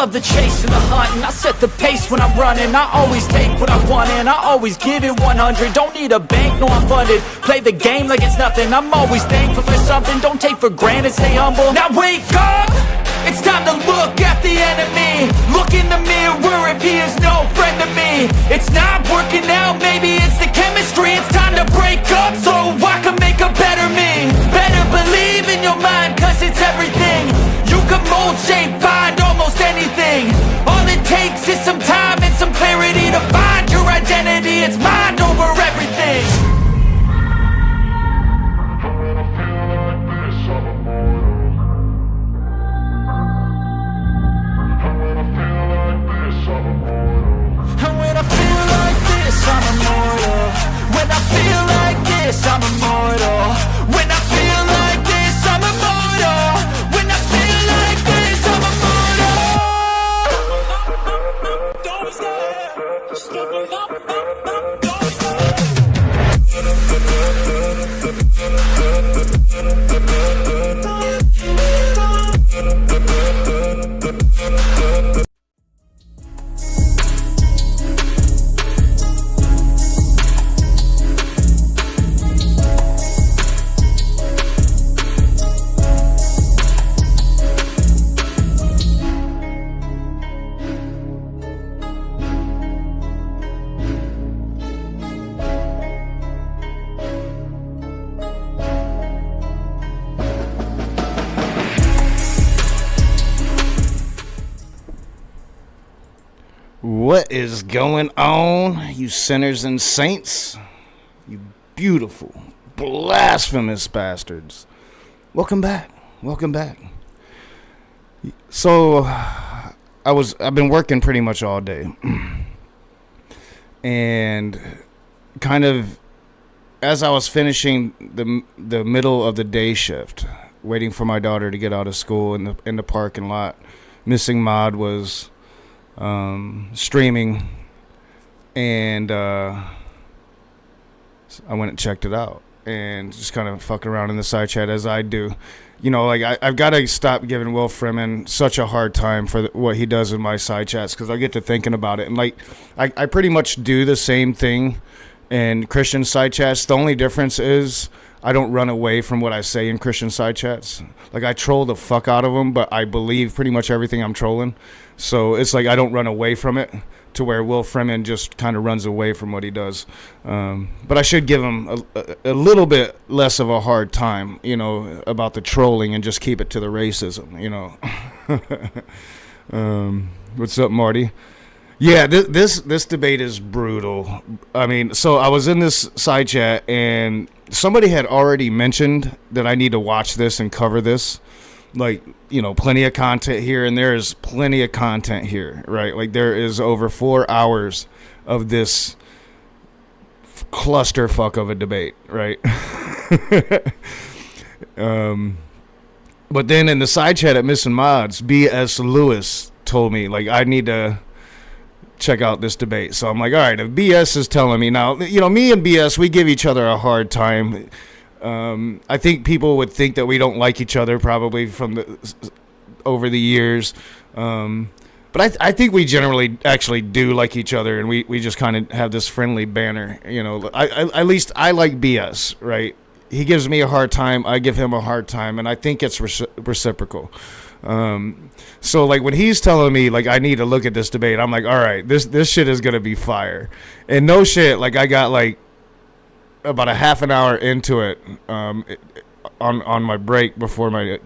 love the chase and the hunt, and I set the pace when I'm running. I always take what I want and I always give it 100. Don't need a bank, no I'm funded. Play the game like it's nothing. I'm always thankful for something. Don't take for granted, stay humble. Now wake up! It's time to look at the enemy. Look in the mirror if he is no friend to me. It's not working out, maybe it's the chemistry. It's time to break up so I can make a better me. Better believe in your mind, cause it's everything. You can mold, shape, find almost anything. All it takes is some time and some clarity to find your identity. It's mind over everything. I'm immortal. When I feel like this, I'm immortal. When I feel like this, I'm immortal. When I feel like this, I'm immortal. Don't stop. Stepping up, don't What is going on, you sinners and saints? You beautiful, blasphemous bastards. Welcome back. Welcome back. So, I've been working pretty much all day. And kind of as I was finishing the middle of the day shift, waiting for my daughter to get out of school in the parking lot, Missing Mod was streaming, and I went and checked it out and just kind of fucking around in the side chat as I do. You know, like I've got to stop giving Will Freeman such a hard time for what he does in my side chats, because I get to thinking about it, and like I pretty much do the same thing in Christian side chats. The only difference is I don't run away from what I say in Christian side chats. Like, I troll the fuck out of them, but I believe pretty much everything I'm trolling. So it's like I don't run away from it, to where Will Freeman just kind of runs away from what he does. But I should give him a little bit less of a hard time, you know, about the trolling, and just keep it to the racism, you know. What's up, Marty? Yeah, this debate is brutal. I mean, so I was in this side chat, and somebody had already mentioned that I need to watch this and cover this. Like, you know, plenty of content here, and there is plenty of content here, right? Like, there is over 4 hours of this clusterfuck of a debate, right? But then in the side chat at Missing Mods, B.S. Lewis told me, like, I need to check out this debate. So I'm like, all right, if BS is telling me now, you know, me and BS, we give each other a hard time. I think people would think that we don't like each other probably over the years. But I think we generally actually do like each other, and we just kind of have this friendly banner, you know. At least I like BS, right? He gives me a hard time, I give him a hard time, and I think it's reciprocal. So like when he's telling me like I need to look at this debate, I'm like, all right, this shit is gonna be fire. And no shit, like I got like about a half an hour into it, on my break before my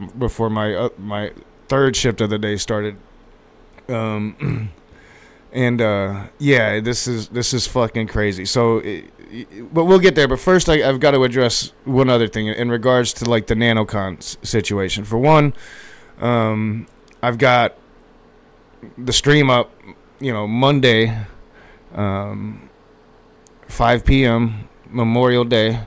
third shift of the day started. Yeah, this is fucking crazy. So, but we'll get there. But first, I've got to address one other thing in regards to like the NanoCon situation. For one, I've got the stream up, you know, Monday, 5 p.m. Memorial Day.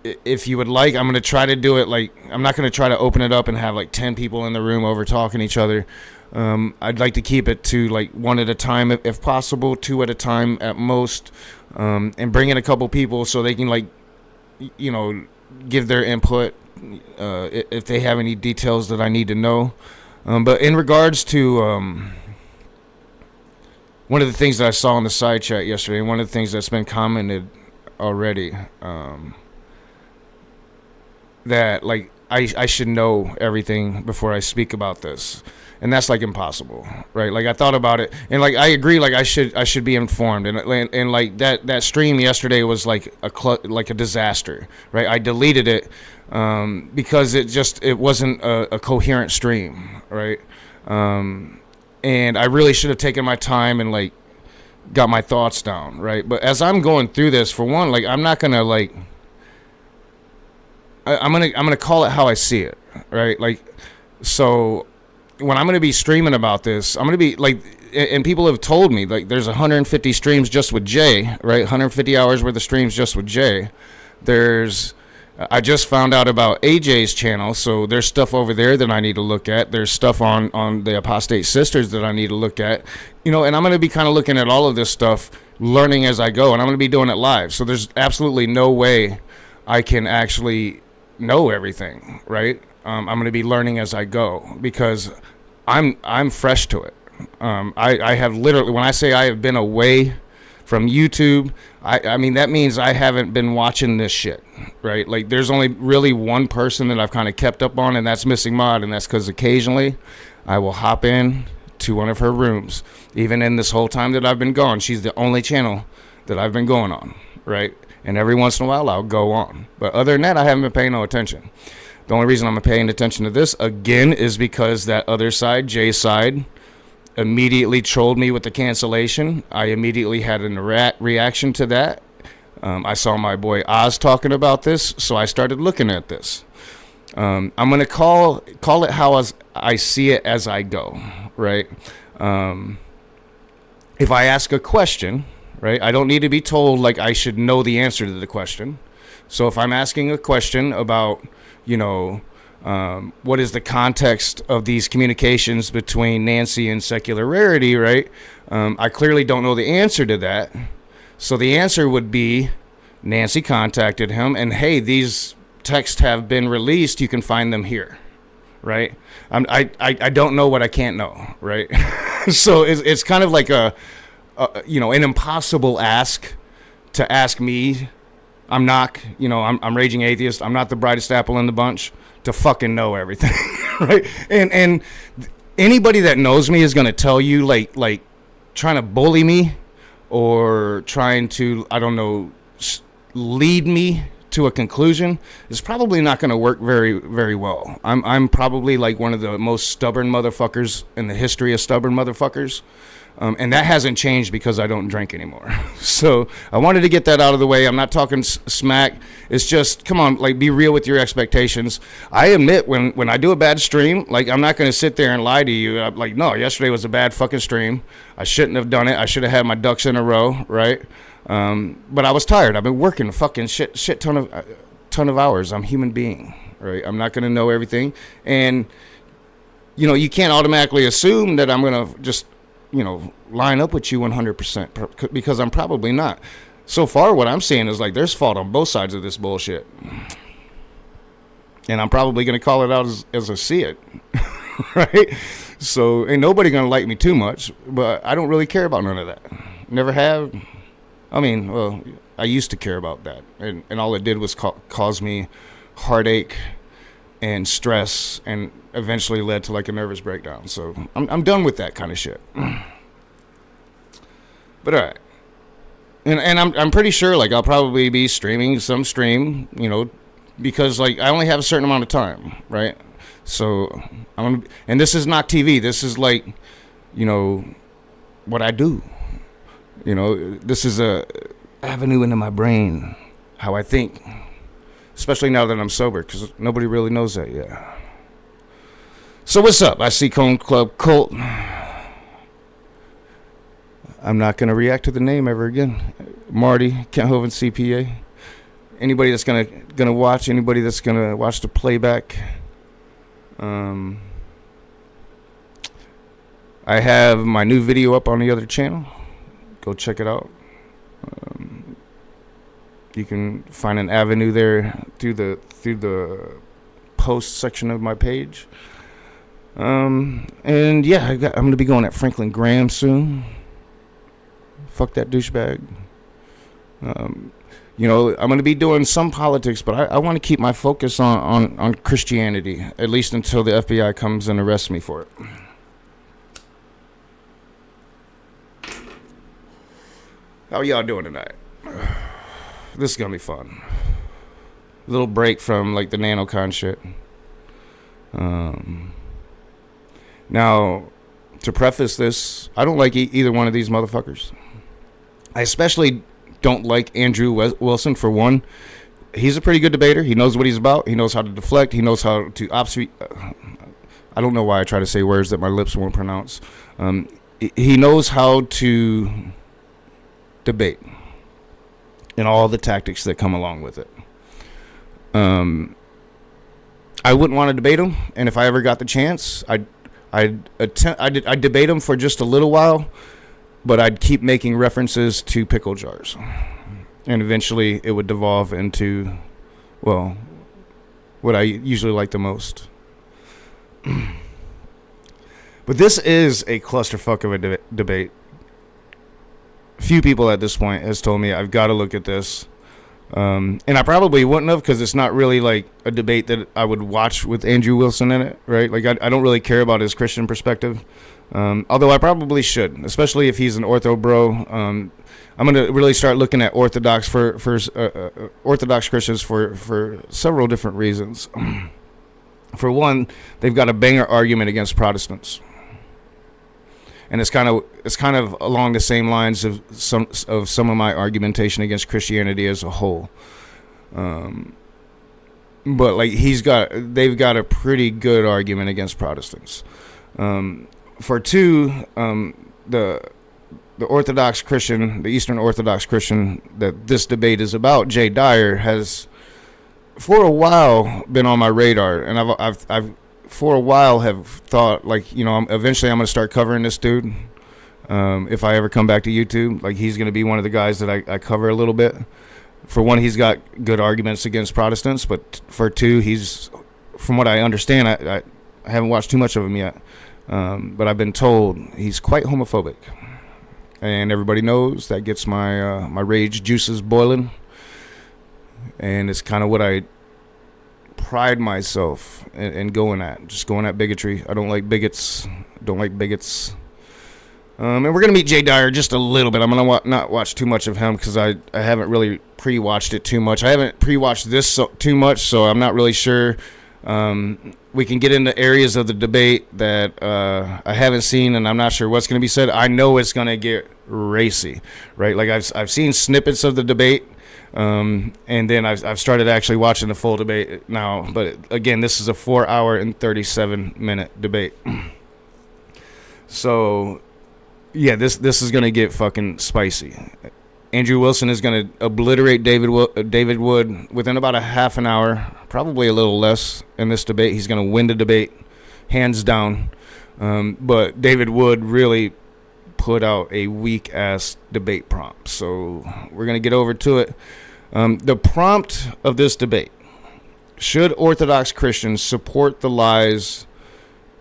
If you would like, I'm going to try to do it like, I'm not going to try to open it up and have like 10 people in the room over talking to each other. I'd like to keep it to like one at a time if possible, 2 at a time at most, and bring in a couple people so they can like, you know, give their input if they have any details that I need to know. But in regards to one of the things that I saw in the side chat yesterday, and one of the things that's been commented already, that like I should know everything before I speak about this, and that's like impossible, right? Like I thought about it, and like I agree, like I should be informed, and like that stream yesterday was like a disaster, right? I deleted it because it wasn't a coherent stream, right? And I really should have taken my time and like got my thoughts down, right? But as I'm going through this, for one, like I'm not gonna like I'm gonna call it how I see it, right? Like, so when I'm gonna be streaming about this, I'm gonna be like, and people have told me like there's 150 streams just with Jay, right? 150 hours worth of streams just with Jay. I just found out about AJ's channel, so there's stuff over there that I need to look at. There's stuff on the Apostate Sisters that I need to look at, and I'm going to be kind of looking at all of this stuff, learning as I go, and I'm going to be doing it live. So there's absolutely no way I can actually know everything, right? I'm going to be learning as I go because I'm fresh to it. I have literally, when I say I have been away from YouTube, I mean, that means I haven't been watching this shit, right? Like, there's only really one person that I've kind of kept up on, and that's Missing Mod, and that's because occasionally I will hop in to one of her rooms. Even in this whole time that I've been gone, she's the only channel that I've been going on, right? And every once in a while, I'll go on. But other than that, I haven't been paying no attention. The only reason I'm paying attention to this, again, is because that other side, Jay's side, immediately trolled me with the cancellation. I immediately had a reaction to that. I saw my boy Oz talking about this, so I started looking at this. I'm going to call it how I see it as I go, right? If I ask a question, right, I don't need to be told like I should know the answer to the question. So if I'm asking a question about, what is the context of these communications between Nancy and Secular Rarity, right? I clearly don't know the answer to that. So the answer would be Nancy contacted him and, hey, these texts have been released. You can find them here, right? I don't know what I can't know, right? So it's kind of like an impossible ask to ask me. I'm Raging Atheist. I'm not the brightest apple in the bunch to fucking know everything, right? And anybody that knows me is going to tell you like trying to bully me or trying to, I don't know, lead me to a conclusion is probably not going to work very, very well. I'm probably like one of the most stubborn motherfuckers in the history of stubborn motherfuckers. And that hasn't changed because I don't drink anymore. So I wanted to get that out of the way. I'm not talking smack. It's just, come on, like, be real with your expectations. I admit when I do a bad stream, like, I'm not going to sit there and lie to you. I'm like, no, yesterday was a bad fucking stream. I shouldn't have done it. I should have had my ducks in a row, right? But I was tired. I've been working a fucking shit ton of hours. I'm a human being, right? I'm not going to know everything. And, you can't automatically assume that I'm going to just line up with you 100% because I'm probably not. So far, what I'm seeing is like there's fault on both sides of this bullshit. And I'm probably going to call it out as I see it. Right? So ain't nobody going to like me too much, but I don't really care about none of that. Never have. I mean, well, I used to care about that. And all it did was cause me heartache and stress, and eventually led to like a nervous breakdown. So I'm done with that kind of shit. But all right, and I'm pretty sure like I'll probably be streaming some stream, because like I only have a certain amount of time, right? So and this is not TV. This is like, what I do. This is a avenue into my brain, how I think. Especially now that I'm sober, because nobody really knows that yet. So what's up? I see Cone Club Cult. I'm not going to react to the name ever again. Marty, Kenthoven CPA. Anybody that's gonna watch, anybody that's going to watch the playback. I have my new video up on the other channel. Go check it out. You can find an avenue there through the post section of my page. And yeah, I'm going to be going at Franklin Graham soon. Fuck that douchebag. You know, I'm going to be doing some politics, but I want to keep my focus on Christianity, at least until the FBI comes and arrests me for it. How y'all doing tonight? This is going to be fun. A little break from, like, the NanoCon shit. Now, to preface this, I don't like either one of these motherfuckers. I especially don't like Andrew Wilson, for one. He's a pretty good debater. He knows what he's about. He knows how to deflect. He knows how to obfuscate. I don't know why I try to say words that my lips won't pronounce. He knows how to debate and all the tactics that come along with it. I wouldn't want to debate him, and if I ever got the chance, I'd debate him for just a little while, but I'd keep making references to pickle jars. And eventually it would devolve into, well, what I usually like the most. But this is a clusterfuck of a debate. Few people at this point has told me I've got to look at this. And I probably wouldn't have, because it's not really like a debate that I would watch with Andrew Wilson in it, right? Like, I don't really care about his Christian perspective. Although I probably should, especially if he's an ortho bro. I'm going to really start looking at Orthodox Orthodox Christians for several different reasons. For one, they've got a banger argument against Protestants, and it's kind of along the same lines of some of my argumentation against Christianity as a whole. But like they've got a pretty good argument against Protestants. For two, the Orthodox Christian, the Eastern Orthodox Christian that this debate is about, Jay Dyer, has for a while been on my radar, and I've for a while have thought, like, you know, eventually I'm going to start covering this dude. If I ever come back to YouTube, like, he's going to be one of the guys that I cover a little bit. For one, he's got good arguments against Protestants, but for two, he's, from what I understand, I haven't watched too much of him yet. But I've been told he's quite homophobic, and everybody knows that gets my my rage juices boiling, and it's kind of what I pride myself in going at bigotry. I don't like bigots. And we're gonna meet Jay Dyer just a little bit. I'm gonna not watch too much of him because I haven't really pre-watched it too much. I haven't pre-watched this too much, so I'm not really sure. We can get into areas of the debate that I haven't seen, and I'm not sure what's going to be said. I know it's going to get racy, right? Like, I've seen snippets of the debate, and then I've started actually watching the full debate now. But again, this is a 4-hour and 37-minute debate. So, yeah, this is going to get fucking spicy. Andrew Wilson is going to obliterate David Wood within about a half an hour, probably a little less in this debate. He's going to win the debate, hands down. But David Wood really put out a weak-ass debate prompt. So we're going to get over to it. The prompt of this debate: should Orthodox Christians support the lies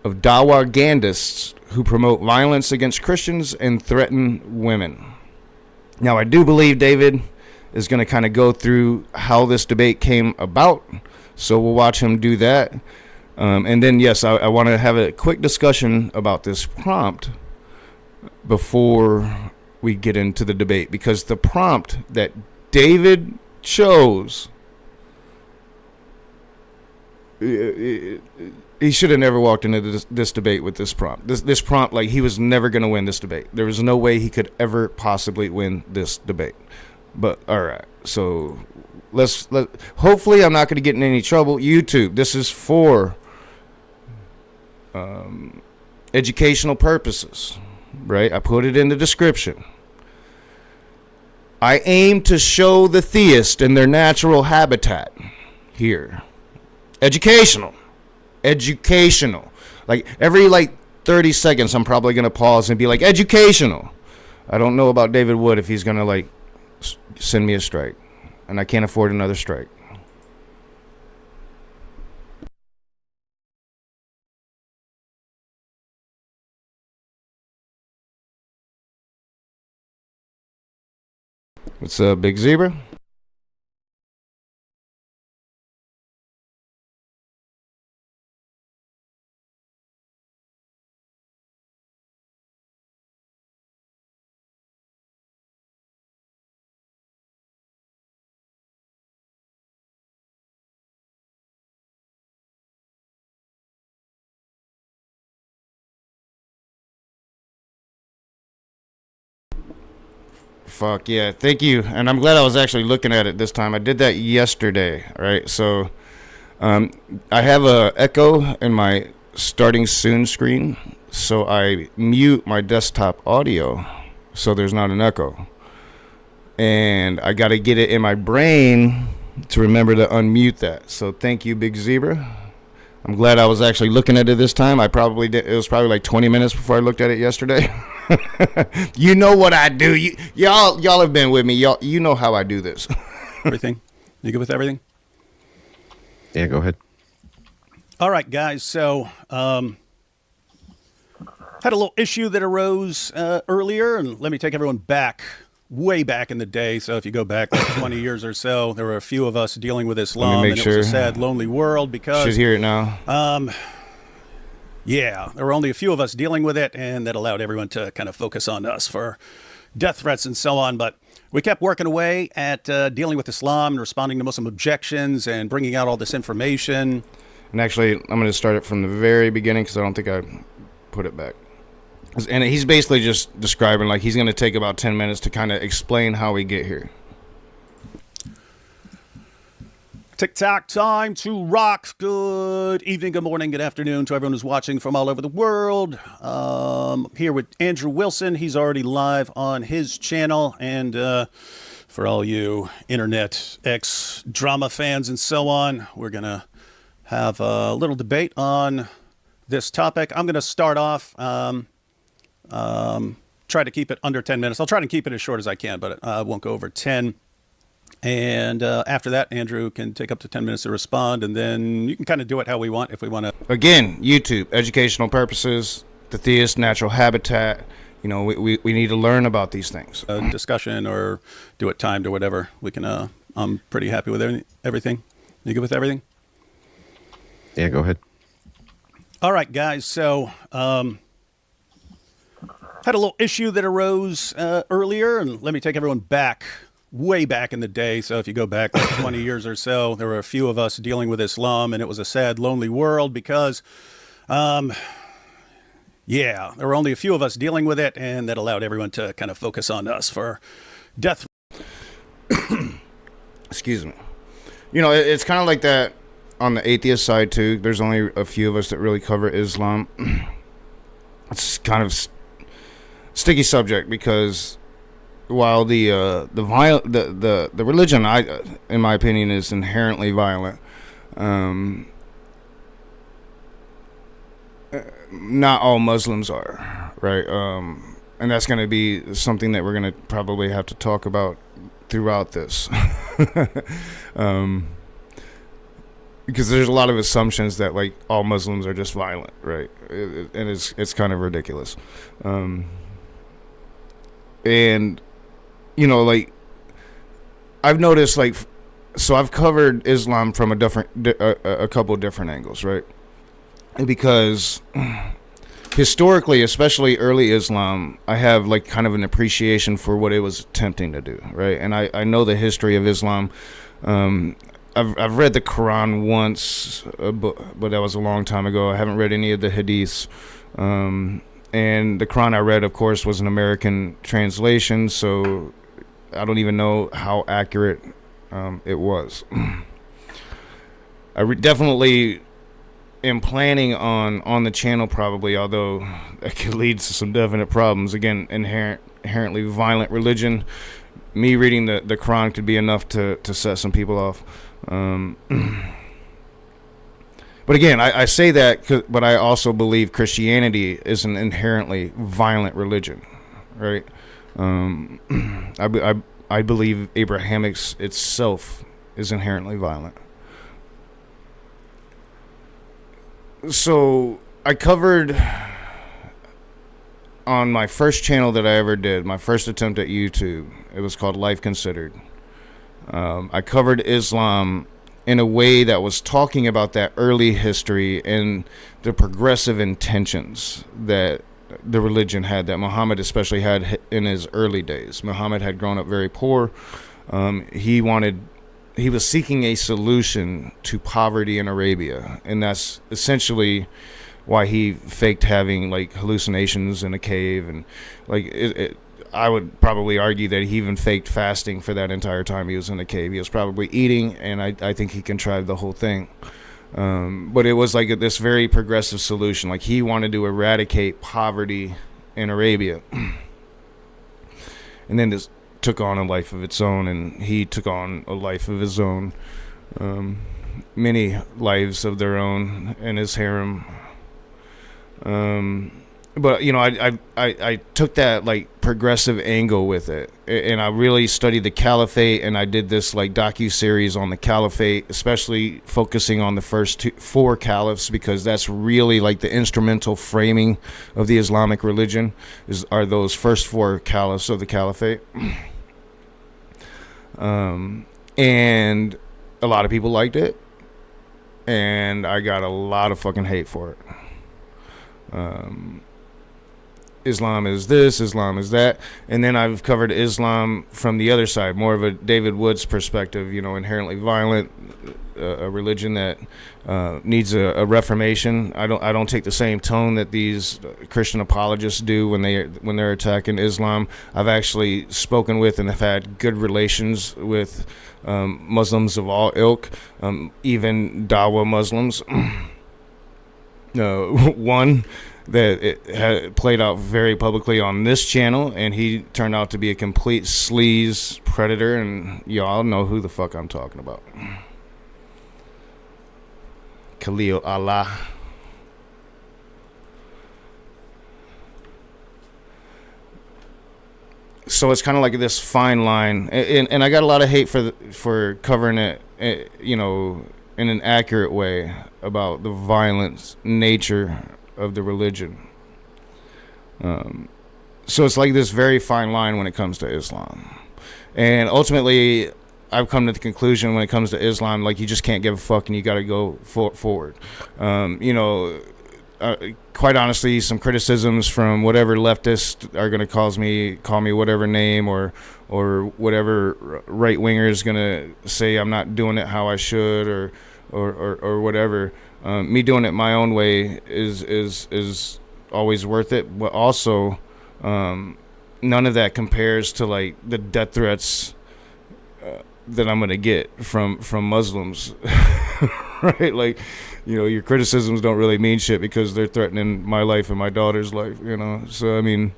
of Dawa-gandists who promote violence against Christians and threaten women? Now, I do believe David is going to kind of go through how this debate came about, so we'll watch him do that. And then, yes, I want to have a quick discussion about this prompt before we get into the debate, because the prompt that David chose, he should have never walked into this debate with this prompt. This prompt, like, he was never going to win this debate. There was no way he could ever possibly win this debate. But, all right, so let's hopefully I'm not going to get in any trouble. YouTube, this is for educational purposes, right? I put it in the description. I aim to show the theist in their natural habitat here. Educational. Like, every 30 seconds I'm probably going to pause and be like, educational. I don't know about David Wood if he's going to send me a strike, and I can't afford another strike. What's up, Big Zebra? Fuck yeah, thank you. And I'm glad I was actually looking at it this time. I did that yesterday, right? So I have a echo in my starting soon screen, so I mute my desktop audio so there's not an echo. And I got to get it in my brain to remember to unmute that. So thank you, Big Zebra. I'm glad I was actually looking at it this time. I probably did. It was probably like 20 minutes before I looked at it yesterday. You know what I do. Y'all have been with me. You know how I do this. Everything? You good with everything? Yeah, go ahead. All right, guys. So, had a little issue that arose earlier, and let me take everyone back, way back in the day. So if you go back like 20 years or so, there were a few of us dealing with Islam, and it was a sad, lonely world because... Should hear it now. Yeah, there were only a few of us dealing with it, and that allowed everyone to kind of focus on us for death threats and so on. But we kept working away at dealing with Islam and responding to Muslim objections and bringing out all this information. And actually, I'm going to start it from the very beginning because I don't think I put it back. And he's basically just describing, like, he's going to take about 10 minutes to kind of explain how we get here. TikTok time to rock. Good evening, good morning, good afternoon to everyone who's watching from all over the world. Here with Andrew Wilson. He's already live on his channel. And for all you Internet X drama fans and so on, we're going to have a little debate on this topic. I'm going to start off, try to keep it under 10 minutes. I'll try to keep it as short as I can, but I won't go over 10. And after that, Andrew can take up to 10 minutes to respond, and then you can kind of do it how we want if we want to. Again, YouTube, educational purposes, the theist, natural habitat. You know, we need to learn about these things. Discussion or do it timed or whatever. We can. I'm pretty happy with everything. You good with everything? Yeah, go ahead. All right, guys. So had a little issue that arose earlier, and let me take everyone back, way back in the day. So if you go back like 20 years or so, there were a few of us dealing with Islam, and it was a sad, lonely world because, yeah, there were only a few of us dealing with it, and that allowed everyone to kind of focus on us for death. Excuse me. You know, it's kind of like that on the atheist side, too. There's only a few of us that really cover Islam. It's kind of sticky subject because while the religion, in my opinion, is inherently violent, not all Muslims are, right? And that's going to be something that we're going to probably have to talk about throughout this, because there's a lot of assumptions that like all Muslims are just violent, right? And it's kind of ridiculous, and you know, like, I've noticed, like, so I've covered Islam from a couple of different angles, right? Because historically, especially early Islam, I have like kind of an appreciation for what it was attempting to do, right? And I know the history of Islam. I've read the Quran once, but that was a long time ago. I haven't read any of the hadiths. And the Quran I read, of course, was an American translation, so I don't even know how accurate it was. I definitely am planning on the channel probably, although that could lead to some definite problems. Again, inherently violent religion. Me reading the Quran could be enough to set some people off. But again, I say that, but I also believe Christianity is an inherently violent religion, right? I believe Abrahamics itself is inherently violent. So I covered on my first channel that I ever did, my first attempt at YouTube. It was called Life Considered. I covered Islam in a way that was talking about that early history and the progressive intentions that the religion had, that Muhammad especially had in his early days. Muhammad had grown up very poor. He was seeking a solution to poverty in Arabia, and that's essentially why he faked having like hallucinations in a cave, and like I would probably argue that he even faked fasting for that entire time he was in the cave. He was probably eating, and I think he contrived the whole thing. But it was like this very progressive solution. Like he wanted to eradicate poverty in Arabia. And then this took on a life of its own, and he took on a life of his own. Many lives of their own in his harem. But you know, I took that like progressive angle with it, and I really studied the caliphate, and I did this like docu-series on the caliphate, especially focusing on the first 4 caliphs, because that's really like the instrumental framing of the Islamic religion are those first 4 caliphs of the caliphate. And a lot of people liked it, and I got a lot of fucking hate for it. Islam is this, Islam is that, and then I've covered Islam from the other side, more of a David Woods perspective, you know, inherently violent, a religion that needs a reformation. I don't take the same tone that these Christian apologists do when they're attacking Islam. I've actually spoken with and have had good relations with Muslims of all ilk, even Dawa Muslims. One that it had played out very publicly on this channel, and he turned out to be a complete sleaze predator, and y'all know who the fuck I'm talking about. Khalil Allah. So it's kind of like this fine line, and I got a lot of hate for covering it, you know, in an accurate way about the violent nature of the religion. So it's like this very fine line when it comes to Islam, and ultimately I've come to the conclusion when it comes to Islam, like, you just can't give a fuck and you got to go forward. You know, quite honestly, some criticisms from whatever leftist are going to call me whatever name, or whatever right winger is going to say I'm not doing it how I should, or whatever. Me doing it my own way is always worth it, but also none of that compares to like the death threats that I'm gonna get from Muslims. Right? Like, you know, your criticisms don't really mean shit because they're threatening my life and my daughter's life, you know. So I mean,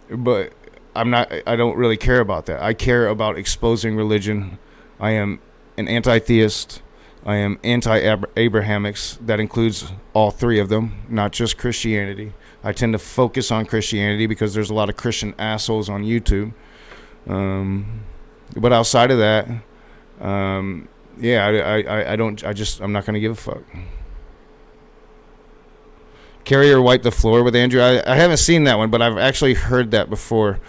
but I don't really care about that. I care about exposing religion. I am an anti-theist. I am anti-Abrahamics. That includes all 3 of them, not just Christianity. I tend to focus on Christianity because there's a lot of Christian assholes on YouTube. But outside of that, yeah, I'm not going to give a fuck. Carry or wipe the floor with Andrew. I haven't seen that one, but I've actually heard that before.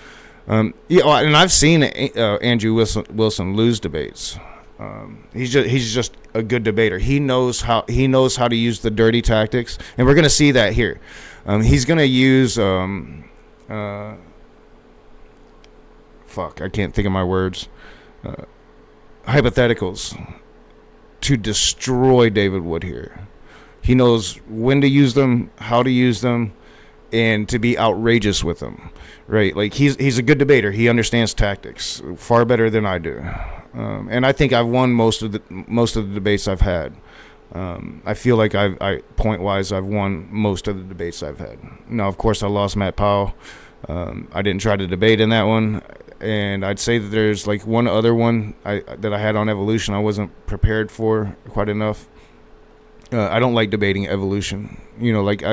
Yeah, and I've seen Andrew Wilson lose debates. He's just a good debater. He knows how to use the dirty tactics, and we're gonna see that here. He's gonna use I can't think of my words. Hypotheticals to destroy David Wood here. He knows when to use them, how to use them, and to be outrageous with them. Right? Like, he's a good debater. He understands tactics far better than I do. And I think I've won most of the debates I've had. I feel like point wise I've won most of the debates I've had. Now, of course, I lost Matt Powell. I didn't try to debate in that one, and I'd say that there's like one other one that I had on evolution I wasn't prepared for quite enough. I don't like debating evolution. You know, like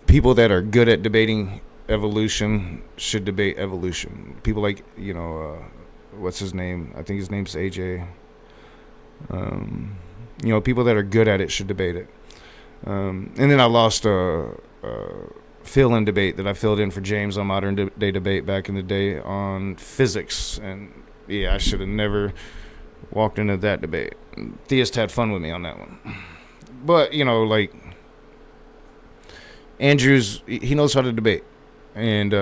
people that are good at debating evolution should debate evolution. People like, you know, what's his name? I think his name's AJ. You know, people that are good at it should debate it. And then I lost fill-in debate that I filled in for James on Modern Day Debate back in the day on physics. And yeah, I should have never walked into that debate. Theist had fun with me on that one. But, you know, like, Andrews, he knows how to debate. And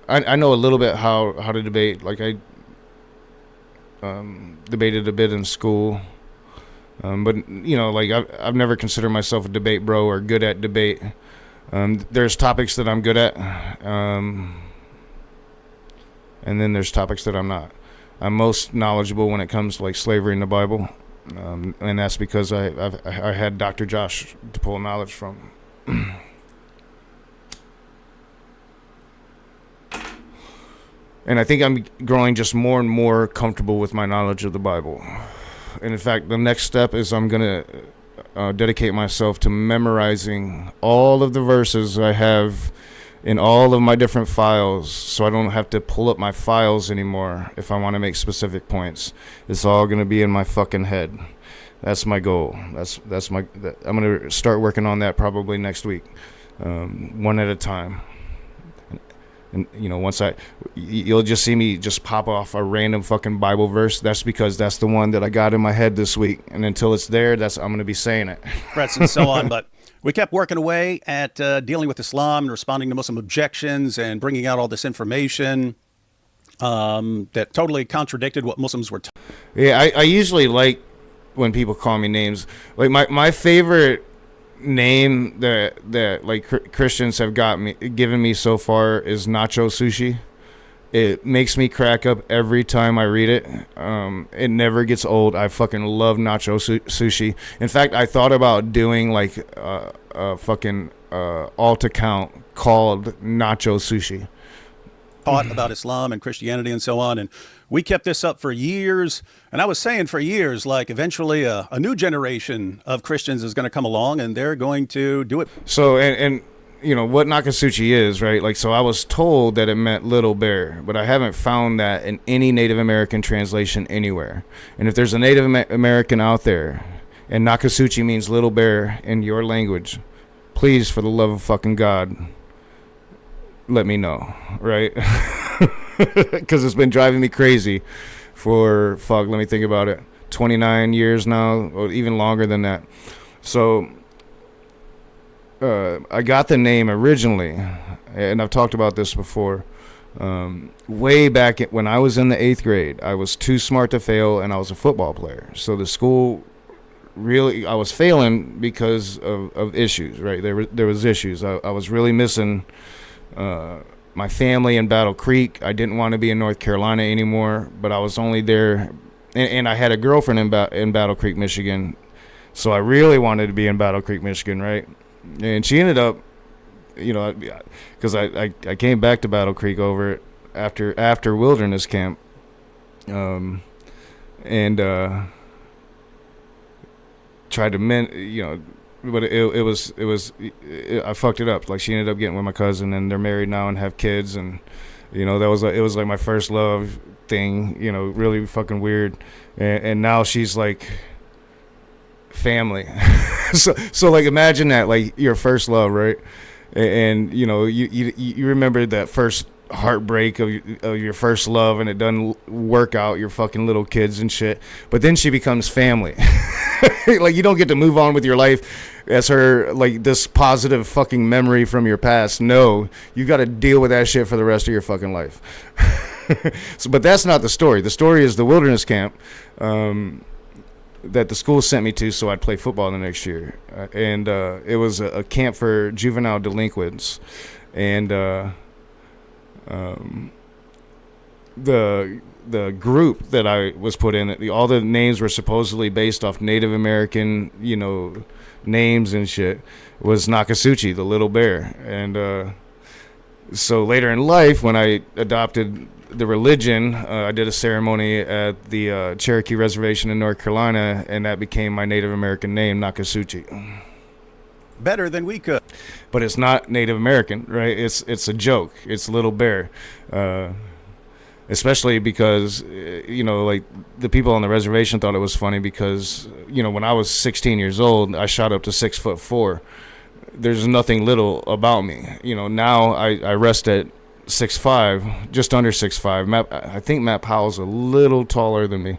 I know a little bit how to debate. Like, I debated a bit in school. But, you know, like, I've never considered myself a debate bro or good at debate. There's topics that I'm good at. And then there's topics that I'm not. I'm most knowledgeable when it comes to, like, slavery in the Bible. And that's because I had Dr. Josh to pull knowledge from. And I think I'm growing just more and more comfortable with my knowledge of the Bible. And in fact, the next step is I'm going to dedicate myself to memorizing all of the verses I have in all of my different files, so I don't have to pull up my files anymore if I want to make specific points. It's all going to be in my fucking head. That's my goal. I'm going to start working on that probably next week, one at a time. And, you know, you'll just see me just pop off a random fucking Bible verse. That's because that's the one that I got in my head this week. And until it's there, I'm going to be saying it. Threats and so on. But we kept working away at dealing with Islam and responding to Muslim objections and bringing out all this information that totally contradicted what Muslims were Yeah, I usually like when people call me names. Like, my favorite name that like Christians have given me so far is nacho sushi. It makes me crack up every time I read it. It never gets old. I fucking love nacho sushi. In fact, I thought about doing like a fucking alt account called Nacho Sushi. Taught about Islam and Christianity and so on, and we kept this up for years. And I was saying for years, like, eventually a new generation of Christians is going to come along and they're going to do it. So, and you know what Nakasuchi is, right? Like, so I was told that it meant little bear, but I haven't found that in any Native American translation anywhere. And if there's a Native American out there and Nakasuchi means little bear in your language, please, for the love of fucking God, let me know, right? Because it's been driving me crazy for, let me think about it, 29 years now, or even longer than that. So I got the name originally, and I've talked about this before, way back when I was in the 8th grade. I was too smart to fail, and I was a football player. So the school really, I was failing because of issues, right? There was issues. I was really missing my family in Battle Creek. I didn't want to be in North Carolina anymore, but I was only there, and I had a girlfriend in Battle Creek, Michigan, so I really wanted to be in Battle Creek, Michigan, right? And she ended up, you know, because I came back to Battle Creek over after wilderness camp, and tried to you know. But it was I fucked it up. Like, she ended up getting with my cousin, and they're married now and have kids, and you know, it was like my first love thing, you know, really fucking weird, and now she's like family. so like, imagine that, like, your first love, right? And you know, you remember that first heartbreak of your first love, and it doesn't work out, your fucking little kids and shit, but then she becomes family. Like, you don't get to move on with your life as her, like, this positive fucking memory from your past. No, you got to deal with that shit for the rest of your fucking life. So, but that's not the story. The story is the wilderness camp that the school sent me to so I'd play football the next year, and it was a camp for juvenile delinquents, and the group that I was put in, all the names were supposedly based off Native American, you know, names and shit, was Nakasuchi, the little bear. And so later in life, when I adopted the religion, I did a ceremony at the Cherokee Reservation in North Carolina, and that became my Native American name, Nakasuchi. Better than we could. But it's not Native American, right? It's a joke. It's Little Bear. Especially because, you know, like, the people on the reservation thought it was funny because, you know, when I was 16 years old, I shot up to 6'4", there's nothing little about me. You know, now I rest at 6'5", just under 6'5". I think Matt Powell's a little taller than me.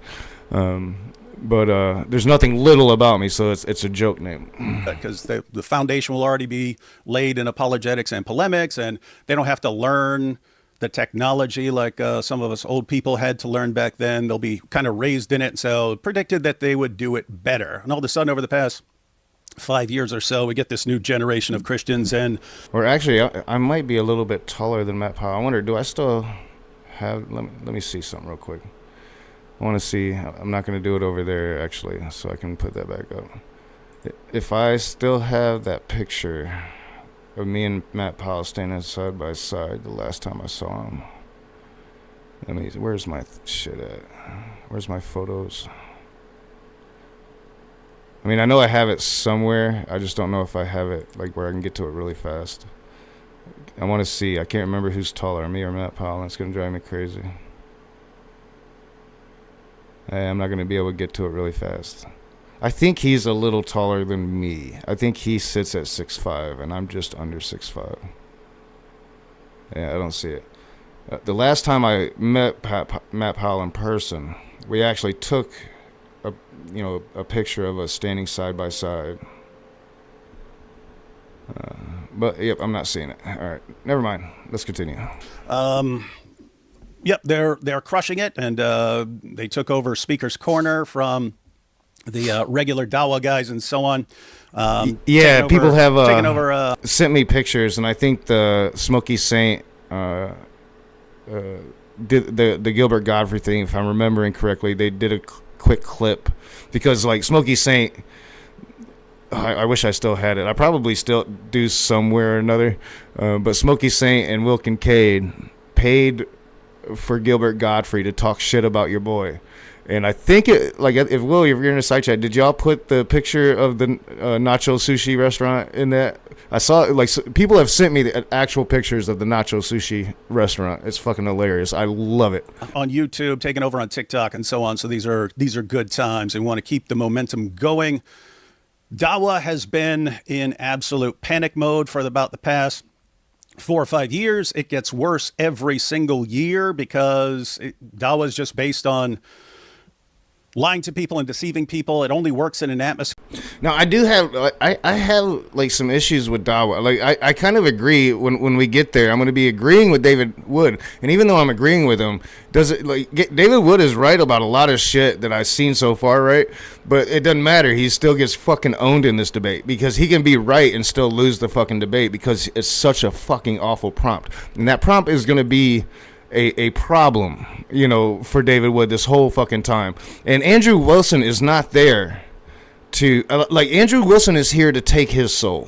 But there's nothing little about me, so it's a joke name. Because the foundation will already be laid in apologetics and polemics, and they don't have to learn the technology like some of us old people had to learn back then. They'll be kind of raised in it, so predicted that they would do it better. And all of a sudden, over the past 5 years or so, we get this new generation of Christians. And or actually, I might be a little bit taller than Matt Powell. I wonder, do I still have... Let me see something real quick. I want to see. I'm not going to do it over there, actually, so I can put that back up. If I still have that picture of me and Matt Powell standing side by side the last time I saw him. Where's my shit at? Where's my photos? I mean, I know I have it somewhere. I just don't know if I have it, like, where I can get to it really fast. I want to see. I can't remember who's taller, me or Matt Powell. That's going to drive me crazy. I'm not going to be able to get to it really fast. I think he's a little taller than me. I think he sits at 6'5", and I'm just under 6'5". Yeah, I don't see it. The last time I met Matt Powell in person, we actually took a picture of us standing side by side. But, yep, I'm not seeing it. All right, never mind. Let's continue. Yep, they're crushing it, and they took over Speaker's Corner from the regular Dawa guys and so on. Yeah, people have taken over, sent me pictures, and I think the Smokey Saint did the Gilbert Godfrey thing, if I'm remembering correctly. They did a quick clip because, like, Smokey Saint, I wish I still had it. I probably still do somewhere or another, but Smokey Saint and Will Kincaid paid for Gilbert Godfrey to talk shit about your boy. And I think if Will, if you're in a side chat, did y'all put the picture of the nacho sushi restaurant in that? I saw, like, people have sent me the actual pictures of the nacho sushi restaurant. It's fucking hilarious. I love it. On YouTube, taking over on TikTok and so on. So these are good times, and want to keep the momentum going. Dawa has been in absolute panic mode for about the past 4 or 5 years. It gets worse every single year because Dawa is just based on lying to people and deceiving people. It only works in an atmosphere. Now, I do have, I have, like, some issues with Dawa. Like, I kind of agree when we get there. I'm going to be agreeing with David Wood. And even though I'm agreeing with him, David Wood is right about a lot of shit that I've seen so far, right? But it doesn't matter. He still gets fucking owned in this debate because he can be right and still lose the fucking debate because it's such a fucking awful prompt. And that prompt is going to be a problem, for David Wood this whole fucking time. And Andrew Wilson is not there to, Andrew Wilson is here to take his soul.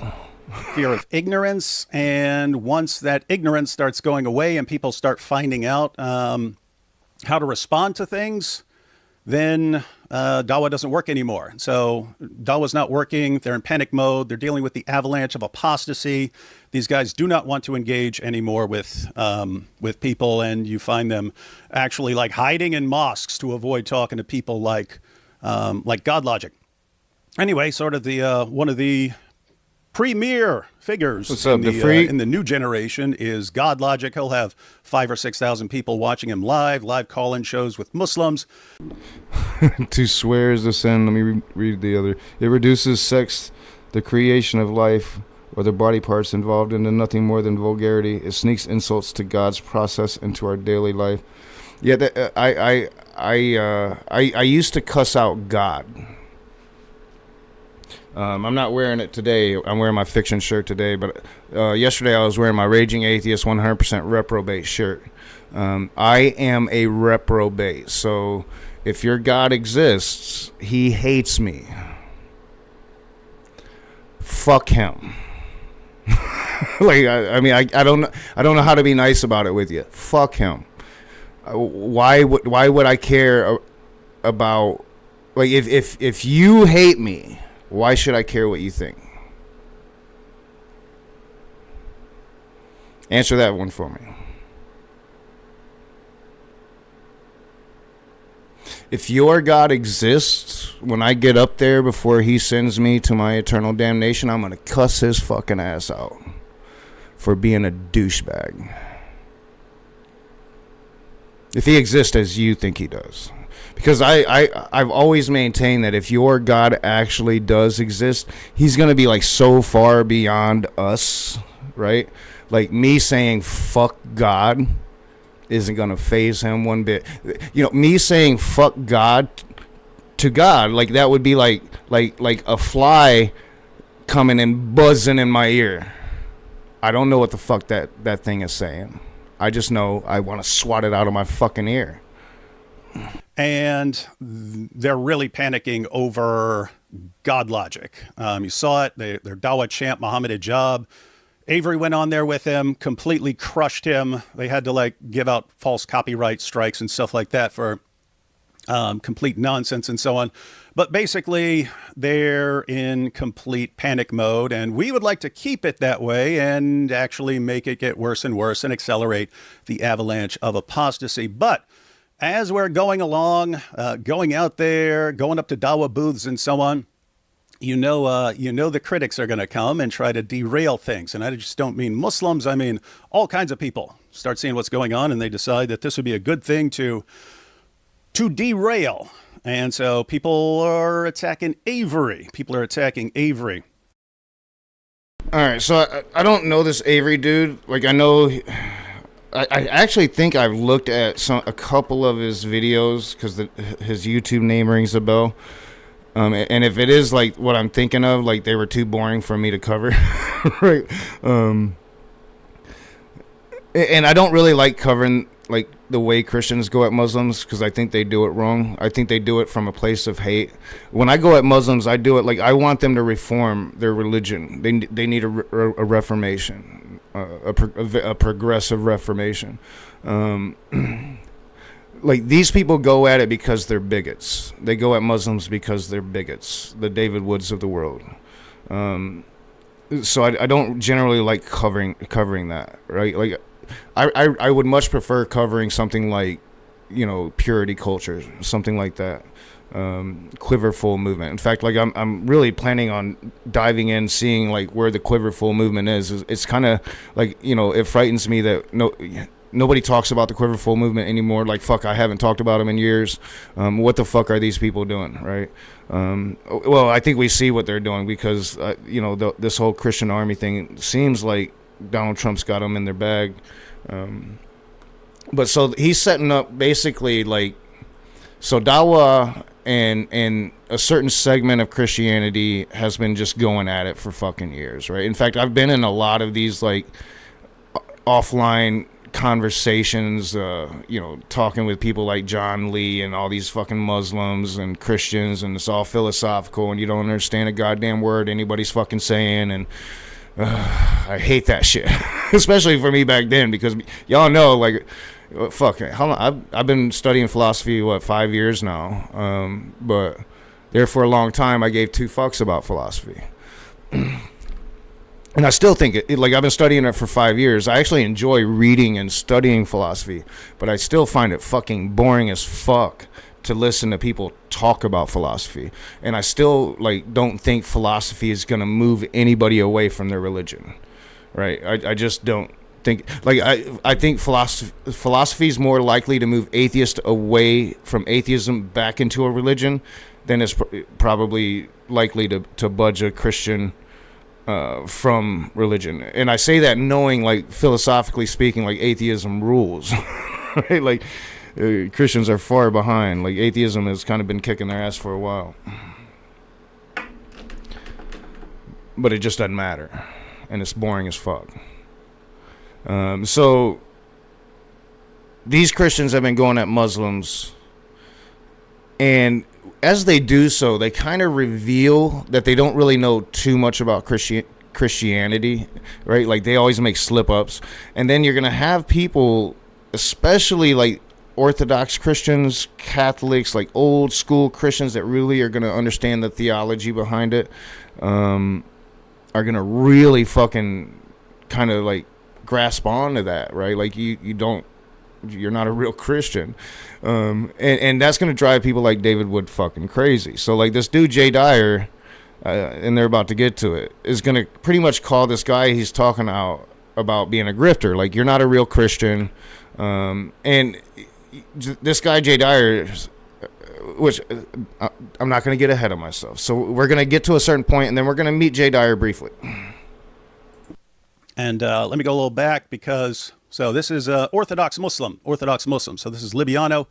Fear of ignorance, and once that ignorance starts going away and people start finding out how to respond to things, then Dawa doesn't work anymore. So Dawa's not working. They're in panic mode. They're dealing with the avalanche of apostasy. These guys do not want to engage anymore with people, and you find them actually, like, hiding in mosques to avoid talking to people like God Logic. Anyway, sort of the one of the premier figures in the new generation is God Logic. He'll have 5,000 or 6,000 people watching him live call-in shows with Muslims. To swear is a sin. Let me read the other. It reduces sex, the creation of life, or the body parts involved into nothing more than vulgarity. It sneaks insults to God's process into our daily life. Yeah, I used to cuss out God. I'm not wearing it today. I'm wearing my fiction shirt today, but yesterday I was wearing my Raging Atheist 100% reprobate shirt. I am a reprobate, so if your God exists, he hates me. Fuck him. I don't know how to be nice about it with you. Fuck him. Why would I care about, like, if you hate me? Why should I care what you think? Answer that one for me. if your God exists, when I get up there before he sends me to my eternal damnation, I'm going to cuss his fucking ass out for being a douchebag. If he exists as you think he does. Because I've always maintained that if your God actually does exist, he's going to be like so far beyond us, right? Like me saying fuck God isn't going to faze him one bit. You know, me saying fuck God to God, like that would be like a fly coming and buzzing in my ear. I don't know what the fuck that thing is saying. I just know I want to swat it out of my fucking ear. And they're really panicking over God logic. You saw it. Their Dawa champ, Muhammad Hijab, Avery went on there with him, completely crushed him. They had to like give out false copyright strikes and stuff like that for complete nonsense and so on. But basically, they're in complete panic mode, and we would like to keep it that way and actually make it get worse and worse and accelerate the avalanche of apostasy. But as we're going along, going out there, going up to Dawa booths and so on, you know the critics are going to come and try to derail things. And I just don't mean Muslims. I mean all kinds of people start seeing what's going on, and they decide that this would be a good thing to derail. And so people are attacking Avery. All right, so I don't know this Avery dude. Like, I know... I actually think I've looked at a couple of his videos because his YouTube name rings a bell. And if it is like what I'm thinking of, like they were too boring for me to cover, right? And I don't really like covering like the way Christians go at Muslims because I think they do it wrong. I think they do it from a place of hate. When I go at Muslims, I do it like I want them to reform their religion. They need a reformation, a progressive reformation. Like these people go at it because they're bigots. They go at Muslims because they're bigots. The David Woods of the world. So I don't generally like covering that, right? Like I would much prefer covering something like, you know, purity culture, something like that. Quiverful movement. In fact, like I'm really planning on diving in, seeing like where the Quiverful movement is. It's kind of like, you know, it frightens me that nobody talks about the Quiverful movement anymore. Like, fuck, I haven't talked about them in years. What the fuck are these people doing, right? Well, I think we see what they're doing because, you know, this whole Christian army thing seems like Donald Trump's got them in their bag. But so he's setting up basically like, so Dawa and a certain segment of Christianity has been just going at it for fucking years, right? In fact, I've been in a lot of these like offline conversations, you know, talking with people like John Lee and all these fucking Muslims and Christians, and it's all philosophical and you don't understand a goddamn word anybody's fucking saying, and I hate that shit, especially for me back then because y'all know, like, fuck, how long I've been studying philosophy, 5 years now, but there for a long time I gave two fucks about philosophy. And I still think it, like I've been studying it for 5 years. I actually enjoy reading and studying philosophy, but I still find it fucking boring as fuck to listen to people talk about philosophy. And I still like don't think philosophy is going to move anybody away from their religion, right? I just don't think, like, I think philosophy is more likely to move atheists away from atheism back into a religion than it's probably likely to budge a Christian from religion. And I say that knowing, like, philosophically speaking, like, atheism rules, right? Like, Christians are far behind. Like, atheism has kind of been kicking their ass for a while. But it just doesn't matter. And it's boring as fuck. So, these Christians have been going at Muslims, and as they do so, they kind of reveal that they don't really know too much about Christianity, right? Like, they always make slip-ups. And then you're going to have people, especially, like, Orthodox Christians, Catholics, like, old-school Christians that really are going to understand the theology behind it, are going to really fucking kind of, like, grasp onto that, right? Like, you don't you're not a real Christian. And that's going to drive people like David Wood fucking crazy. So like this dude, Jay Dyer, and they're about to get to it, is going to pretty much call this guy he's talking out about being a grifter. Like, you're not a real Christian. And this guy, Jay Dyer, which I'm not going to get ahead of myself. So we're going to get to a certain point, and then we're going to meet Jay Dyer briefly. And let me go a little back because, so this is Orthodox Muslim. So this is Libiano.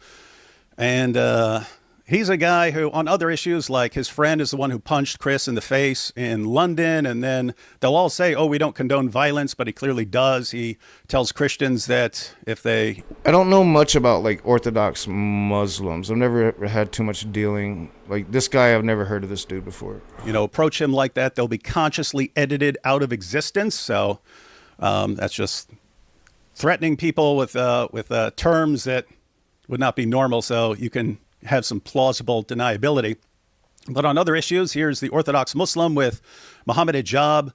And he's a guy who, on other issues, like his friend is the one who punched Chris in the face in London. And then they'll all say, oh, we don't condone violence, but he clearly does. He tells Christians that if they... I don't know much about like Orthodox Muslims. I've never had too much dealing. Like this guy, I've never heard of this dude before. Approach him like that, they'll be consciously edited out of existence. So that's just threatening people with terms that would not be normal. So you can have some plausible deniability. But on other issues, here's the Orthodox Muslim with Muhammad Hijab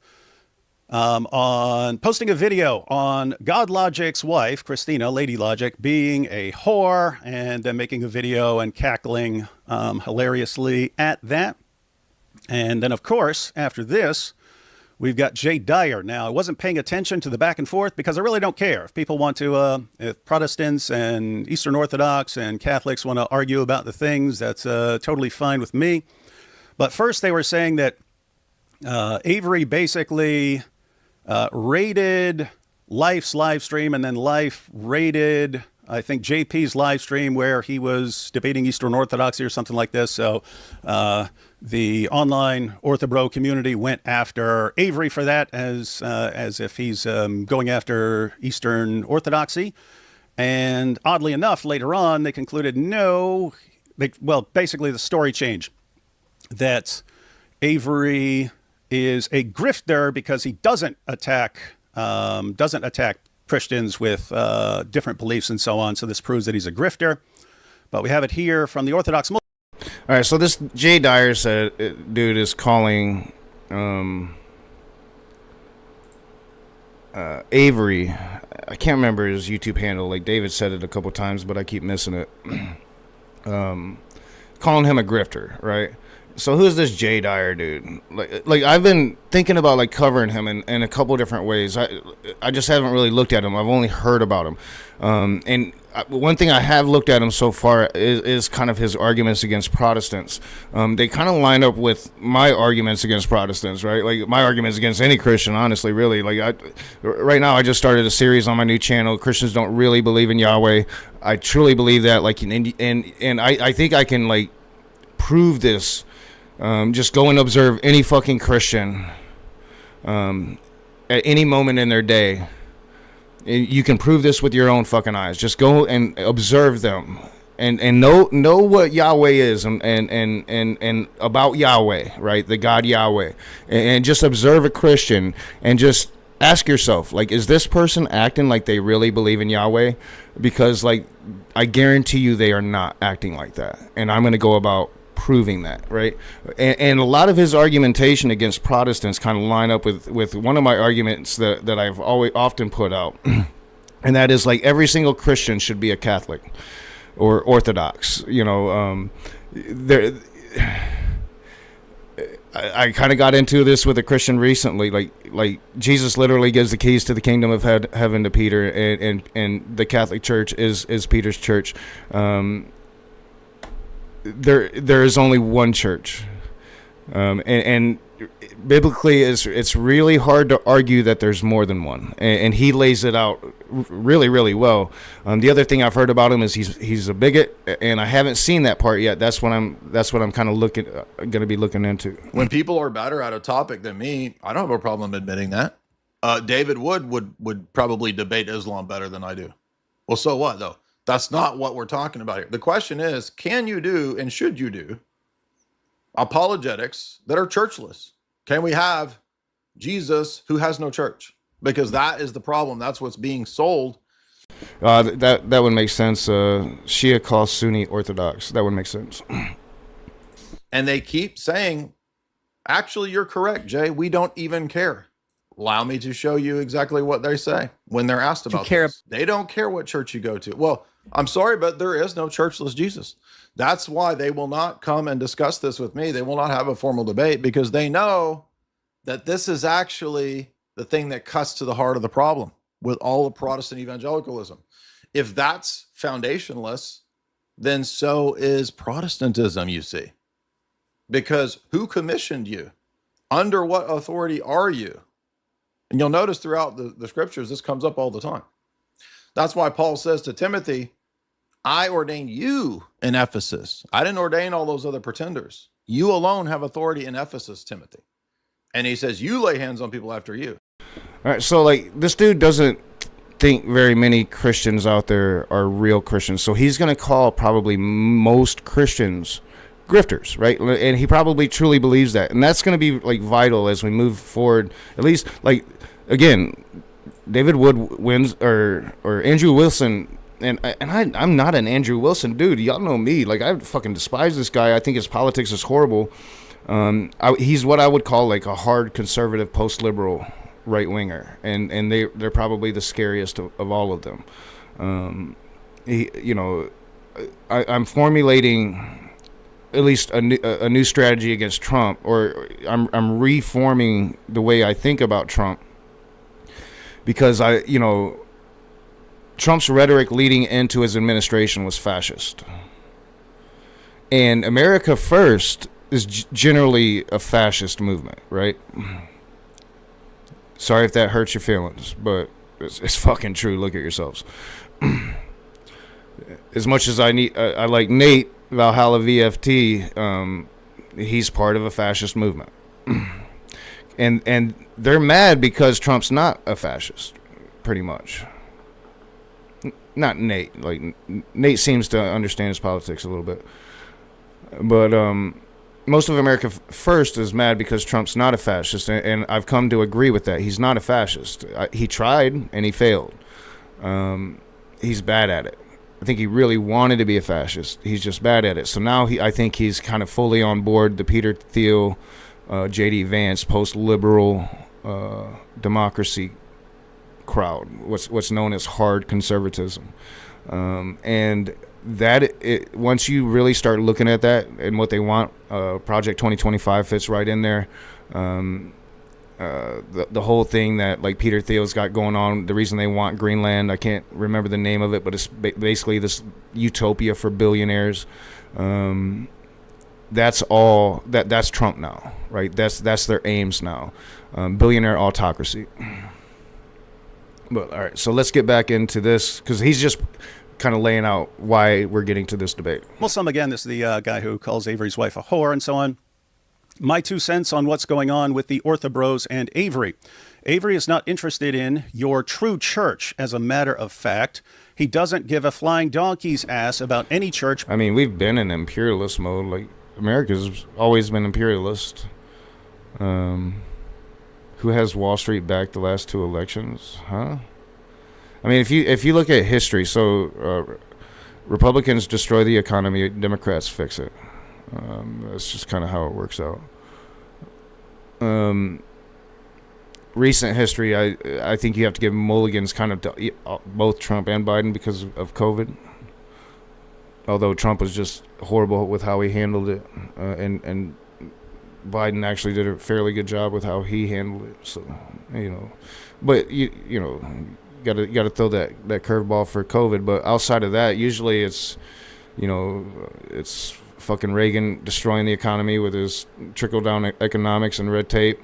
on posting a video on God Logic's wife, Christina, Lady Logic, being a whore, and then making a video and cackling hilariously at that. And then, of course, after this, we've got Jay Dyer. Now, I wasn't paying attention to the back and forth because I really don't care. If people want to, if Protestants and Eastern Orthodox and Catholics want to argue about the things, that's totally fine with me. But first, they were saying that Avery basically raided Life's live stream, and then Life raided, I think, JP's live stream where he was debating Eastern Orthodoxy or something like this. So the online Orthobro community went after Avery for that as if he's going after Eastern Orthodoxy. And oddly enough, later on, they concluded basically the story changed, that Avery is a grifter because he doesn't attack Christians with different beliefs and so on. So this proves that he's a grifter. But we have it here from the Orthodox Muslim. All right, so this Jay Dyer said, dude is calling Avery, I can't remember his YouTube handle, like David said it a couple times, but I keep missing it, calling him a grifter, right? So who's this Jay Dyer dude? Like I've been thinking about like covering him in a couple different ways. I just haven't really looked at him. I've only heard about him. And one thing I have looked at him so far is kind of his arguments against Protestants. They kind of line up with my arguments against Protestants, right? Like my arguments against any Christian, honestly, really. Like right now I just started a series on my new channel. Christians don't really believe in Yahweh. I truly believe that. Like, and I think I can like prove this. Just go and observe any fucking Christian at any moment in their day. You can prove this with your own fucking eyes. Just go and observe them and know what Yahweh is and about Yahweh, right? The God Yahweh. And just observe a Christian and just ask yourself, like, is this person acting like they really believe in Yahweh? Because, like, I guarantee you they are not acting like that. And I'm going to go about proving that, right? And a lot of his argumentation against Protestants kind of line up with one of my arguments that I've often put out, and that is like every single Christian should be a Catholic or Orthodox. I kind of got into this with a Christian recently. Like Jesus literally gives the keys to the kingdom of heaven to Peter, and the Catholic Church is Peter's church. There is only one church, and biblically it's really hard to argue that there's more than one, and he lays it out really, really well. The other thing I've heard about him is he's a bigot, and I haven't seen that part yet. That's what I'm kind of going to be looking into. When people are better at a topic than me, I don't have a problem admitting that. David Wood would probably debate Islam better than I do. Well, so what though? That's not what we're talking about here. The question is, can you do and should you do apologetics that are churchless? Can we have Jesus who has no church? Because that is the problem. That's what's being sold. That would make sense. Shia calls Sunni Orthodox. That would make sense. And they keep saying, actually, you're correct, Jay. We don't even care. Allow me to show you exactly what they say when they're asked about this. They don't care what church you go to. Well, I'm sorry, but there is no churchless Jesus. That's why they will not come and discuss this with me. They will not have a formal debate because they know that this is actually the thing that cuts to the heart of the problem with all of Protestant evangelicalism. If that's foundationless, then so is Protestantism, you see. Because who commissioned you? Under what authority are you? And you'll notice throughout the scriptures, this comes up all the time. That's why Paul says to Timothy, I ordained you in Ephesus. I didn't ordain all those other pretenders. You alone have authority in Ephesus, Timothy. And he says, you lay hands on people after you. All right, so like this dude doesn't think very many Christians out there are real Christians. So he's going to call probably most Christians grifters, right? And he probably truly believes that. And that's going to be like vital as we move forward. At least like, again, David Wood wins or Andrew Wilson. And I'm not an Andrew Wilson dude. Y'all know me. Like I fucking despise this guy. I think his politics is horrible. He's what I would call like a hard conservative post-liberal right winger, and they're probably the scariest of all of them. I'm formulating at least a new strategy against Trump, or I'm reforming the way I think about Trump, because Trump's rhetoric leading into his administration was fascist, and America First is generally a fascist movement, right? Sorry if that hurts your feelings, but it's fucking true. Look at yourselves. As much as I like Nate Valhalla VFT, he's part of a fascist movement, and they're mad because Trump's not a fascist, pretty much. Not Nate. Like Nate seems to understand his politics a little bit, but most of America First is mad because Trump's not a fascist, and I've come to agree with that. He's not a fascist. He tried, and he failed. He's bad at it. I think he really wanted to be a fascist. He's just bad at it. So now I think he's kind of fully on board the Peter Thiel, J.D. Vance, post-liberal democracy crowd, what's known as hard conservatism. And once you really start looking at that and what they want, Project 2025 fits right in there. The whole thing that like Peter Thiel's got going on, the reason they want Greenland, I can't remember the name of it, but it's basically this utopia for billionaires. That's all that's Trump now, right? That's their aims now. Billionaire autocracy. But all right, so let's get back into this, because he's just kind of laying out why we're getting to this debate. Well, this is the guy who calls Avery's wife a whore and so on. My 2 cents on what's going on with the Orthobros and Avery. Avery is not interested in your true church, as a matter of fact. He doesn't give a flying donkey's ass about any church. I mean, we've been in imperialist mode. Like, America's always been imperialist. Who has Wall Street back the last 2 elections? Huh? I mean, if you look at history, so Republicans destroy the economy, Democrats fix it. That's just kind of how it works out. Recent history, I think you have to give mulligans kind of to both Trump and Biden because of COVID. Although Trump was just horrible with how he handled it, and Biden actually did a fairly good job with how he handled it. So, but you got to throw that curveball for COVID. But outside of that, usually it's fucking Reagan destroying the economy with his trickle-down economics and red tape.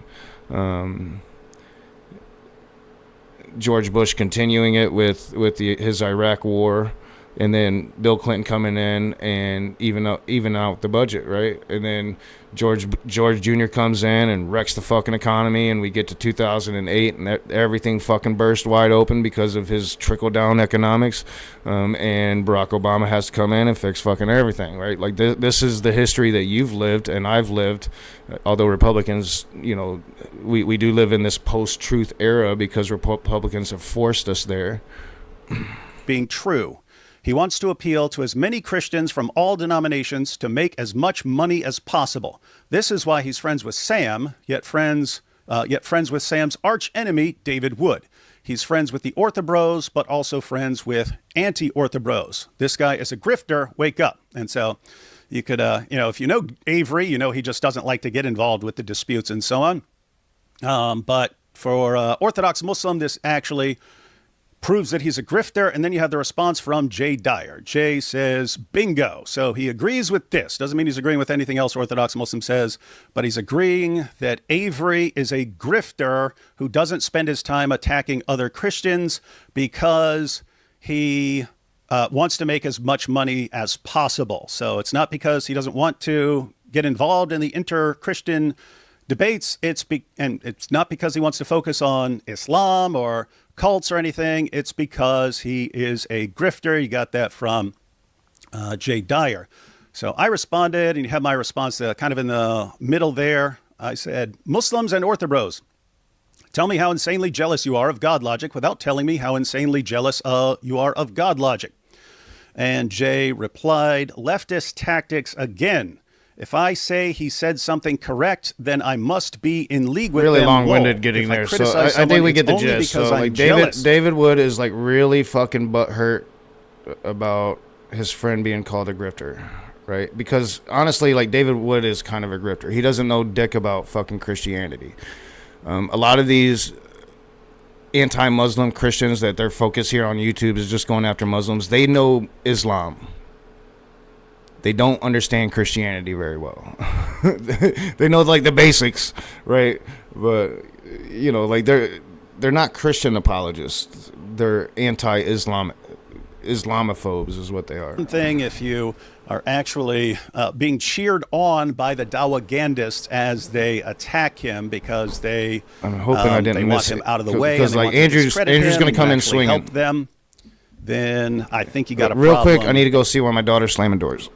George Bush continuing it with his Iraq war, and then Bill Clinton coming in and even out the budget, right? And then George Jr. comes in and wrecks the fucking economy, and we get to 2008, and everything fucking burst wide open because of his trickle-down economics. And Barack Obama has to come in and fix fucking everything, right? Like this is the history that you've lived and I've lived. Although Republicans, we do live in this post-truth era because Republicans have forced us there. Being true. He wants to appeal to as many Christians from all denominations to make as much money as possible. This is why he's friends with Sam, yet friends yet friends with Sam's arch enemy, David Wood. He's friends with the orthobros, but also friends with anti-orthobros. This guy is a grifter. Wake up. And so you could, if you know Avery, he just doesn't like to get involved with the disputes and so on. But for Orthodox Muslim, this actually proves that he's a grifter. And then you have the response from Jay Dyer. Jay says, bingo. So he agrees with this. Doesn't mean he's agreeing with anything else Orthodox Muslim says, but he's agreeing that Avery is a grifter who doesn't spend his time attacking other Christians because he wants to make as much money as possible. So it's not because he doesn't want to get involved in the inter-Christian debates. It's not because he wants to focus on Islam or cults or anything. It's because he is a grifter. You got that from Jay Dyer. So I responded, and you have my response kind of in the middle there. I said, Muslims and orthobros, tell me how insanely jealous you are of God logic without telling me how insanely jealous you are of God logic. And Jay replied, leftist tactics again. If I say he said something correct, then I must be in league with really them. long-winded getting there. So I think we get the gist. So like David Wood is like really fucking butthurt about his friend being called a grifter, right? Because honestly, like David Wood is kind of a grifter. He doesn't know dick about fucking Christianity. A lot of these anti-Muslim Christians that their focus here on YouTube is just going after Muslims. They know Islam. They don't understand Christianity very well. They know like the basics, right? But like they're not Christian apologists. They're Islamophobes is what they are. Thing if you are actually being cheered on by the Dawagandists as they attack him because I'm hoping I didn't want miss him it. out of the way. Because like Andrew's going to come in swinging. Help them. Then I think you got a real problem. Quick, I need to go see why my daughter's slamming doors.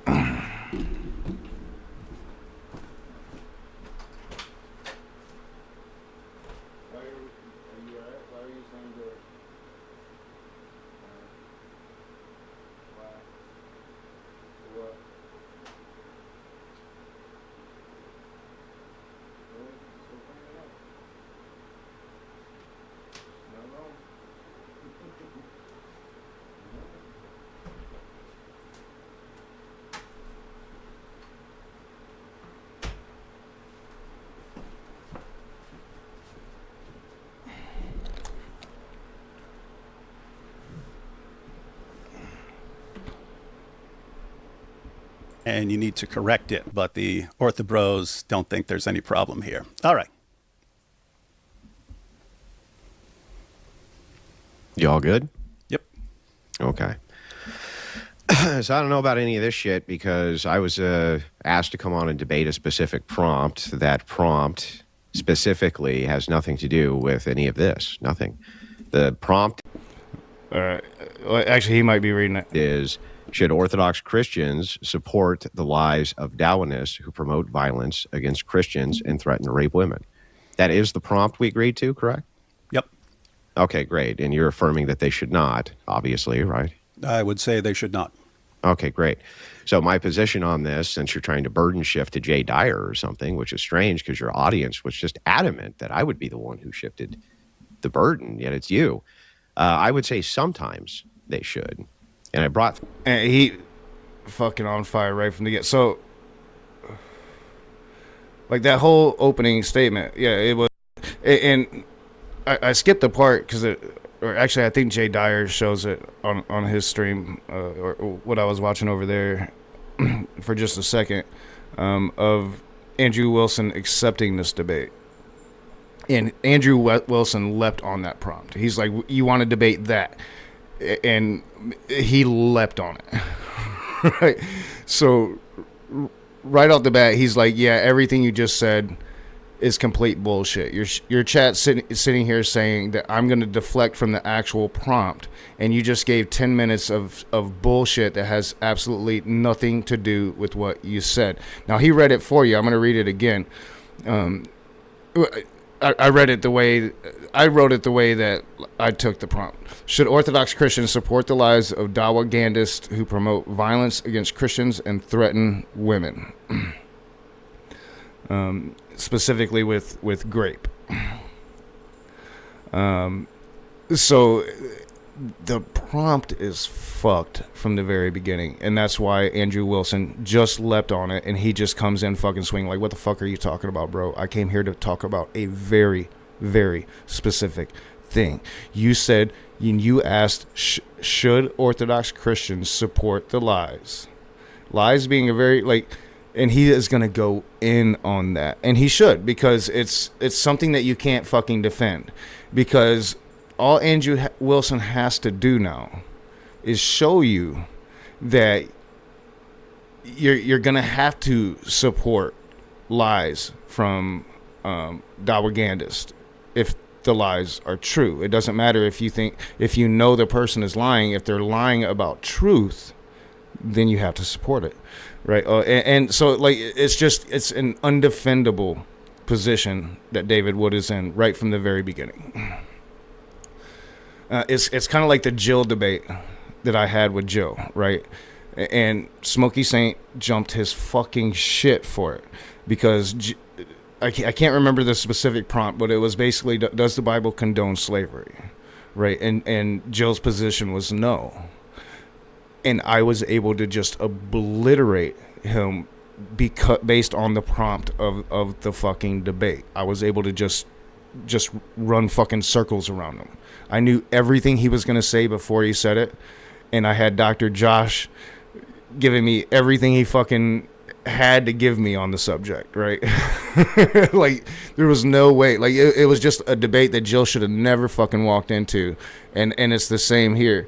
And you need to correct it, but the orthobros don't think there's any problem here. All right. You all good? Yep. Okay. So I don't know about any of this shit because I was asked to come on and debate a specific prompt. That prompt specifically has nothing to do with any of this. Nothing. The prompt All right. Well, actually, he might be reading it. Is, should Orthodox Christians support the lies of Dawanists who promote violence against Christians and threaten to rape women? That is the prompt we agreed to, correct? Yep. Okay, great. And you're affirming that they should not, obviously, right? I would say they should not. Okay, great. So my position on this, since you're trying to burden shift to Jay Dyer or something, which is strange because your audience was just adamant that I would be the one who shifted the burden, yet it's you. I would say sometimes they should. And I brought... And he fucking on fire right from the get. So, like that whole opening statement, yeah, it was... And I skipped the part because or actually I think Jay Dyer shows it on his stream, or what I was watching over there for just a second, of Andrew Wilson accepting this debate. And Andrew Wilson leapt on that prompt. He's like, you want to debate that? And he leapt on it. Right? So right off the bat, he's like, yeah, everything you just said is complete bullshit. Your chat sitting here saying that I'm going to deflect from the actual prompt, and you just gave 10 minutes of bullshit that has absolutely nothing to do with what you said. Now, he read it for you. I'm going to read it again. I read it the way I wrote it the way that I took the prompt. Should Orthodox Christians support the lies of Dawagandists who promote violence against Christians and threaten women? Specifically with grape. So the prompt is fucked from the very beginning, and that's why Andrew Wilson just leapt on it, and he just comes in fucking swinging like, what the fuck are you talking about, bro? I came here to talk about a very, very specific thing. You said, you asked, should Orthodox Christians support the lies? Lies being a very, like, and he is going to go in on that, and he should, because it's something that you can't fucking defend, because all Andrew Wilson has to do now is show you that you're gonna have to support lies from Dawagandists if the lies are true. It doesn't matter if you know the person is lying. If they're lying about truth, then you have to support it, right? And so, like, it's an undefendable position that David Wood is in right from the very beginning. It's kind of like the Jill debate that I had with Jill, right? And Smokey Saint jumped his fucking shit for it because I can't remember the specific prompt, but it was basically, does the Bible condone slavery, right? And Jill's position was no. And I was able to just obliterate him based on the prompt of the fucking debate. I was able to just run fucking circles around him. I knew everything he was going to say before he said it, and I had Dr. Josh giving me everything he fucking had to give me on the subject, right? Like, there was no way. Like, it was just a debate that Jill should have never fucking walked into, and it's the same here.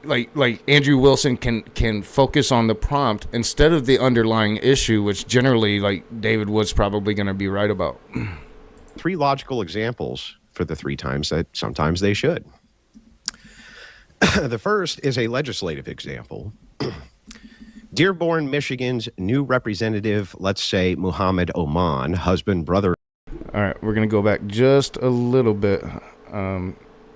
Like Andrew Wilson can focus on the prompt instead of the underlying issue, which generally, like, David Wood's probably going to be right about. 3 logical examples for the 3 times that sometimes they should. The first is a legislative example. Dearborn, Michigan's new representative, let's say Muhammad Oman, husband, brother. All right, we're going to go back just a little bit.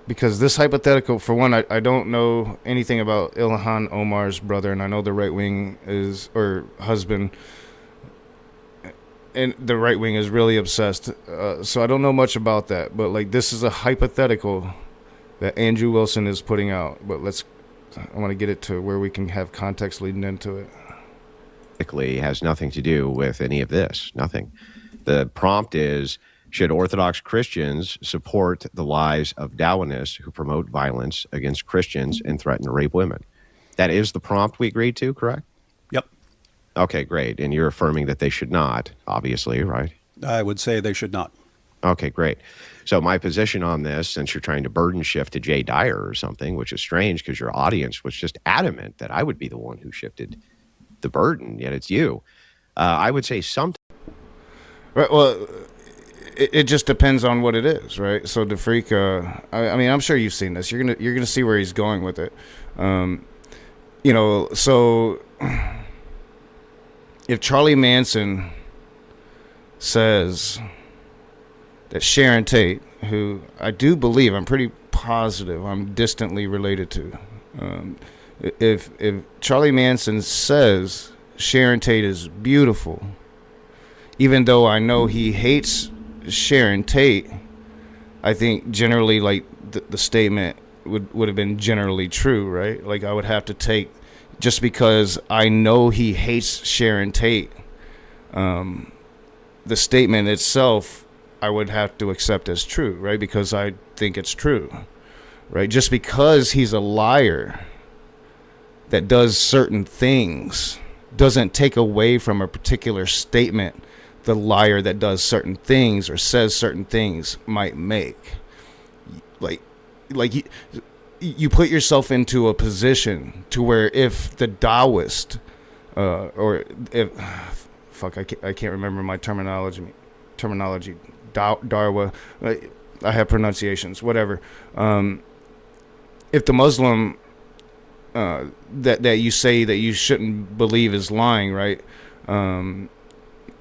Because this hypothetical, for one, I don't know anything about Ilhan Omar's brother, and I know the right wing or husband, and the right wing is really obsessed. So I don't know much about that, but, like, this is a hypothetical that Andrew Wilson is putting out. But I want to get it to where we can have context leading into it. Has nothing to do with any of this. Nothing. The prompt is, should Orthodox Christians support the lies of Dawanists who promote violence against Christians and threaten to rape women? That is the prompt we agreed to, correct? Yep. Okay, great. And you're affirming that they should not, obviously, right? I would say they should not. Okay, great. So my position on this, since you're trying to burden shift to Jay Dyer or something, which is strange because your audience was just adamant that I would be the one who shifted the burden, yet it's you. I would say something. Right, well, it just depends on what it is, right? So the freak, I mean, I'm sure you've seen this. You're gonna see where he's going with it. So if Charlie Manson says that Sharon Tate, who I do believe, I'm pretty positive, I'm distantly related to, if Charlie Manson says Sharon Tate is beautiful, even though I know he hates Sharon Tate, I think generally, like, the statement would have been generally true, right? Like, I would have to take, just because I know he hates Sharon Tate, the statement itself I would have to accept as true, right? Because I think it's true, right? Just because he's a liar that does certain things doesn't take away from a particular statement the liar that does certain things or says certain things might make. Like you put yourself into a position to where if the Taoist or if I can't remember my terminology Dawa, I have pronunciations, whatever. If the Muslim that you say that you shouldn't believe is lying, right?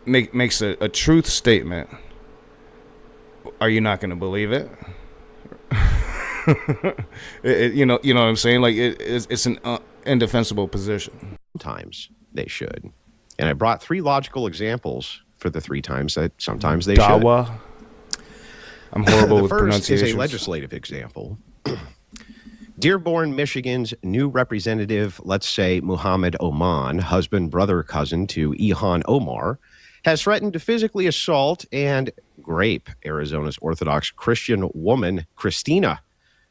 Makes a truth statement, are you not going to believe it? You know what I'm saying? Like, it's an indefensible position. Sometimes they should. And I brought 3 logical examples for the 3 times that sometimes they Dawa. should. I'm horrible The with first is pronunciations. a legislative example. Dearborn, Michigan's new representative, let's say Muhammad Oman, husband, brother, cousin to Ilhan Omar, has threatened to physically assault and grape Arizona's Orthodox Christian woman, Christina,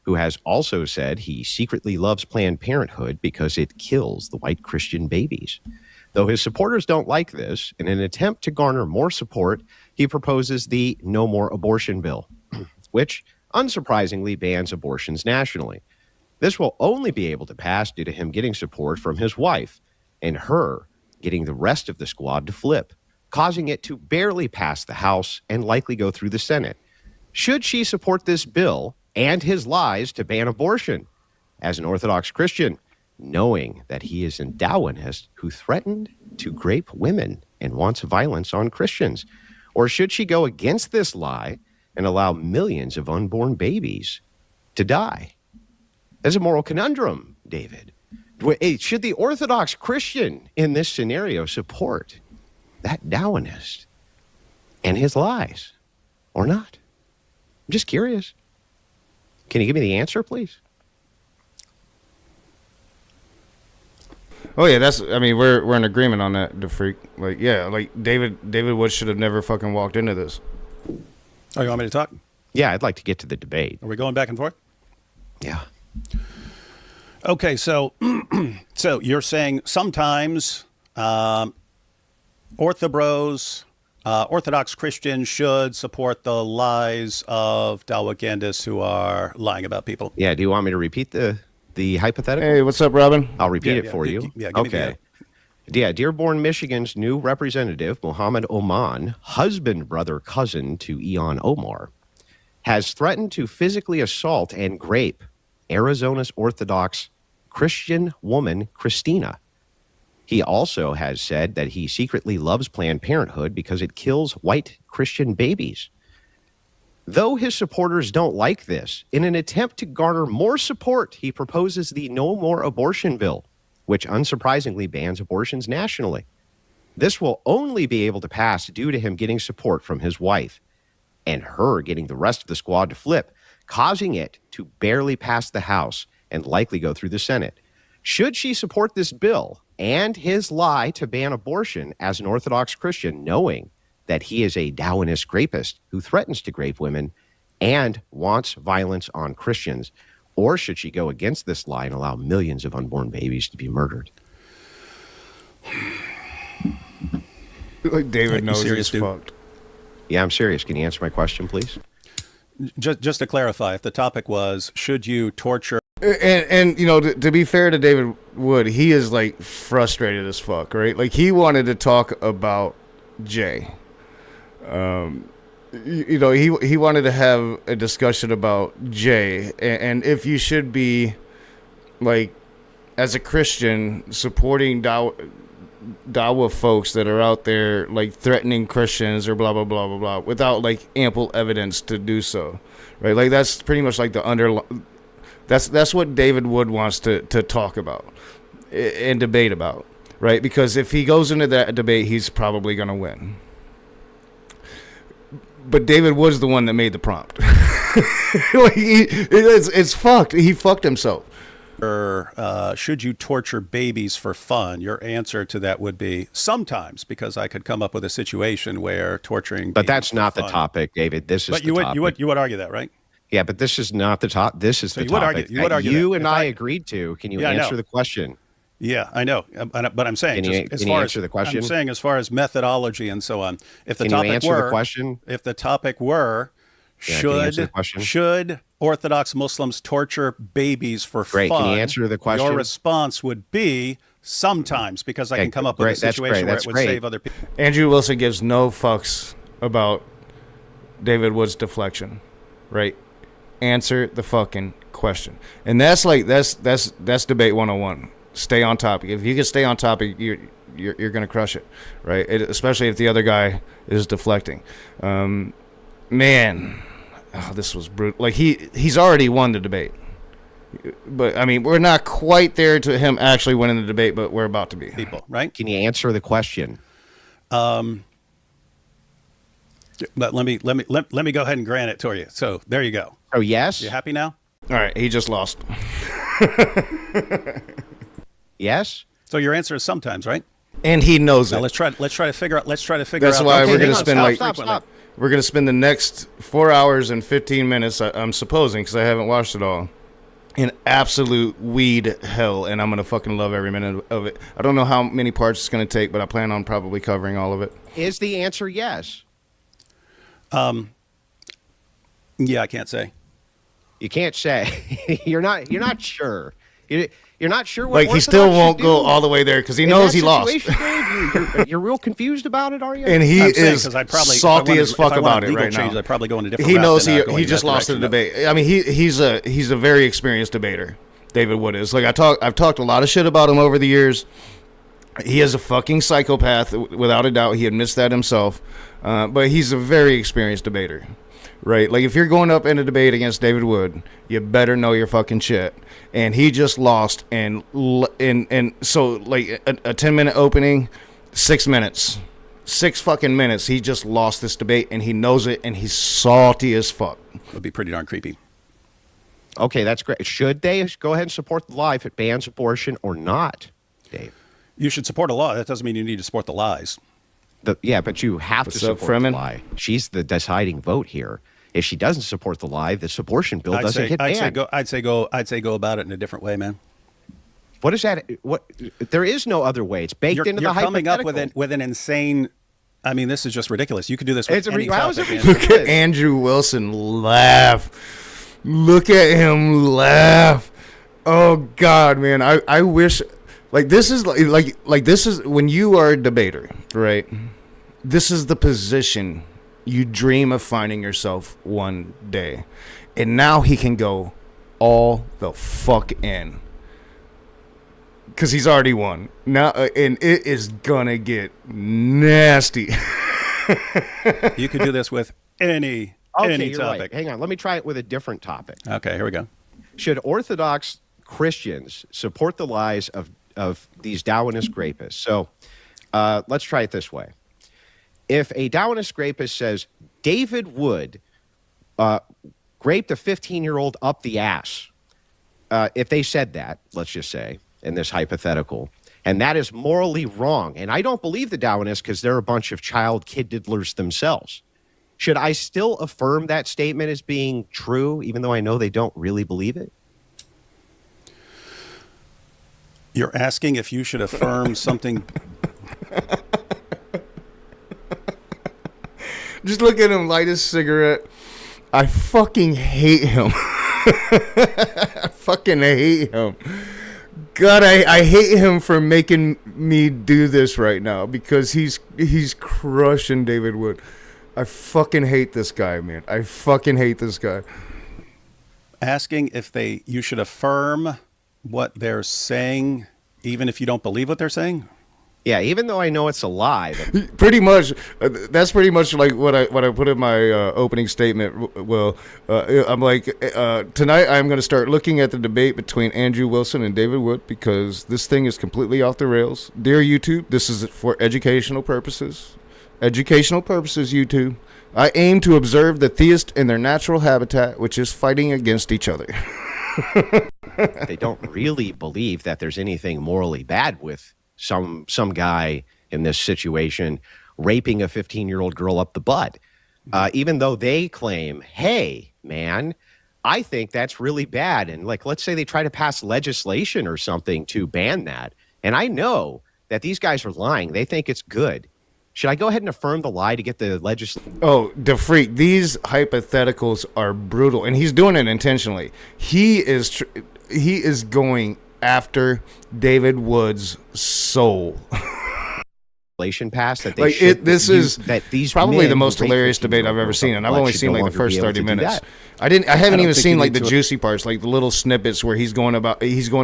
who has also said he secretly loves Planned Parenthood because it kills the white Christian babies. Though his supporters don't like this, in an attempt to garner more support, he proposes the No More Abortion bill, which unsurprisingly bans abortions nationally. This will only be able to pass due to him getting support from his wife and her getting the rest of the squad to flip, causing it to barely pass the House and likely go through the Senate. Should she support this bill and his lies to ban abortion? As an Orthodox Christian, knowing that he is a Dawanist who threatened to grape women and wants violence on Christians? Or should she go against this lie and allow millions of unborn babies to die? That's a moral conundrum, David. Should the Orthodox Christian in this scenario support that Dawanist and his lies or not? I'm just curious. Can you give me the answer, please? Oh yeah, we're in agreement on that, the freak. Like, yeah, like David Wood should have never fucking walked into this. Oh, you want me to talk? Yeah, I'd like to get to the debate. Are we going back and forth? Yeah. Okay, so so you're saying sometimes Orthodox Christians should support the lies of Dawagandists who are lying about people. Yeah, do you want me to repeat the hypothetical? Hey, what's up, Robin? I'll repeat it for you. Yeah, give me the okay. Yeah, Dearborn, Michigan's new representative, Muhammad Oman, husband, brother, cousin to Ilhan Omar, has threatened to physically assault and grape Arizona's Orthodox Christian woman, Christina. He also has said that he secretly loves Planned Parenthood because it kills white Christian babies. Though his supporters don't like this, in an attempt to garner more support, he proposes the No More Abortion bill, which unsurprisingly bans abortions nationally. This will only be able to pass due to him getting support from his wife and her getting the rest of the squad to flip, causing it to barely pass the House and likely go through the Senate. Should she support this bill and his lie to ban abortion as an Orthodox Christian, knowing that he is a Dawanist rapist who threatens to grape women and wants violence on Christians? Or should she go against this lie and allow millions of unborn babies to be murdered? Like David knows serious, he's dude? fucked. Yeah, I'm serious. Can you answer my question, please? Just to clarify, if the topic was, should you torture? And you know, to be fair to David Wood, he is like frustrated as fuck, right? Like he wanted to talk about Jay. You know, he wanted to have a discussion about Jay and if you should be, like, as a Christian, supporting Dawa folks that are out there, like, threatening Christians or blah, blah, blah, blah, blah, without, like, ample evidence to do so, right? Like, that's pretty much, like, that's what David Wood wants to talk about and debate about, right? Because if he goes into that debate, he's probably going to win. But David Wood's the one that made the prompt. Like it's fucked. He fucked himself. Or should you torture babies for fun? Your answer to that would be sometimes, because I could come up with a situation where torturing. But babies that's for not fun. the topic, David. This is But the topic. you would argue that, right? Yeah, but this is not the top. This is So the you would topic argue- you would that argue you that. and If I I- agreed to. Can you Yeah, I know. answer the question? Yeah, I know, but I'm saying, Can you- just as can you far answer as the question? I'm saying, as far as methodology and so on, if the Can you topic answer were the question? if the topic were, Yeah, can you answer the question? should Orthodox Muslims torture babies for Great. fun? Can you answer the question? Your response would be sometimes, because I Okay, can come up great. with a That's situation great. where That's it would great. save other people. Andrew Wilson gives no fucks about David Wood's deflection, right? Answer the fucking question. And that's debate 101. Stay on topic. If you can stay on topic, you're going to crush it, right? Especially if the other guy is deflecting. Man, this was brutal. Like he's already won the debate. But I mean, we're not quite there to him actually winning the debate, but we're about to be. People, right? Can you answer the question? But let me go ahead and grant it to you. So there you go. Oh, yes? You happy now? All right, he just lost. Yes? So your answer is sometimes, right? And he knows Now it. let's try to figure out. That's why Okay, we're hang going to on, spend stop. we're going to spend the next 4 hours and 15 minutes, I'm supposing, because I haven't watched it all, in absolute weed hell, and I'm going to fucking love every minute of it. I don't know how many parts it's going to take, but I plan on probably covering all of it. Is the answer yes? Yeah, I can't say. You can't say. You're not sure. You're not sure what Like, he still Orthodox won't should go do all the way there, because he in knows that he lost. situation, Dave? You're real confused about it, are you? And he I'm saying, is 'cause I'd probably, salty as fuck if I about wanted it legal right changes, now. I'd probably go in a different He route knows than, going he in just that lost the direction. debate. I mean, he's a very experienced debater. David Wood is. Like, I've talked a lot of shit about him over the years. He is a fucking psychopath, without a doubt. He admits that himself. But he's a very experienced debater, right? Like, if you're going up in a debate against David Wood, you better know your fucking shit. And he just lost, and so, like, a 10-minute opening, 6 minutes. 6 fucking minutes. He just lost this debate, and he knows it, and he's salty as fuck. It would be pretty darn creepy. Okay, that's great. Should they go ahead and support the lie if it bans abortion or not, Dave? You should support a law. That doesn't mean you need to support the lies. Yeah, but you have What's to up, support the Fremen? lie. She's the deciding vote here. If she doesn't support the lie, this abortion bill doesn't get banned. I'd say go about it in a different way, man. What is that? What? There is no other way. It's baked into You're the coming up hypothetical. with an insane. I mean, this is just ridiculous. You could do this with It's a any how is topic. it man. Look at Andrew Wilson laugh. Look at him laugh. Oh God, man. I wish, like, this is like this is when you are a debater, right? This is the position you dream of finding yourself one day. And now he can go all the fuck in. Cuz he's already won. Now and it is gonna get nasty. You could do this with any Okay, you're topic. right. Hang on. Let me try it with a different topic. Okay, here we go. Should Orthodox Christians support the lies of these Darwinist rapists? So let's try it this way. If a Darwinist rapist says David Wood raped a 15-year-old up the ass, if they said that, let's just say, in this hypothetical, and that is morally wrong, and I don't believe the Darwinists because they're a bunch of child kid diddlers themselves, should I still affirm that statement as being true, even though I know they don't really believe it? You're asking if you should affirm something. Just look at him light his cigarette. I fucking hate him. I fucking hate him. God, I hate him for making me do this right now because he's crushing David Wood. I fucking hate this guy, man. I fucking hate this guy. Asking if you should affirm what they're saying, even if you don't believe what they're saying. Yeah, even though I know it's a lie. Pretty much, that's pretty much like what I put in my opening statement. Well, I'm like, tonight I'm going to start looking at the debate between Andrew Wilson and David Wood because this thing is completely off the rails. Dear YouTube, this is for educational purposes. Educational purposes, YouTube. I aim to observe the theist in their natural habitat, which is fighting against each other. They don't really believe that there's anything morally bad with some guy in this situation raping a 15-year-old girl up the butt, even though they claim, hey, man, I think that's really bad. And like, let's say they try to pass legislation or something to ban that. And I know that these guys are lying. They think it's good. Should I go ahead and affirm the lie to get the legislation? Oh, the freak. These hypotheticals are brutal, and he's doing it intentionally. He is going after David Wood's soul. Passed that they Like should this use, is that these probably men the most who rape hilarious 15-year-old debate I've ever girls seen, up and the I've butt only should seen no like the longer be first able 30 to do minutes. that. I haven't even think seen you like need the to- juicy parts, like the little snippets where he's going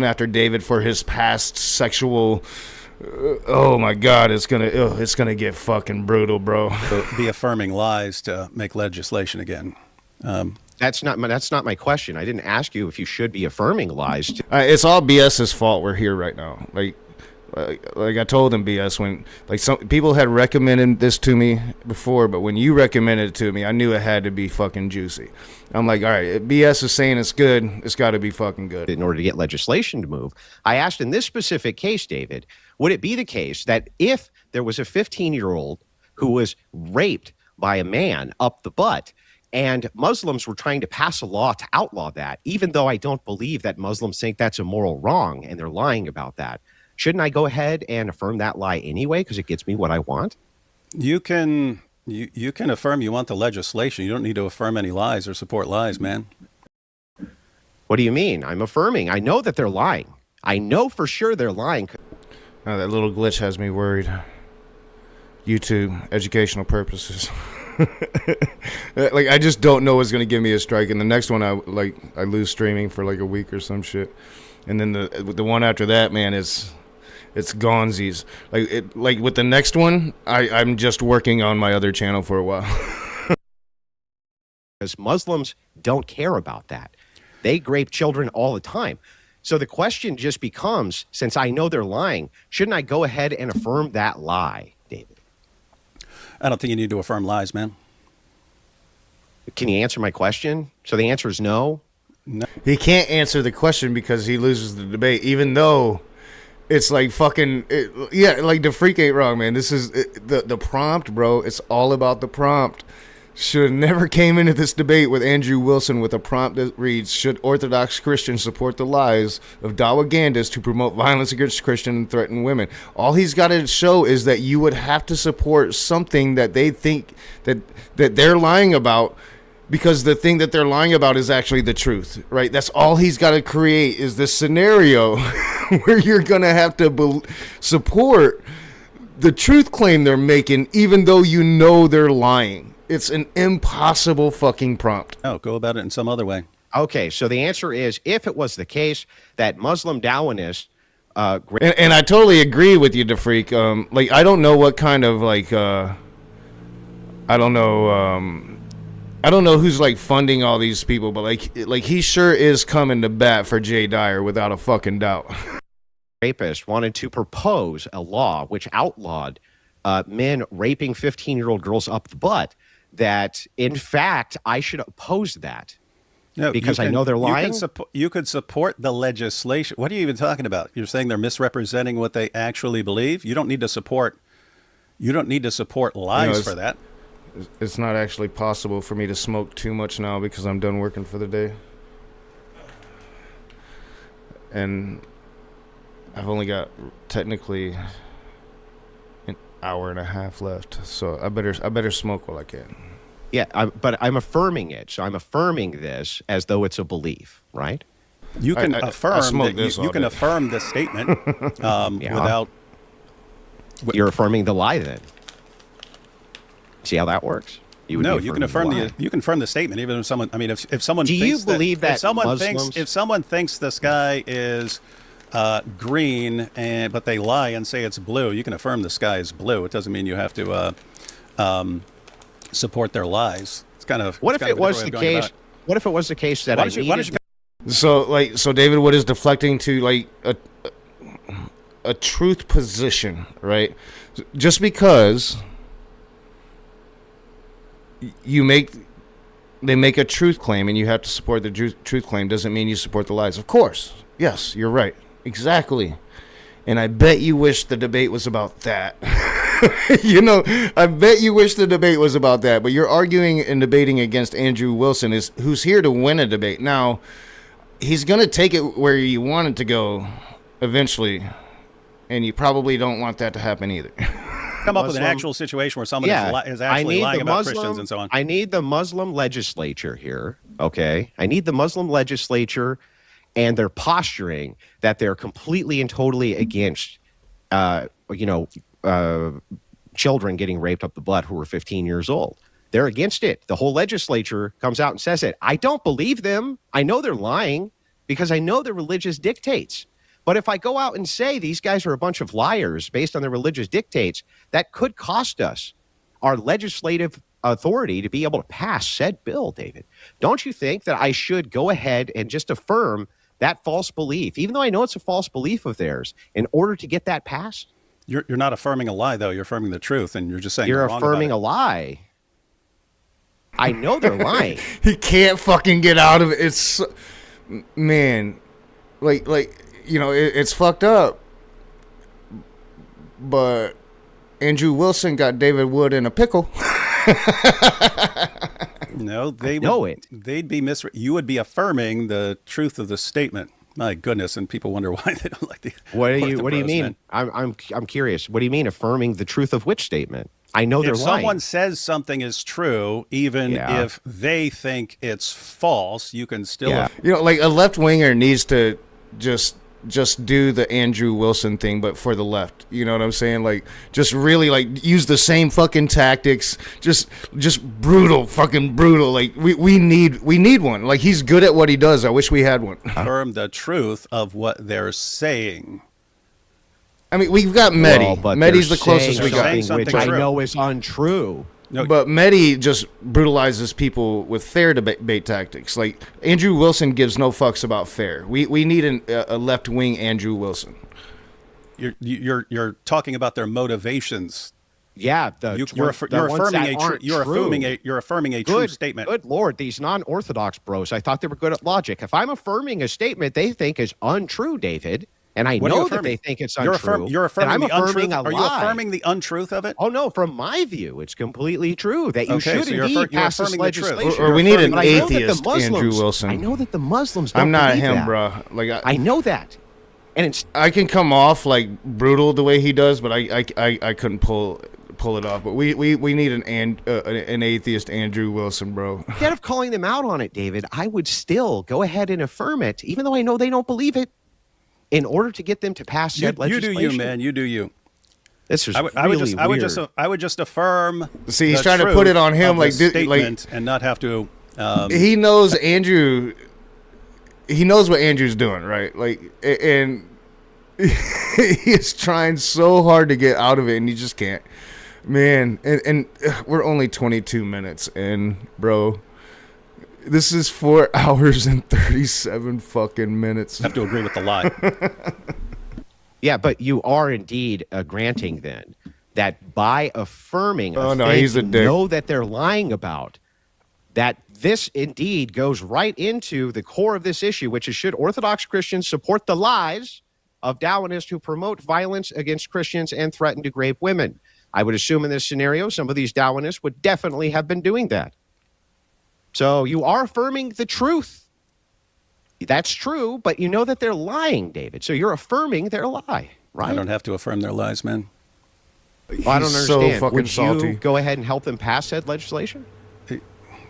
after David for his past sexual. Oh my God, it's gonna get fucking brutal, bro. Be affirming lies to make legislation again. That's not my question. I didn't ask you if you should be affirming lies. It's all BS's fault. We're here right now. Like I told them, BS, when like some people had recommended this to me before, but when you recommended it to me, I knew it had to be fucking juicy. I'm like, all right, if BS is saying it's good, it's got to be fucking good. In order to get legislation to move, I asked in this specific case, David, would it be the case that if there was a 15-year-old who was raped by a man up the butt, and Muslims were trying to pass a law to outlaw that, even though I don't believe that Muslims think that's a moral wrong and they're lying about that, shouldn't I go ahead and affirm that lie anyway because it gets me what I want? You can affirm you want the legislation. You don't need to affirm any lies or support lies, man. What do you mean? I'm affirming. I know that they're lying. I know for sure they're lying. Oh, that little glitch has me worried. YouTube, educational purposes. Like I just don't know what's gonna give me a strike, and the next one I lose streaming for like a week or some shit, and then the one after that, man, it's gonzies. Like with the next one, I'm just working on my other channel for a while. Because Muslims don't care about that. They rape children all the time. So the question just becomes, since I know they're lying, shouldn't I go ahead and affirm that lie, David? I don't think you need to affirm lies, man. Can you answer my question? So the answer is no? No. He can't answer the question because he loses the debate, even though it's like fucking like the freak ain't wrong, man. This is the prompt, bro. It's all about the prompt. Should have never came into this debate with Andrew Wilson with a prompt that reads, should Orthodox Christians support the lies of Dawagandists who promote violence against Christians and threaten women? All he's got to show is that you would have to support something that they think that they're lying about, because the thing that they're lying about is actually the truth, right? That's all he's got to create, is this scenario where you're going to have to support the truth claim they're making, even though you know they're lying. It's an impossible fucking prompt. No, go about it in some other way. Okay, so the answer is, if it was the case that Muslim Dawanists... and I totally agree with you, DeFreak. Like, I don't know what kind of, like, I don't know who's, like, funding all these people, but, like he sure is coming to bat for Jay Dyer without a fucking doubt. Rapist wanted to propose a law which outlawed men raping 15-year-old girls up the butt, that, in fact, I should oppose that. No, because I know they're lying? You could support the legislation. What are you even talking about? You're saying they're misrepresenting what they actually believe? You don't need to support lies for that. It's not actually possible for me to smoke too much now because I'm done working for the day. And I've only got technically an hour and a half left, so I better smoke while I can. Yeah, but I'm affirming it. So I'm affirming this as though it's a belief, right? You can affirm you can affirm the statement without. You're affirming the lie, then. See how that works? You can affirm the statement, even if someone. I mean, if someone. Do you believe that if someone thinks the sky is green, but they lie and say it's blue, you can affirm the sky is blue. It doesn't mean you have to support their lies. It's kind of. What if it was the case? What if it was the case that So David Wood is deflecting to like a truth position, right? Just because they make a truth claim and you have to support the truth claim doesn't mean you support the lies. Of course. Yes, you're right. Exactly. And I bet you wish the debate was about that. I bet you wish the debate was about that. But you're arguing and debating against Andrew Wilson, who's here to win a debate. Now, he's going to take it where you want it to go eventually. And you probably don't want that to happen either. Come up with an actual situation where someone is actually lying about Christians and so on. I need the Muslim legislature here, okay? I need the Muslim legislature, and they're posturing that they're completely and totally against, children getting raped up the butt who are 15 years old. They're against it. The whole legislature comes out and says it. I don't believe them. I know they're lying because I know their religious dictates. But if I go out and say these guys are a bunch of liars based on their religious dictates, that could cost us our legislative authority to be able to pass said bill, David. Don't you think that I should go ahead and just affirm that false belief, even though I know it's a false belief of theirs, in order to get that passed? You're not affirming a lie, though. You're affirming the truth, and you're just saying You're wrong affirming about a lie. I know they're lying. He can't fucking get out of it. It's, man, like it's fucked up. But Andrew Wilson got David Wood in a pickle. No, they know would, it. They'd be you would be affirming the truth of the statement. My goodness, and people wonder why they don't like the. What do you Ortho Bros, mean? man. I'm curious. What do you mean affirming the truth of which statement? I know they're If lying. someone says something is true, even Yeah. if they think it's false, you can still. Yeah. Like a left winger needs to just do the Andrew Wilson thing, but for the left. You know what I'm saying? Like, just really like use the same fucking tactics. Just brutal, fucking brutal. Like we need one. Like, he's good at what he does. I wish we had one. Affirm the truth of what they're saying. I mean, we've got Mehdi. Well, but Mehdi's they're the closest saying we got. Saying something which something I true. know is untrue. No, But Mehdi just brutalizes people with fair debate tactics. Like, Andrew Wilson gives no fucks about fair. We need a left wing Andrew Wilson. you're talking about their motivations. Yeah, You're affirming a true statement. Good Lord, these non-Orthodox bros, I thought they were good at logic. If I'm affirming a statement they think is untrue, David, and I What are you know that affirming? they think it's You're untrue, you're then affirming I'm the untruth. affirming a Are you lie. affirming the untruth of it? Oh no, from my view, it's completely true that you Okay, should so you're indeed you're pass this affirming the truth. legislation. Or we need an But I know that the atheist Muslims- Andrew Wilson. I know that the Muslims don't I'm not believe him, that. bro. Like, I know that. And it's I can come off like brutal the way he does, but I couldn't pull it off. But we need an atheist Andrew Wilson, bro. instead of calling them out on it, David, I would still go ahead and affirm it, even though I know they don't believe it, in order to get them to pass You said do legislation. you, man. You do you. This is I would really just weird. I would just affirm. See, he's the trying to truth put it on him of like the this- like- statement and not have to. He knows Andrew. He knows what Andrew's doing, right? Like, and he is trying so hard to get out of it, and he just can't. Man, and we're only 22 minutes in, bro. This is 4 hours and 37 fucking minutes. have to agree with the lie. Yeah, but you are indeed granting then that by affirming Oh, a no, thing he's a you dick. know that they're lying about, that this indeed goes right into the core of this issue, which is should Orthodox Christians support the lies of Dawanists who promote violence against Christians and threaten to rape women? I would assume in this scenario, some of these Dawanists would definitely have been doing that. So you are affirming the truth. That's true, but you know that they're lying, David. So you're affirming their lie, right? I don't have to affirm their lies, man. Well, I don't He's so understand. fucking Would salty. you go ahead and help them pass said legislation?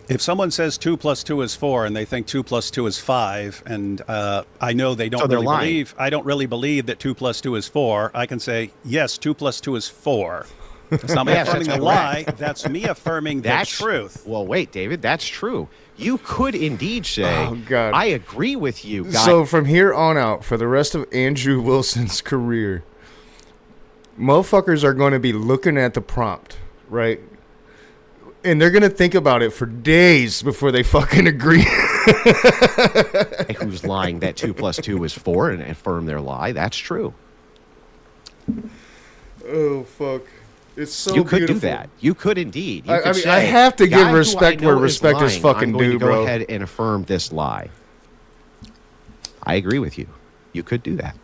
If someone says 2 + 2 is 4 and they think 2 + 2 is 5, and I know they don't So they're really lying. believe, I don't really believe that 2 + 2 is 4, I can say, yes, 2 + 2 is 4. That's not me Yes, affirming that's the lie. That's me affirming the truth. Well, wait, David, that's true. You could indeed say, Oh, God. I agree with you. God. So from here on out, for the rest of Andrew Wilson's career, motherfuckers are going to be looking at the prompt, right? And they're going to think about it for days before they fucking agree. Who's lying that 2 + 2 is 4 and affirm their lie? That's true. Oh, fuck. It's so You could beautiful. do that. You could indeed. You I could mean, say, I have to "Guy give who respect I where know respect is lying, fucking I'm going due, to go bro." ahead and affirm this lie. I agree with you. You could do that.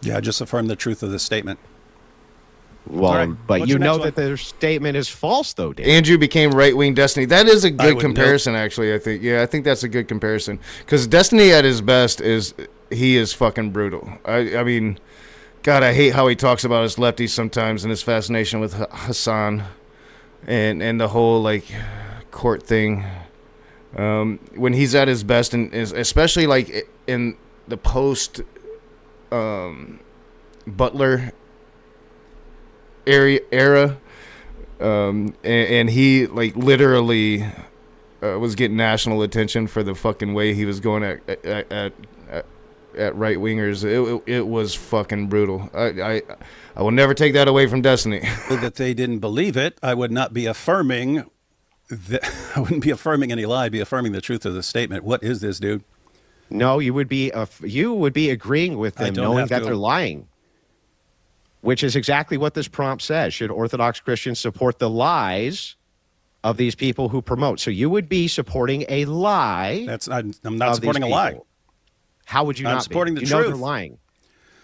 Yeah, just affirm the truth of the statement. Well, All right. but What's you your know next that their statement is false, though, David. Andrew became right-wing Destiny. That is a I good would comparison, actually, I think. Yeah, I think that's a good comparison. Because Destiny at his best he is fucking brutal. I mean, God, I hate how he talks about his lefties sometimes and his fascination with Hassan and the whole, like, court thing. When he's at his best, and especially, like, in the post Butler era, and he like literally was getting national attention for the fucking way he was going at right wingers. It was fucking brutal. I will never take that away from Destiny. That they didn't believe it, I would not be affirming. I wouldn't be affirming any lie. I'd be affirming the truth of the statement. What is this, dude? No, you would be agreeing with them, knowing that they're lying, which is exactly what this prompt says. Should Orthodox Christians support the lies of these people who promote? So you would be supporting a lie. I'm not supporting a lie. How would you not? I'm supporting the truth. truth. Know they're lying.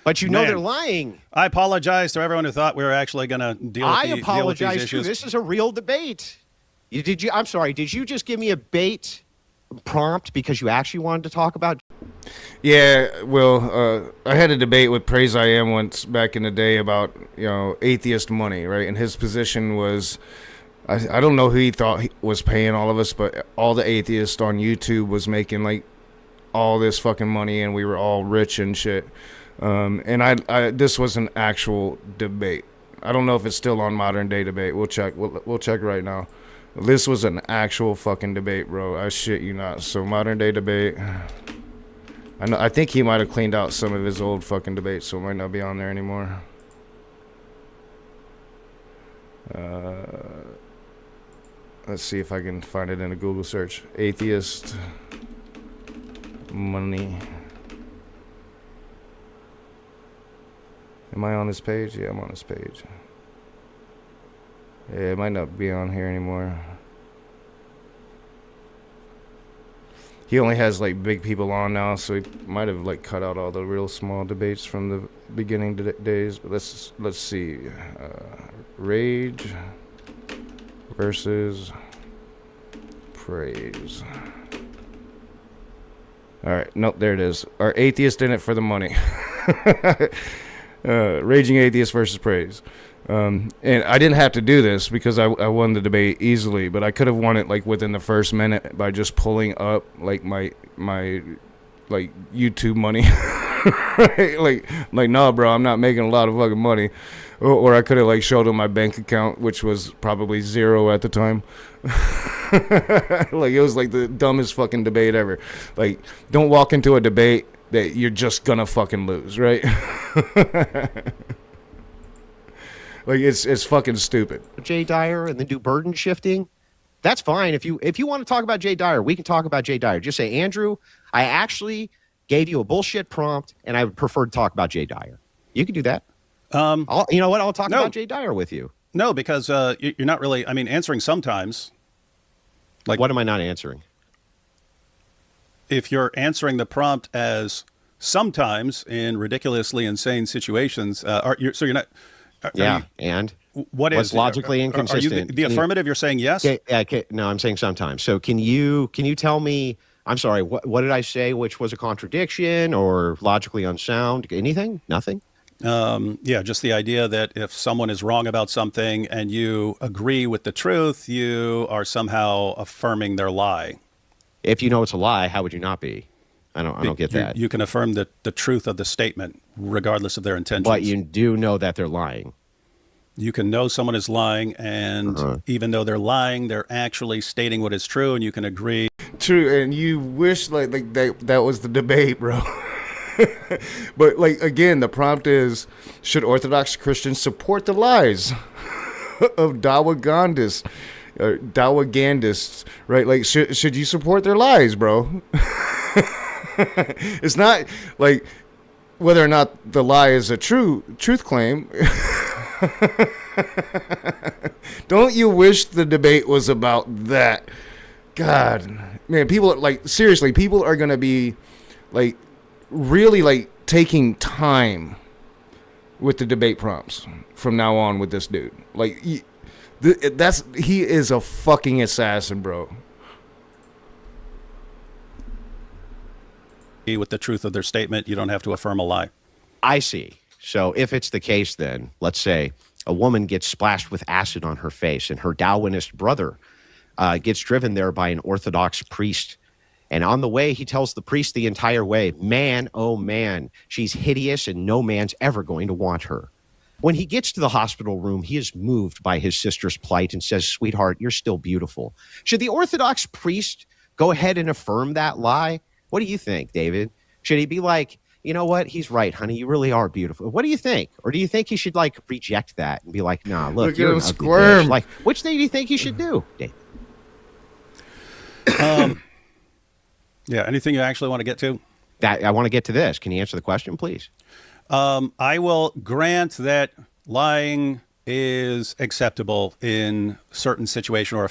But you know they're lying. I apologize to everyone who thought we were actually going to deal with these apologize issues. too. This is a real debate. I'm sorry. Did you just give me a bait prompt because you actually wanted to talk about? Yeah, well, I had a debate with Praise I Am once back in the day about, atheist money, right? And his position was, I don't know who he thought was paying all of us, but all the atheists on YouTube was making like all this fucking money, and we were all rich and shit. And I this was an actual debate. I don't know if it's still on Modern Day Debate. We'll check. We'll check right now. This was an actual fucking debate, bro. I shit you not. So Modern Day Debate. I think he might have cleaned out some of his old fucking debates, so it might not be on there anymore. Let's see if I can find it in a Google search. Atheist money. Am I on this page? Yeah, I'm on this page. Yeah, it might not be on here anymore. He only has like big people on now, so he might have like cut out all the real small debates from the beginning days. But let's see. Rage versus praise. All right, nope, there it is. Are atheists in it for the money? Raging atheist versus praise. And I didn't have to do this because I won the debate easily, but I could have won it like within the first minute by just pulling up like my like YouTube money. Right? Like no, bro, I'm not making a lot of fucking money. Or I could have like showed him my bank account, which was probably 0 at the time. Like it was like the dumbest fucking debate ever. Like don't walk into a debate that you're just gonna fucking lose, right? Like it's fucking stupid. Jay Dyer and then do burden shifting. That's fine. If you want to talk about Jay Dyer, we can talk about Jay Dyer. Just say, Andrew, I actually gave you a bullshit prompt, and I would prefer to talk about Jay Dyer. You can do that. You know what? I'll talk about Jay Dyer with you. No, because you're not really. I mean, answering sometimes. Like, what am I not answering? If you're answering the prompt as sometimes in ridiculously insane situations, so you're not. And what is what's logically inconsistent? Are you the affirmative? You're saying yes. No, I'm saying sometimes. So can you tell me? I'm sorry. What did I say? Which was a contradiction or logically unsound? Anything? Nothing. Just the idea that if someone is wrong about something and you agree with the truth, you are somehow affirming their lie. If you know it's a lie, how would you not be? I don't get that. You can affirm the truth of the statement, regardless of their intentions. But you do know that they're lying. You can know someone is lying, and even though they're lying, they're actually stating what is true, and you can agree. True, and you wish like that was the debate, bro. But like again, the prompt is: should Orthodox Christians support the lies of Dawa Gandists, right? Like, should you support their lies, bro? It's not like whether or not the lie is a truth claim. Don't you wish the debate was about that? God, man, people seriously, people are gonna be like really like taking time with the debate prompts from now on with this dude. Like he is a fucking assassin, bro. With the truth of their statement, you don't have to affirm a lie. I see. So if it's the case, then let's say a woman gets splashed with acid on her face and her Darwinist brother gets driven there by an Orthodox priest. And on the way, he tells the priest the entire way, man, oh man, she's hideous and no man's ever going to want her. When he gets to the hospital room, he is moved by his sister's plight and says, sweetheart, you're still beautiful. Should the Orthodox priest go ahead and affirm that lie? What do you think, David? Should he be like, you know what? He's right, honey. You really are beautiful. What do you think? Or do you think he should like reject that and be like, nah, look you're an ugly bitch. Like, which thing do you think he should do, David? Anything you actually want to get to? That I want to get to this. Can you answer the question, please? I will grant that lying is acceptable in certain situation or a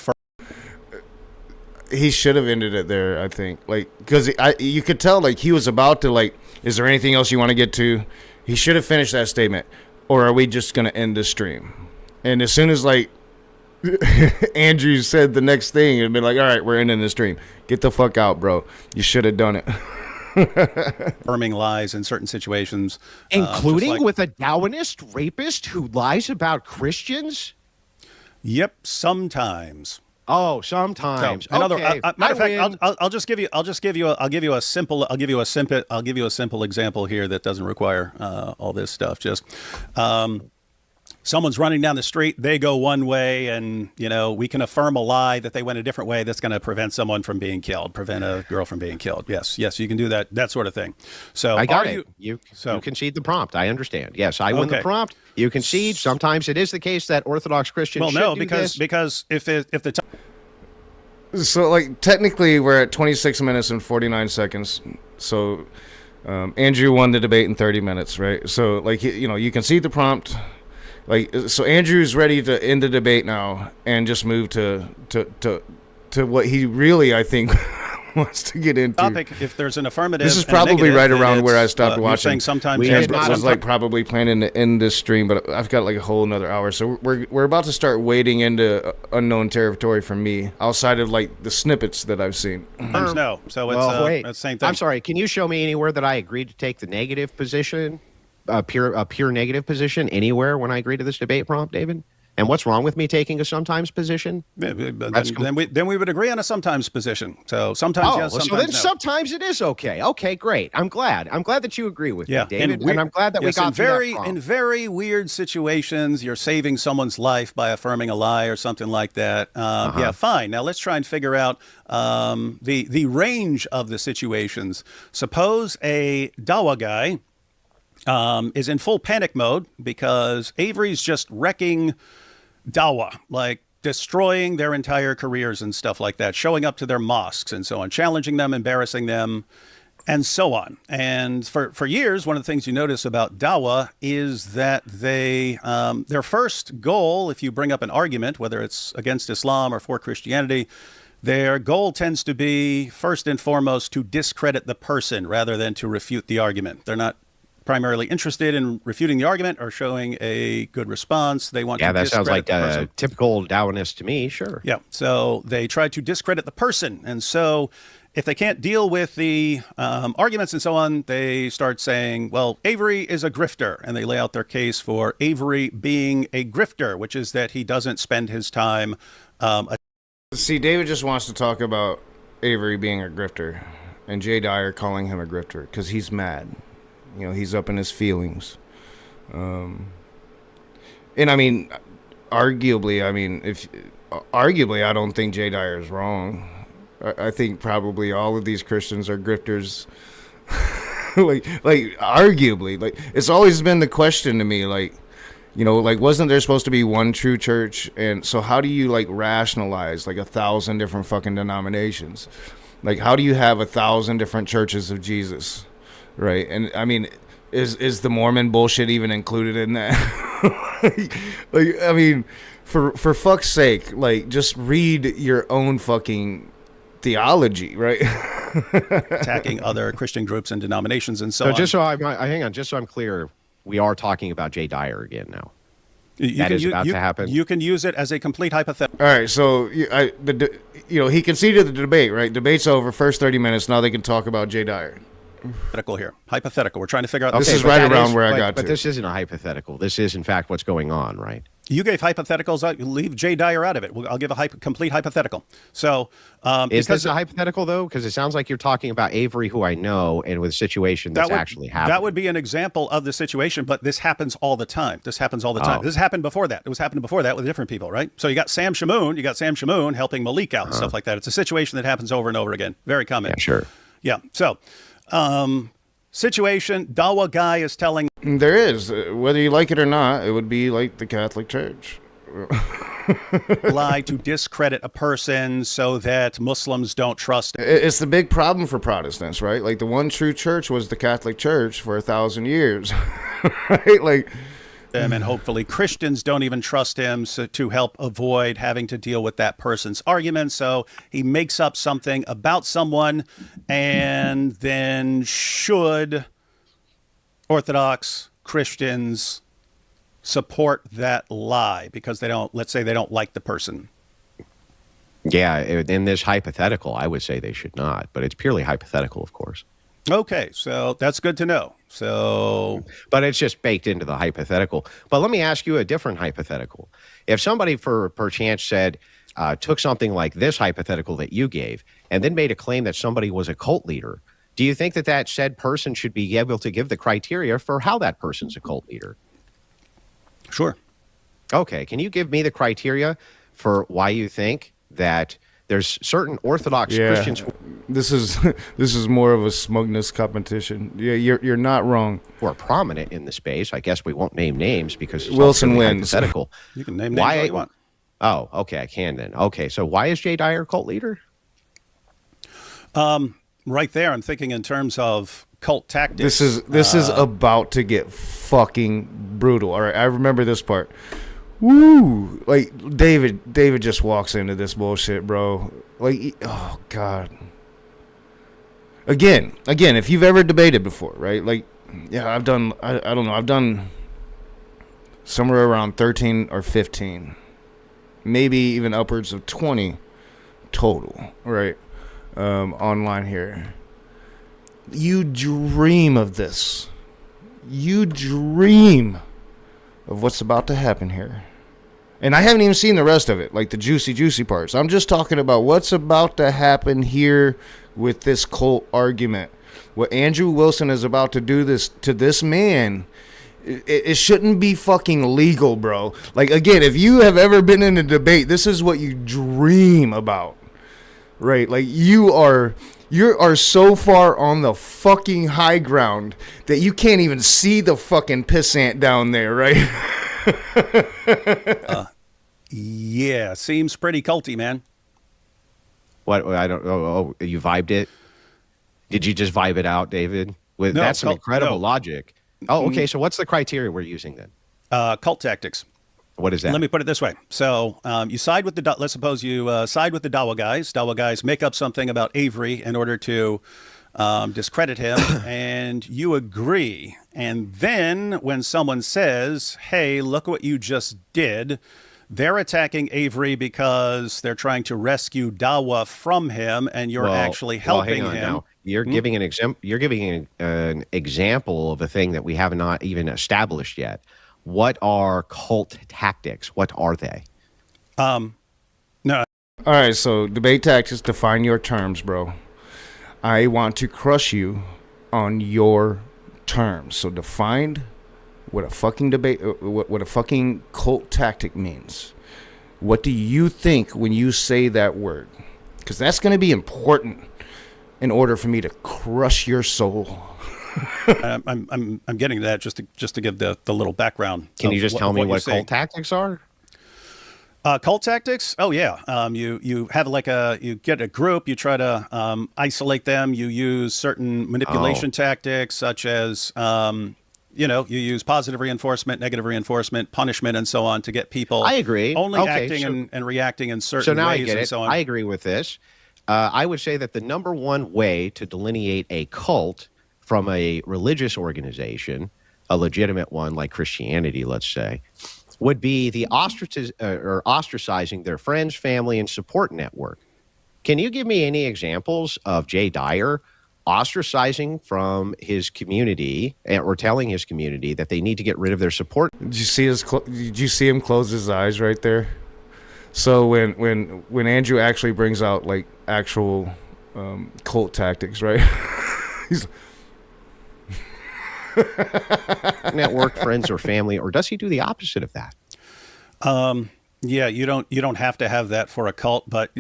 He should have ended it there, I think. Like, because you could tell, like, he was about to, like, is there anything else you want to get to? He should have finished that statement. Or are we just going to end the stream? And as soon as, like, Andrew said the next thing, it'd be like, all right, we're ending the stream. Get the fuck out, bro. You should have done it. affirming lies in certain situations. Including with a Darwinist rapist who lies about Christians? Yep, sometimes. Oh, sometimes. So, another okay. matter of fact, I'll give you a simple example here that doesn't require all this stuff. Just someone's running down the street, they go one way, and we can affirm a lie that they went a different way that's going to prevent someone from being killed, prevent a girl from being killed. Yes, you can do that sort of thing. So I got it. You concede the prompt. I understand. Yes, I win the prompt. You concede. Sometimes it is the case that Orthodox Christians should do this. because if the So, like, technically, we're at 26 minutes and 49 seconds. So, Andrew won the debate in 30 minutes, right? So, like, you can see the prompt. Like, so Andrew's ready to end the debate now and just move to what he really, I think, wants to get into. Topic, if there's an affirmative, this is probably right around where I stopped watching. watching. Sometimes I was like probably planning to end this stream, but I've got like a whole another hour, so we're about to start wading into unknown territory for me, outside of like the snippets that I've seen. No, so it's the same thing. I'm sorry. Can you show me anywhere that I agreed to take the negative position, a pure negative position anywhere when I agreed to this debate prompt, David? And what's wrong with me taking a sometimes position? Then we would agree on a sometimes position. So sometimes yes, sometimes so then no. Sometimes it is okay. Okay, great. I'm glad that you agree with me, David. And I'm glad that we got in very weird situations, you're saving someone's life by affirming a lie or something like that. Yeah, fine. Now let's try and figure out the range of the situations. Suppose a Dawa guy is in full panic mode because Avery's just wrecking Dawa, like destroying their entire careers and stuff like that, showing up to their mosques and so on, challenging them, embarrassing them, and so on. And for years, one of the things you notice about Dawa is that they their first goal, if you bring up an argument, whether it's against Islam or for Christianity, their goal tends to be, first and foremost, to discredit the person rather than to refute the argument. They're not primarily interested in refuting the argument or showing a good response. They want to that discredit sounds like the person. a typical Darwinist to me. Sure. Yeah. So they try to discredit the person. And so if they can't deal with the arguments and so on, they start saying, well, Avery is a grifter. And they lay out their case for Avery being a grifter, which is that he doesn't spend his time. See, David just wants to talk about Avery being a grifter and Jay Dyer calling him a grifter because he's mad. He's up in his feelings. And I mean, arguably, I don't think Jay Dyer is wrong. I think probably all of these Christians are grifters. like arguably, like it's always been the question to me, like, wasn't there supposed to be one true church? And so how do you like rationalize like 1,000 different fucking denominations? Like, how do you have 1,000 different churches of Jesus? Right, and I mean, is the Mormon bullshit even included in that? I mean, for fuck's sake, like, just read your own fucking theology, right? Attacking other Christian groups and denominations and so on. Just so I'm clear, we are talking about Jay Dyer again now. That is about to happen. You can use it as a complete hypothetical. All right, so he conceded the debate, right? Debate's over. First 30 minutes. Now they can talk about Jay Dyer. Hypothetical. We're trying to figure out. This is right around where I got to. But this isn't a hypothetical. This is, in fact, what's going on, right? You gave hypotheticals. Leave Jay Dyer out of it. I'll give a complete hypothetical. So, is this a hypothetical though? Because it sounds like you're talking about Avery, who I know, and with a situation that's actually happening. That would be an example of the situation, but this happens all the time. This happened before that. It was happening before that with different people, right? So you got Sam Shamoon helping Malik out and stuff like that. It's a situation that happens over and over again. Very common. Yeah, sure. Yeah. So. Situation, Dawa guy is telling. There is, whether you like it or not, it would be like the Catholic Church. lie to discredit a person so that Muslims don't trust him. It's the big problem for Protestants, right? Like the one true church was the Catholic Church for 1,000 years, right? Like, And hopefully Christians don't even trust him to help avoid having to deal with that person's argument. So he makes up something about someone, and then should Orthodox Christians support that lie because they don't, let's say they don't like the person? Yeah, in this hypothetical, I would say they should not, but it's purely hypothetical, of course. Okay, so that's good to know. So, but it's just baked into the hypothetical. But let me ask you a different hypothetical. If somebody, for perchance, said, took something like this hypothetical that you gave, and then made a claim that somebody was a cult leader, do you think that that said person should be able to give the criteria for how that person's a cult leader? sure. Okay, can you give me the criteria for why you think that there's certain Orthodox Christians This is more of a smugness competition. Yeah, you're not wrong. who are prominent in the space? I guess we won't name names because it's Wilson all wins. hypothetical. You can name names all you want. Oh, okay, I can then. Okay, so why is Jay Dyer a cult leader? Right there, I'm thinking in terms of cult tactics. This is about to get fucking brutal. All right, I remember this part. Woo! Like David just walks into this bullshit, bro. Like, oh god. Again, if you've ever debated before, right? Like, yeah, I've done. I don't know. I've done somewhere around 13 or 15, maybe even upwards of 20 total, right? Online here. You dream of this. You dream of what's about to happen here. And I haven't even seen the rest of it, like the juicy parts. I'm just talking about what's about to happen here with this cult argument. What Andrew Wilson is about to do this to this man, it shouldn't be fucking legal, bro. Like, again, if you have ever been in a debate, this is what you dream about. Right? Like, you are so far on the fucking high ground that you can't even see the fucking pissant down there, right? Yeah, seems pretty culty, man. What? I don't. Oh, you vibed it? Did you just vibe it out, David? No, that's some incredible no. logic. Oh, okay. So what's the criteria we're using then? Cult tactics. What is that? Let me put it this way. So you side with the, let's suppose you side with the Dawa guys. Dawa guys make up something about Avery in order to discredit him, and you agree. And then when someone says, hey, look what you just did, they're attacking Avery because they're trying to rescue Dawa from him, and you're actually helping hang on him. Now. You're giving an example. You're giving an example of a thing that we have not even established yet. What are cult tactics? What are they? No. All right, so debate tactics, define your terms, bro. I want to crush you on your terms. So define what a fucking debate, what a fucking cult tactic means. What do you think when you say that word? Because that's going to be important in order for me to crush your soul. I'm getting that just to give the little background. Can you just tell me what saying. cult tactics are? Cult tactics? Oh yeah. You have you get a group, you try to isolate them. You use certain manipulation tactics, such as you use positive reinforcement, negative reinforcement, punishment, and so on to get people. I agree. Only Okay, acting and reacting in certain So now ways I get and it. so on. I agree with this. I would say that the number one way to delineate a cult from a religious organization, a legitimate one like Christianity, let's say, would be the ostracizing their friends, family, and support network. Can you give me any examples of Jay Dyer ostracizing from his community or telling his community that they need to get rid of their support? Did you see him close his eyes right there? So when Andrew actually brings out like actual cult tactics, right? He's network, friends, or family, or does he do the opposite of that? Yeah, you don't have to have that for a cult, but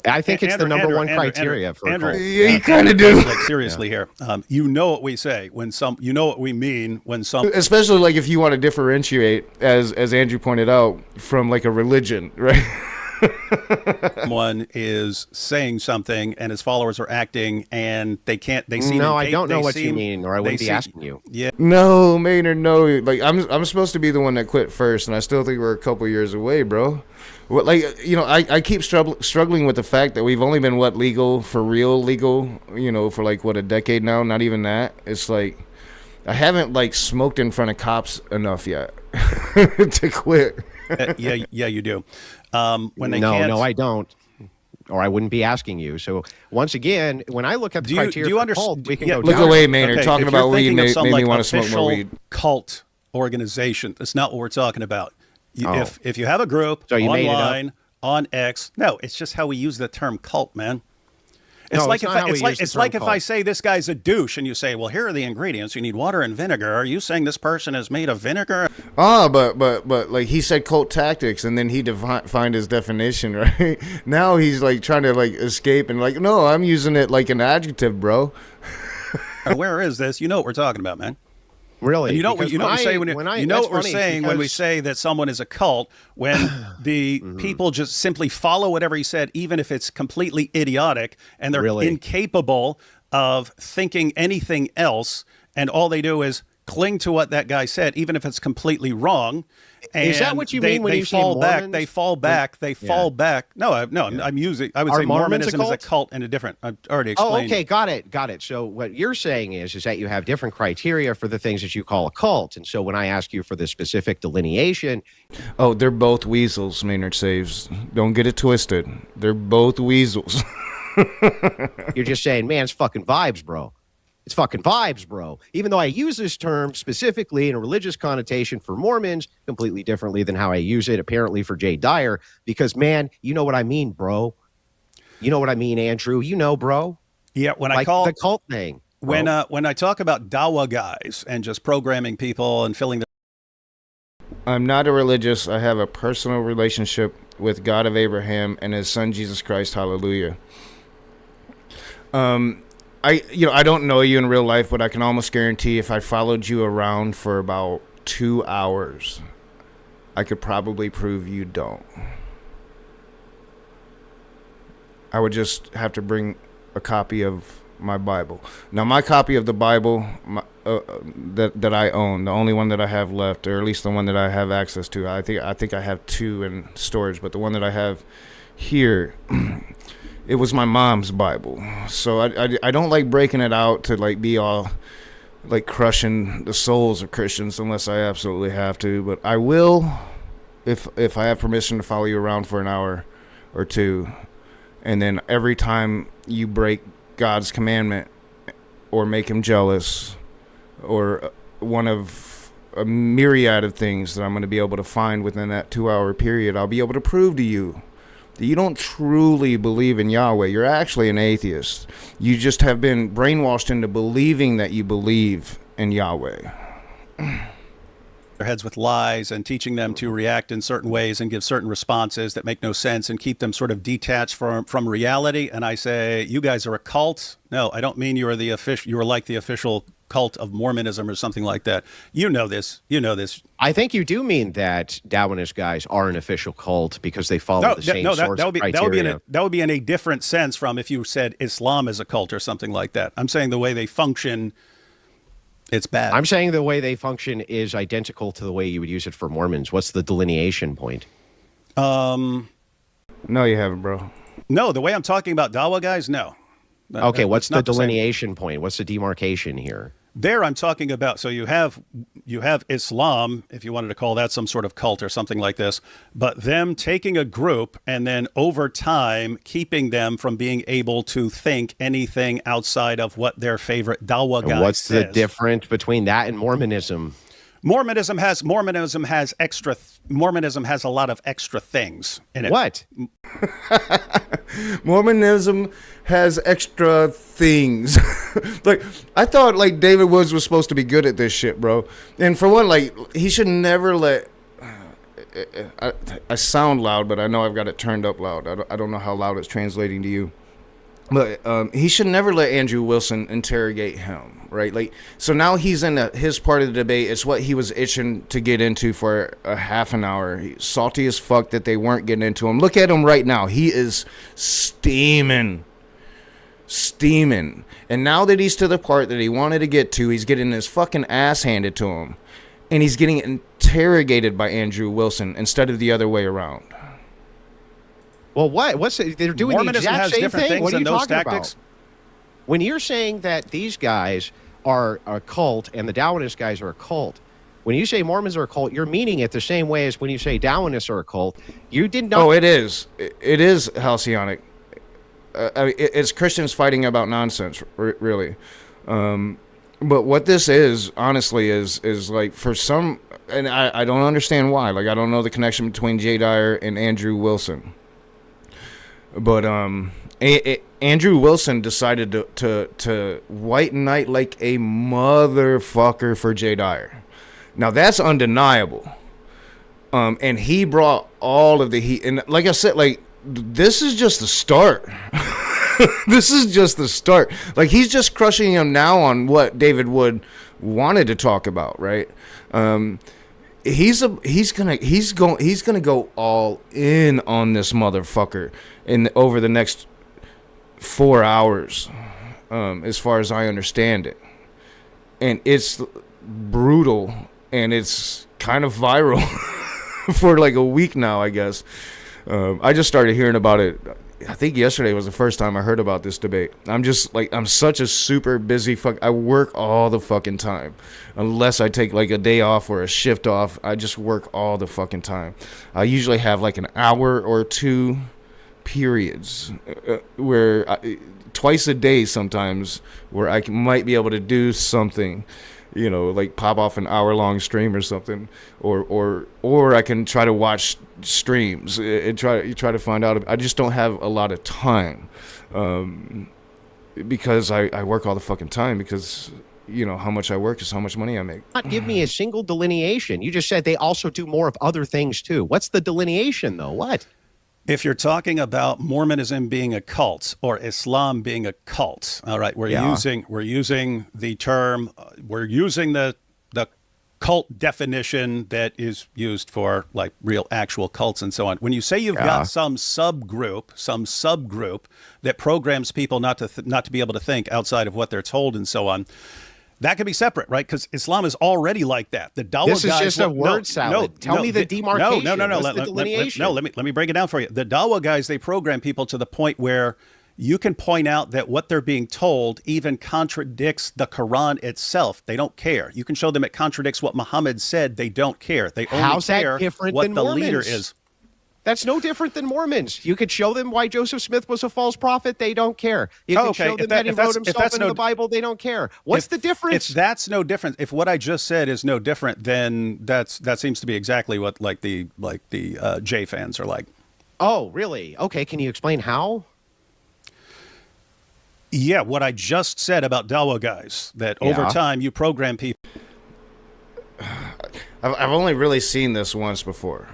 I think it's the number one Andrew, criteria for a cult. Yeah, you kind of do. Like seriously here, you know what we say when you know what we mean when some. Especially like if you want to differentiate, as Andrew pointed out, from like a religion, right? Someone is saying something and his followers are acting and they seem No, I don't know what you mean, or I wouldn't be asking you. Yeah. No, Maynard, no. Like I'm supposed to be the one that quit first, and I still think we're a couple years away, bro. What, like, you know, I keep struggling with the fact that we've only been legal, you know, for like a decade now. Not even that. It's like I haven't like smoked in front of cops enough yet to quit. Yeah, you do. When they No, I don't, or I wouldn't be asking you. So once again, when I look at the criteria for cult, we can go look down. away, Maynard. Okay, Talking if you're about weed thinking of made some, me like, want to smoke more official weed. Cult organization. That's not what we're talking about. Oh. If you have a group So you made it up? online on X, no, it's just how we use the term cult, man. It's No, like it's not how we use the it's term like if I cult. say this guy's a douche and you say, well, here are the ingredients. You need water and vinegar. Are you saying this person is made of vinegar? But like he said cult tactics, and then he defined his definition, right? Now he's like trying to like escape and like, no, I'm using it like an adjective, bro. Where is this? You know what we're talking about, man. Really, And you know what because we say when you know that's what we're funny saying when we because- say that someone is a cult, when the people just simply follow whatever he said, even if it's completely idiotic, and they're Really? incapable of thinking anything else, and all they do is cling to what that guy said, even if it's completely wrong. And Is that what you they, mean when they you say fall back? Mormons? They fall back. They fall back. No, I'm using. I would Are say Mormons a Mormonism is a cult? cult and a different. I've already Oh, explained. okay, got it. So what you're saying is that you have different criteria for the things that you call a cult, and so when I ask you for the specific delineation, Oh, they're both weasels, Maynard saves. Don't get it twisted. They're both weasels. you're just saying, man, it's fucking vibes, bro. It's fucking vibes, bro. Even though I use this term specifically in a religious connotation for Mormons, completely differently than how I use it apparently for Jay Dyer, because, man, you know what I mean, bro. You know what I mean, Andrew. You know, bro. Yeah, when I Like call the cult thing. when bro. when I talk about Dawa guys and just programming people and filling I'm not a religious. I have a personal relationship with God of Abraham and his son Jesus Christ. Hallelujah. I don't know you in real life, but I can almost guarantee if I followed you around for about 2 hours, I could probably prove you don't. I would just have to bring a copy of my Bible. Now, my copy of the Bible that I own, the only one that I have left, or at least the one that I have access to, I think I have 2 in storage, but the one that I have here, it was my mom's Bible. So I don't like breaking it out to like be all like crushing the souls of Christians unless I absolutely have to, but I will if I have permission to follow you around for an hour or 2. And then every time you break God's commandment or make him jealous or one of a myriad of things that I'm going to be able to find within that 2-hour period, I'll be able to prove to you that you don't truly believe in Yahweh. You're actually an atheist. You just have been brainwashed into believing that you believe in Yahweh. their heads with lies and teaching them to react in certain ways and give certain responses that make no sense and keep them sort of detached from reality. And I say, you guys are a cult. No, I don't mean you are like the official cult of Mormonism or something like that. You know this. You know this. I think you do mean that Darwinist guys are an official cult because they follow the same source criteria. That would be in a different sense from if you said Islam is a cult or something like that. I'm saying the way they function, it's bad. I'm saying the way they function is identical to the way you would use it for Mormons. What's the delineation point? No, you haven't, bro. No, the way I'm talking about Dawa guys, no. Okay, what's the not the same. delineation point? What's the demarcation here? There I'm talking about, so you have Islam, if you wanted to call that some sort of cult or something like this, but them taking a group and then over time keeping them from being able to think anything outside of what their favorite Dawa guy What's says. the difference between that and Mormonism? Mormonism has a lot of extra things in it. What? Mormonism has extra things. Like, I thought, like, David Woods was supposed to be good at this shit, bro. And for one, like, he should never let I sound loud, but I know I've got it turned up loud. I don't know how loud it's translating to you. But he should never let Andrew Wilson interrogate him, right? Like, so now he's in his part of the debate. It's what he was itching to get into for a half an hour. He's salty as fuck that they weren't getting into him. Look at him right now. He is steaming. And now that he's to the part that he wanted to get to, he's getting his fucking ass handed to him. And he's getting interrogated by Andrew Wilson instead of the other way around. Well, what's it? They're doing Mormonism the exact has same different thing. things What are than you those talking tactics. about? When you're saying that these guys are a cult and the Taoist guys are a cult, when you say Mormons are a cult, you're meaning it the same way as when you say Taoists are a cult. You did not. Oh, it is. It is halcyonic. I mean, it's Christians fighting about nonsense, really. But what this is, honestly, is like for some, and I don't understand why. Like, I don't know the connection between Jay Dyer and Andrew Wilson. But Andrew Wilson decided to white knight like a motherfucker for Jay Dyer. Now, that's undeniable. And he brought all of the heat. And like I said, like, this is just the start. This is just the start. Like, he's just crushing him now on what David Wood wanted to talk about, right? He's gonna go all in on this motherfucker over the next 4 hours, as far as I understand it. And it's brutal, and it's kind of viral for like a week now, I guess. I just started hearing about it. I think yesterday was the first time I heard about this debate. I'm such a super busy I work all the fucking time. Unless I take like a day off or a shift off, I just work all the fucking time. I usually have like an hour or two periods where twice a day sometimes where I might be able to do something, you know, like pop off an hour-long stream or something, or I can try to watch streams and try to find out. I just don't have a lot of time because I work all the fucking time because, you know, how much I work is how much money I make. Not give me a single delineation. You just said they also do more of other things too. What's the delineation though? What? If you're talking about Mormonism being a cult or Islam being a cult, all right, we're using the term, we're using the cult definition that is used for like real actual cults and so on. When you say you've got some subgroup that programs people not to be able to think outside of what they're told and so on, that can be separate, right? Because Islam is already like that. The Dawa This is guys, just a word salad. Tell me the demarcation. No. What's the delineation? Let me break it down for you. The Dawa guys, they program people to the point where you can point out that what they're being told even contradicts the Quran itself. They don't care. You can show them it contradicts what Muhammad said. They don't care. They only care what the leader is. That's no different than Mormons. You could show them why Joseph Smith was a false prophet. They don't care. You can show them that he wrote himself into the Bible. They don't care. What's the difference? If that's no different, if what I just said is no different, then that seems to be exactly what like the J fans are like. Oh, really? Okay. Can you explain how? Yeah, what I just said about Dawa guys, that over time you program people. I've only really seen this once before.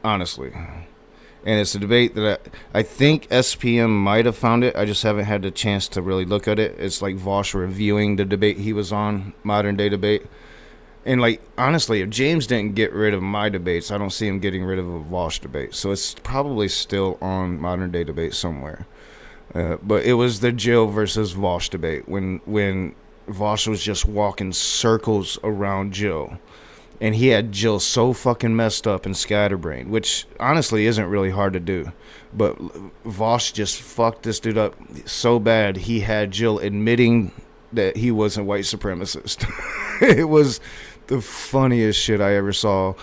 Honestly, and it's a debate that I think SPM might have found it. I just haven't had the chance to really look at it. It's like Vosh reviewing the debate he was on, Modern Day Debate. And like, honestly, if James didn't get rid of my debates, I don't see him getting rid of a Vosh debate. So it's probably still on Modern Day Debate somewhere. But it was the Jill versus Vosh debate when Vosh was just walking circles around Jill. And he had Jill so fucking messed up and scatterbrained, which honestly isn't really hard to do. But Vosh just fucked this dude up so bad, he had Jill admitting that he wasn't white supremacist. It was the funniest shit I ever saw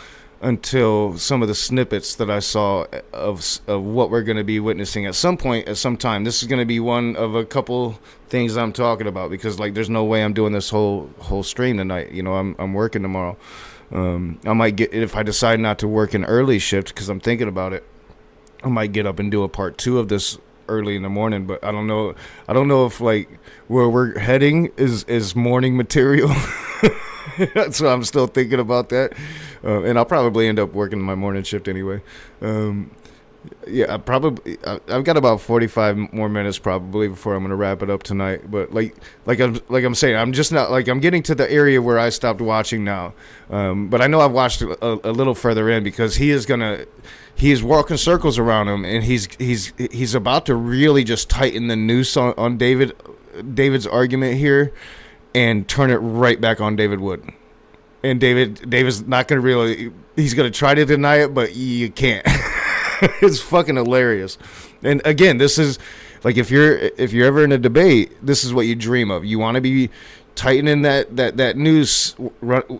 until some of the snippets that I saw of what we're going to be witnessing at some point, at some time. This is going to be one of a couple things I'm talking about because, like, there's no way I'm doing this whole stream tonight. You know, I'm working tomorrow. I might get, if I decide not to work an early shift because I'm thinking about it, I might get up and do a part 2 of this early in the morning, but I don't know if like where we're heading is morning material. So I'm still thinking about that, and I'll probably end up working my morning shift anyway. Yeah, I've got about 45 more minutes probably before I'm gonna wrap it up tonight. But like I'm saying, I'm just not like I'm getting to the area where I stopped watching now. But I know I've watched a little further in because he is walking circles around him, and he's about to really just tighten the noose on David's argument here, and turn it right back on David Wood. And David's not gonna he's gonna try to deny it, but you can't. It's fucking hilarious. And again, this is like if you're ever in a debate, this is what you dream of. You want to be tightening that noose,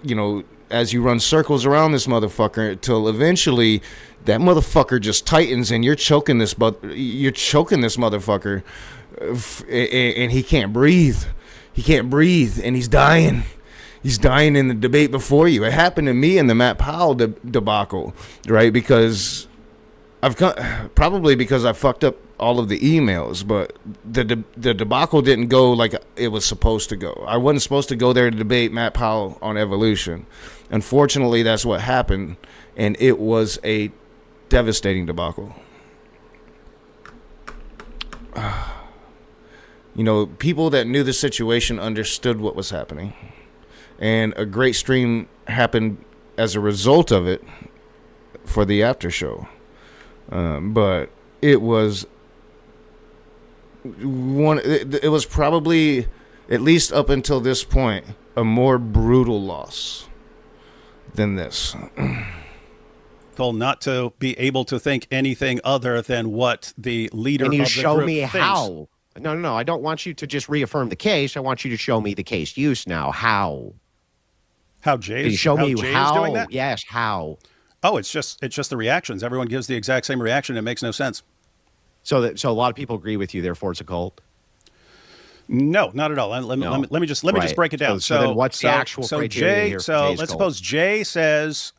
you know, as you run circles around this motherfucker until eventually that motherfucker just tightens and you're choking this motherfucker, and he can't breathe. He can't breathe, and he's dying. He's dying in the debate before you. It happened to me in the Matt Powell debacle, right? Because probably because I fucked up all of the emails, but the debacle didn't go like it was supposed to go. I wasn't supposed to go there to debate Matt Powell on evolution. Unfortunately, that's what happened, and it was a devastating debacle. You know, people that knew the situation understood what was happening, and a great stream happened as a result of it for the after show. But it was it was probably, at least up until this point, a more brutal loss than this. Told not to be able to think anything other than what the leader of the group thinks. Can you show me how? No. I don't want you to just reaffirm the case. I want you to show me the case use now. How? How Jay Can you show me how? is doing that? Yes, how? Oh, it's just the reactions. Everyone gives the exact same reaction. It makes no sense. So a lot of people agree with you. Therefore, it's a cult. No, not at all. Let me just break it down. So then what's the actual criteria here for Jay's let's cult? suppose Jay says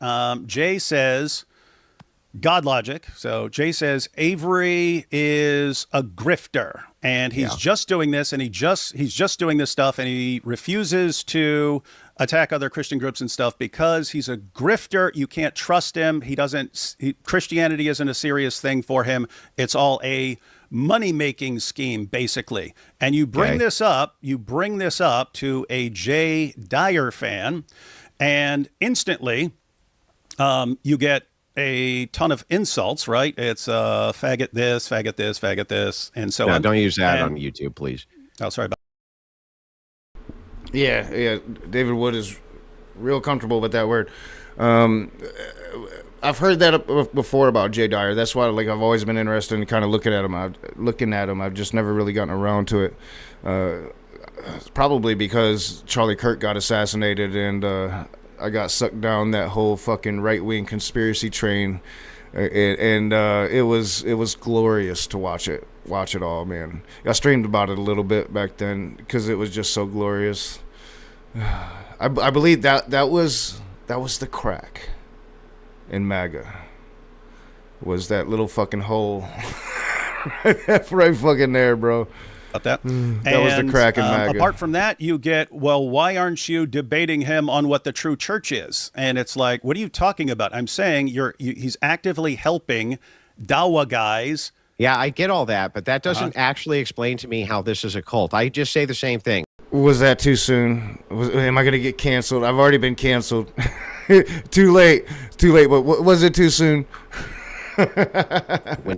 God logic. So Jay says Avery is a grifter, and he's just doing this, and he's just doing this stuff, and he refuses to attack other Christian groups and stuff because he's a grifter. You can't trust him. Christianity isn't a serious thing for him. It's all a money-making scheme, basically. And you bring this up to a Jay Dyer fan, and instantly you get a ton of insults, right? It's faggot this, faggot this, faggot this, and so on. Don't use that on YouTube, please. Oh, sorry about Yeah. David Wood is real comfortable with that word. I've heard that before about Jay Dyer. That's why, like, I've always been interested in kind of looking at him. I've just never really gotten around to it. Probably because Charlie Kirk got assassinated, and I got sucked down that whole fucking right-wing conspiracy train, and it was glorious to watch it all, man. I streamed about it a little bit back then because it was just so glorious. I believe that was the crack in MAGA, was that little fucking hole right fucking there, bro. that. That was the crack in MAGA. Apart from that, you get, well, why aren't you debating him on what the true church is? And it's like, what are you talking about? I'm saying he's actively helping Dawa guys. Yeah, I get all that, but that doesn't actually explain to me how this is a cult. I just say the same thing. Was that too soon? Am I going to get canceled? I've already been canceled. Too late. But was it too soon? When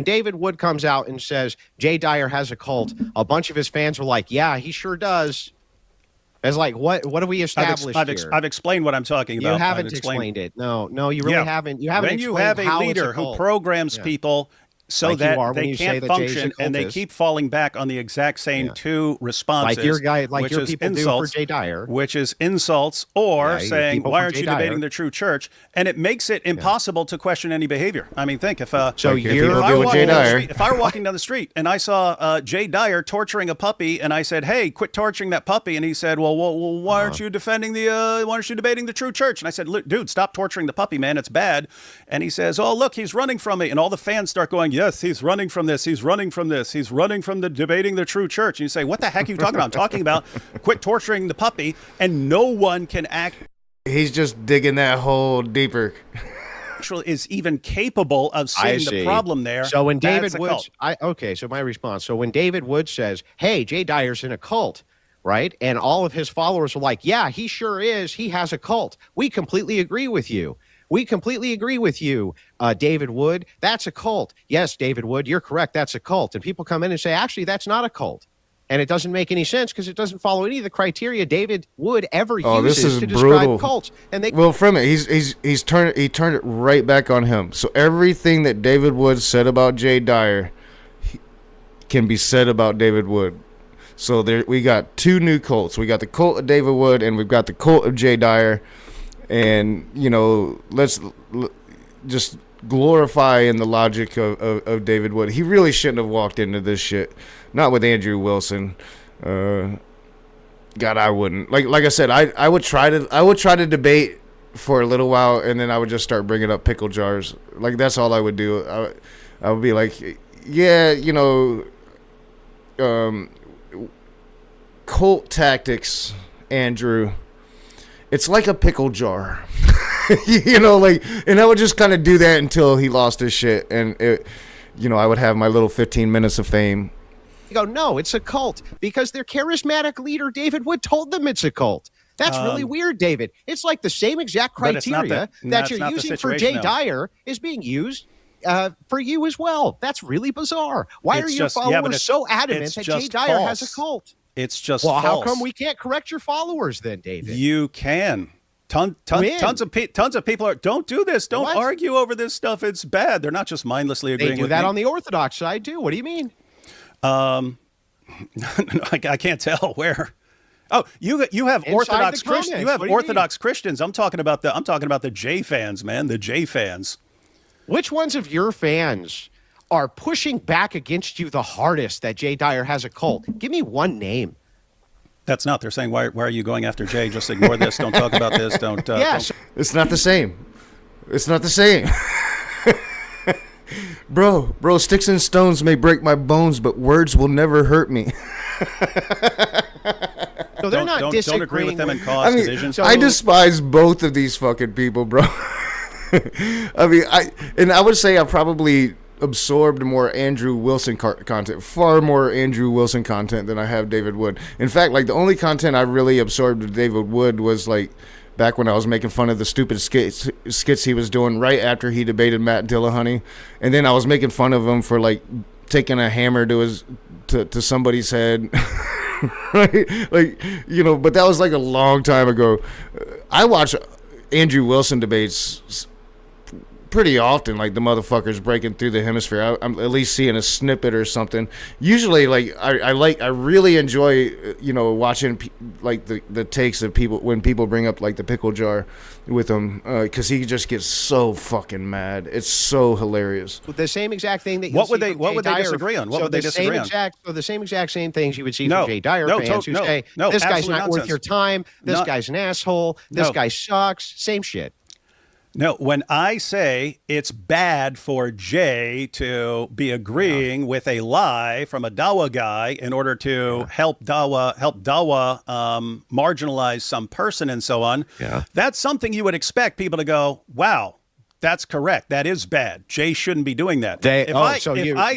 David Wood comes out and says Jay Dyer has a cult, a bunch of his fans were like, "Yeah, he sure does." It's like, what do we establish here? I've explained what I'm talking about. You haven't explained it. No, you really haven't. You haven't. When you have a leader who programs people so that they can't function, and they keep falling back on the exact same two responses, like your people insults, do for Jay Dyer, which is insults, or saying, "Why aren't you debating the true church?" And it makes it impossible to question any behavior. I mean, think if I were walking down the street and I saw Jay Dyer torturing a puppy, and I said, "Hey, quit torturing that puppy," and he said, "Well, why aren't you defending why aren't you debating the true church?" And I said, "Dude, stop torturing the puppy, man. It's bad." And he says, "Oh, look, he's running from me," and all the fans start going, yes, he's running from this. He's running from this. He's running from the debating the true church. And you say, what the heck are you talking about? I'm talking about quit torturing the puppy, and no one can act. He's just digging that hole deeper. Is even capable of seeing the problem there. So when that's David a Woods, cult. so my response. So when David Woods says, "Hey, Jay Dyer's in a cult," right, and all of his followers are like, "Yeah, he sure is. He has a cult." We completely agree with you. We completely agree with you, David Wood. That's a cult. Yes, David Wood, you're correct. That's a cult. And people come in and say, actually, that's not a cult. And it doesn't make any sense because it doesn't follow any of the criteria David Wood ever uses to describe cults. And they from it, he turned it right back on him. So everything that David Wood said about Jay Dyer can be said about David Wood. So we got two new cults. We got the cult of David Wood, and we've got the cult of Jay Dyer. And let's just glorify in the logic of David Wood. He really shouldn't have walked into this shit. Not with Andrew Wilson. God, I wouldn't. Like I said, I would try to debate for a little while, and then I would just start bringing up pickle jars. Like, that's all I would do. I would be like, yeah, cult tactics, Andrew. It's like a pickle jar. And I would just kind of do that until he lost his shit, and I would have my little 15 minutes of fame. You go, no, it's a cult because their charismatic leader, David Wood, told them it's a cult. That's really weird, David. It's like the same exact criteria that you're using for Jay Dyer is being used for you as well. That's really bizarre. Why are your followers so adamant that Jay Dyer has a cult? It's just false. How come we can't correct your followers then, David? You can. Tons of people are. Don't do this. Don't argue over this stuff. It's bad. They're not just mindlessly agreeing. They do that on the Orthodox side too. What do you mean? I can't tell where. Oh, you have Orthodox Christians. You have Orthodox Christians. I'm talking about the J fans, man. The J fans. Which ones of your fans are pushing back against you the hardest that Jay Dyer has a cult? Give me one name. That's not. They're saying, why are you going after Jay? Just ignore this. Don't talk about this. Don't. Yes. It's not the same. It's not the same. Bro, sticks and stones may break my bones, but words will never hurt me. So they're not disagreeing. Don't agree with them and cause division. I despise both of these fucking people, bro. I would say I probably absorbed more Andrew Wilson content, far more Andrew Wilson content than I have David Wood. In fact, like, the only content I really absorbed of David Wood was like back when I was making fun of the stupid skits he was doing right after he debated Matt Dillahunty, and then I was making fun of him for like taking a hammer to somebody's head. Right? But that was like a long time ago. I watch Andrew Wilson debates pretty often, like the motherfuckers breaking through the hemisphere. I'm at least seeing a snippet or something. Usually, like I really enjoy watching like the takes of people when people bring up like the pickle jar with him, because he just gets so fucking mad. It's so hilarious. The same exact thing that what would they disagree on? What would they disagree on? The same exact same things you would see from Jay Dyer fans who say, this guy's not worth your time. This guy's an asshole. This guy sucks. Same shit. No, when I say it's bad for Jay to be agreeing with a lie from a Dawa guy in order to help Dawa marginalize some person and so on, that's something you would expect people to go, wow, that's correct. That is bad. Jay shouldn't be doing that.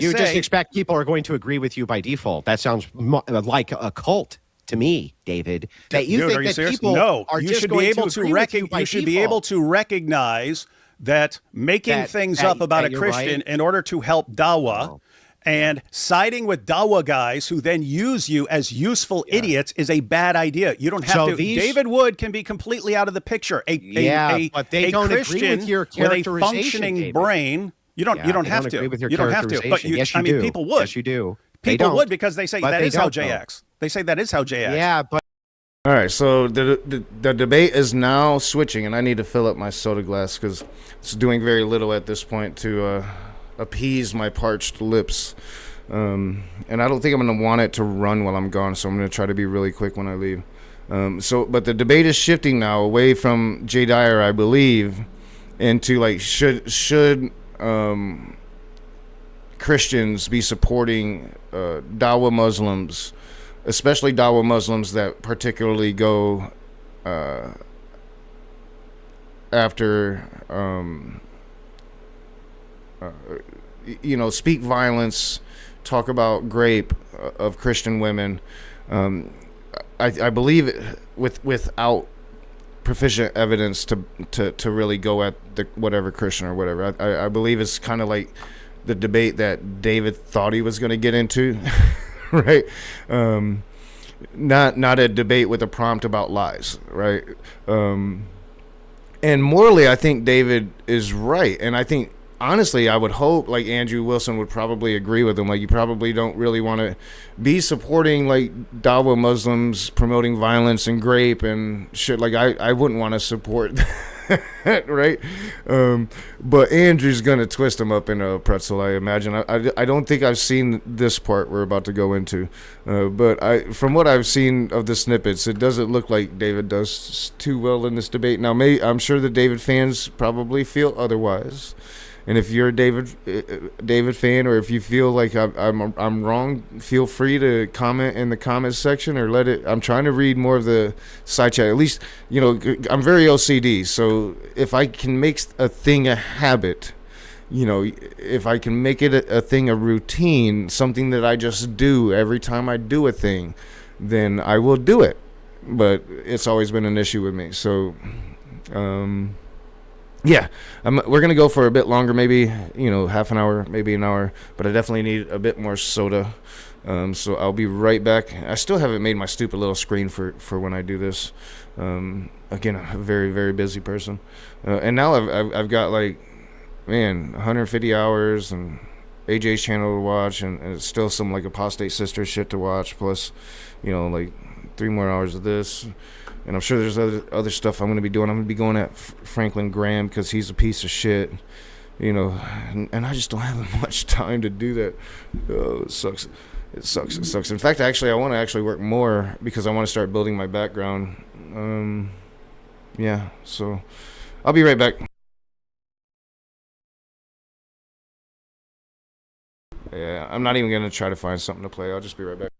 You just expect people are going to agree with you by default. That sounds like a cult to me, David. That you think that people are just going to agree with you by default. You should be able to recognize that making things up about a Christian in order to help Dawa and siding with Dawa guys who then use you as useful idiots is a bad idea. You don't have to. David Wood can be completely out of the picture. But they don't Christian agree with your with a functioning brain. You don't have to. Agree with your you don't have to. But yes, you do. People would. Yes, you do. People would, because they say that is how Jay acts. They say that is how Jay acts. Yeah, but all right. So the debate is now switching, and I need to fill up my soda glass because it's doing very little at this point to appease my parched lips. And I don't think I'm going to want it to run while I'm gone, so I'm going to try to be really quick when I leave. But the debate is shifting now away from Jay Dyer, I believe, into like should Christians be supporting Dawa Muslims, especially Dawa Muslims that particularly go after, speak violence, talk about rape of Christian women. I believe without proficient evidence to really go at the whatever Christian or whatever. I believe it's kind of like the debate that David thought he was going to get into, right? Not a debate with a prompt about lies, right? And morally, I think David is right, and I think honestly, I would hope like Andrew Wilson would probably agree with him. Like, you probably don't really want to be supporting like Dawa Muslims promoting violence and rape and shit. Like, I wouldn't want to support that, right? But Andrew's gonna twist him up in a pretzel, I imagine. I don't think I've seen this part we're about to go into, but from what I've seen of the snippets, it doesn't look like David does too well in this debate. Now, I'm sure the David fans probably feel otherwise. And if you're a David fan, or if you feel like I'm wrong, feel free to comment in the comments section or let it. I'm trying to read more of the side chat. At least, I'm very OCD. So if I can make a thing a habit, if I can make it a thing, a routine, something that I just do every time I do a thing, then I will do it. But it's always been an issue with me. So, yeah, we're going to go for a bit longer, maybe, half an hour, maybe an hour, but I definitely need a bit more soda. So I'll be right back. I still haven't made my stupid little screen for when I do this. Again, a very, very busy person. And now I've got 150 hours and AJ's channel to watch, and it's still some apostate sister shit to watch, plus, 3 more hours of this. And I'm sure there's other stuff I'm going to be doing. I'm going to be going at Franklin Graham because he's a piece of shit, and I just don't have much time to do that. Oh, it sucks. It sucks. In fact, I want to actually work more because I want to start building my background. Yeah, so I'll be right back. Yeah, I'm not even going to try to find something to play. I'll just be right back.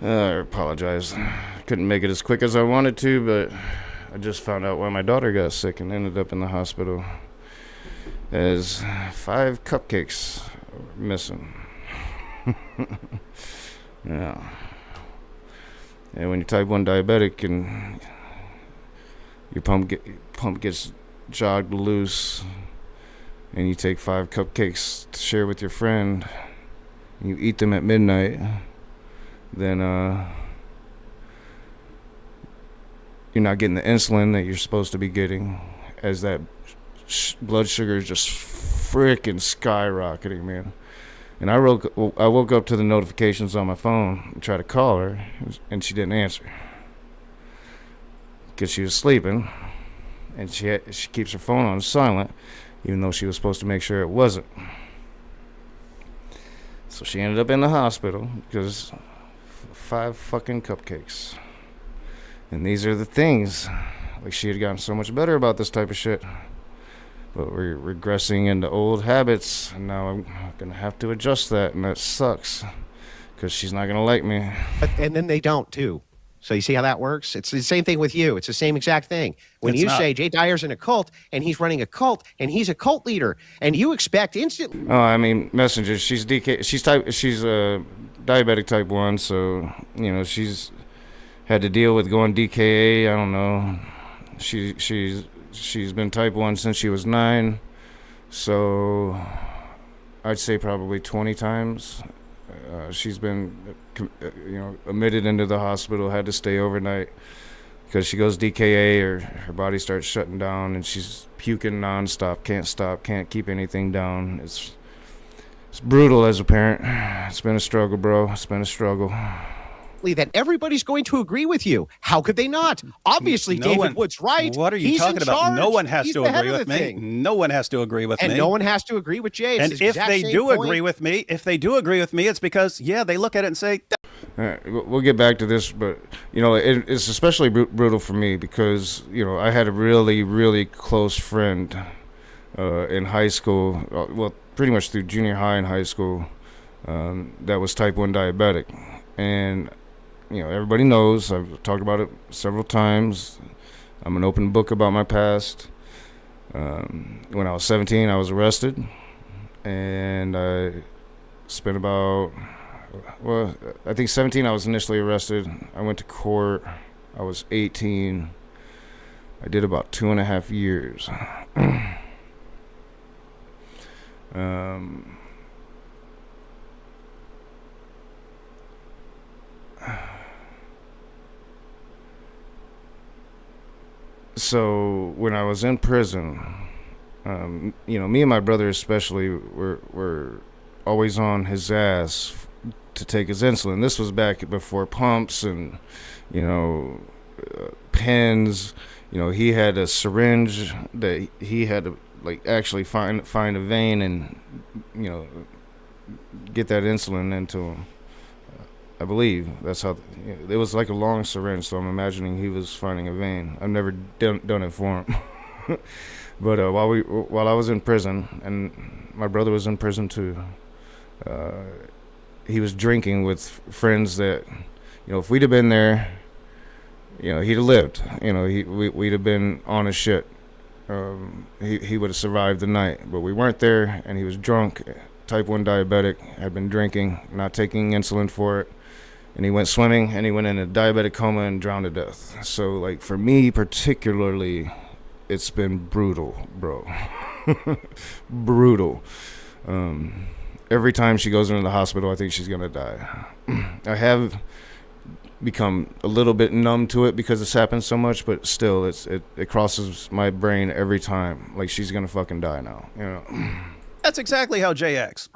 I apologize. Couldn't make it as quick as I wanted to, but I just found out why my daughter got sick and ended up in the hospital. As 5 cupcakes missing. Yeah. And when you're type 1 diabetic and your pump gets jogged loose and you take 5 cupcakes to share with your friend and you eat them at midnight, then you're not getting the insulin that you're supposed to be getting, as that blood sugar is just freaking skyrocketing, man. And I woke up to the notifications on my phone and tried to call her, and she didn't answer because she was sleeping, and she keeps her phone on silent, even though she was supposed to make sure it wasn't. So she ended up in the hospital because 5 fucking cupcakes. And these are the things. Like, she had gotten so much better about this type of shit. But we're regressing into old habits, and now I'm going to have to adjust that, and that sucks. Because she's not going to like me. And then they don't, too. So you see how that works? It's the same thing with you. It's the same exact thing. When you say Jay Dyer's in a cult, and he's running a cult, and he's a cult leader, and you expect instantly... Oh, I mean, messenger. She's diabetic type 1, so, you know, she's had to deal with going DKA. I don't know. She's been type 1 since she was 9, so I'd say probably 20 times. She's been, admitted into the hospital, had to stay overnight because she goes DKA or her body starts shutting down and she's puking nonstop, can't stop, can't keep anything down. It's brutal as a parent. It's been a struggle, bro. It's been a struggle. That everybody's going to agree with you. How could they not? Obviously, David Wood's right. What are you talking about? No one has to agree with me. No one has to agree with me. And no one has to agree with Jay. And if they do agree with me, it's because, they look at it and say... All right, we'll get back to this, but, it's especially brutal for me because, I had a really, really close friend in high school, well, pretty much through junior high and high school, that was type 1 diabetic. And... everybody knows, I've talked about it several times. I'm an open book about my past. When I was 17, I was arrested. And I spent I think 17, I was initially arrested. I went to court. I was 18. I did about 2.5 years. So when I was in prison, me and my brother especially were always on his ass to take his insulin. This was back before pumps and, pens. He had a syringe that he had to actually find a vein and, get that insulin into him. I believe that's how it was, like a long syringe, so I'm imagining he was finding a vein. I've never done it for him. But while I was in prison, and my brother was in prison too, he was drinking with friends that, if we'd have been there, he'd have lived. We'd have been on his shit. He would have survived the night, but we weren't there, and he was drunk, type 1 diabetic, had been drinking, not taking insulin for it. And he went swimming, and he went in a diabetic coma and drowned to death. So, for me particularly, it's been brutal, bro. Brutal. Every time she goes into the hospital, I think she's going to die. I have become a little bit numb to it because it's happened so much, but still, it crosses my brain every time. She's going to fucking die now, That's exactly how Jay acts.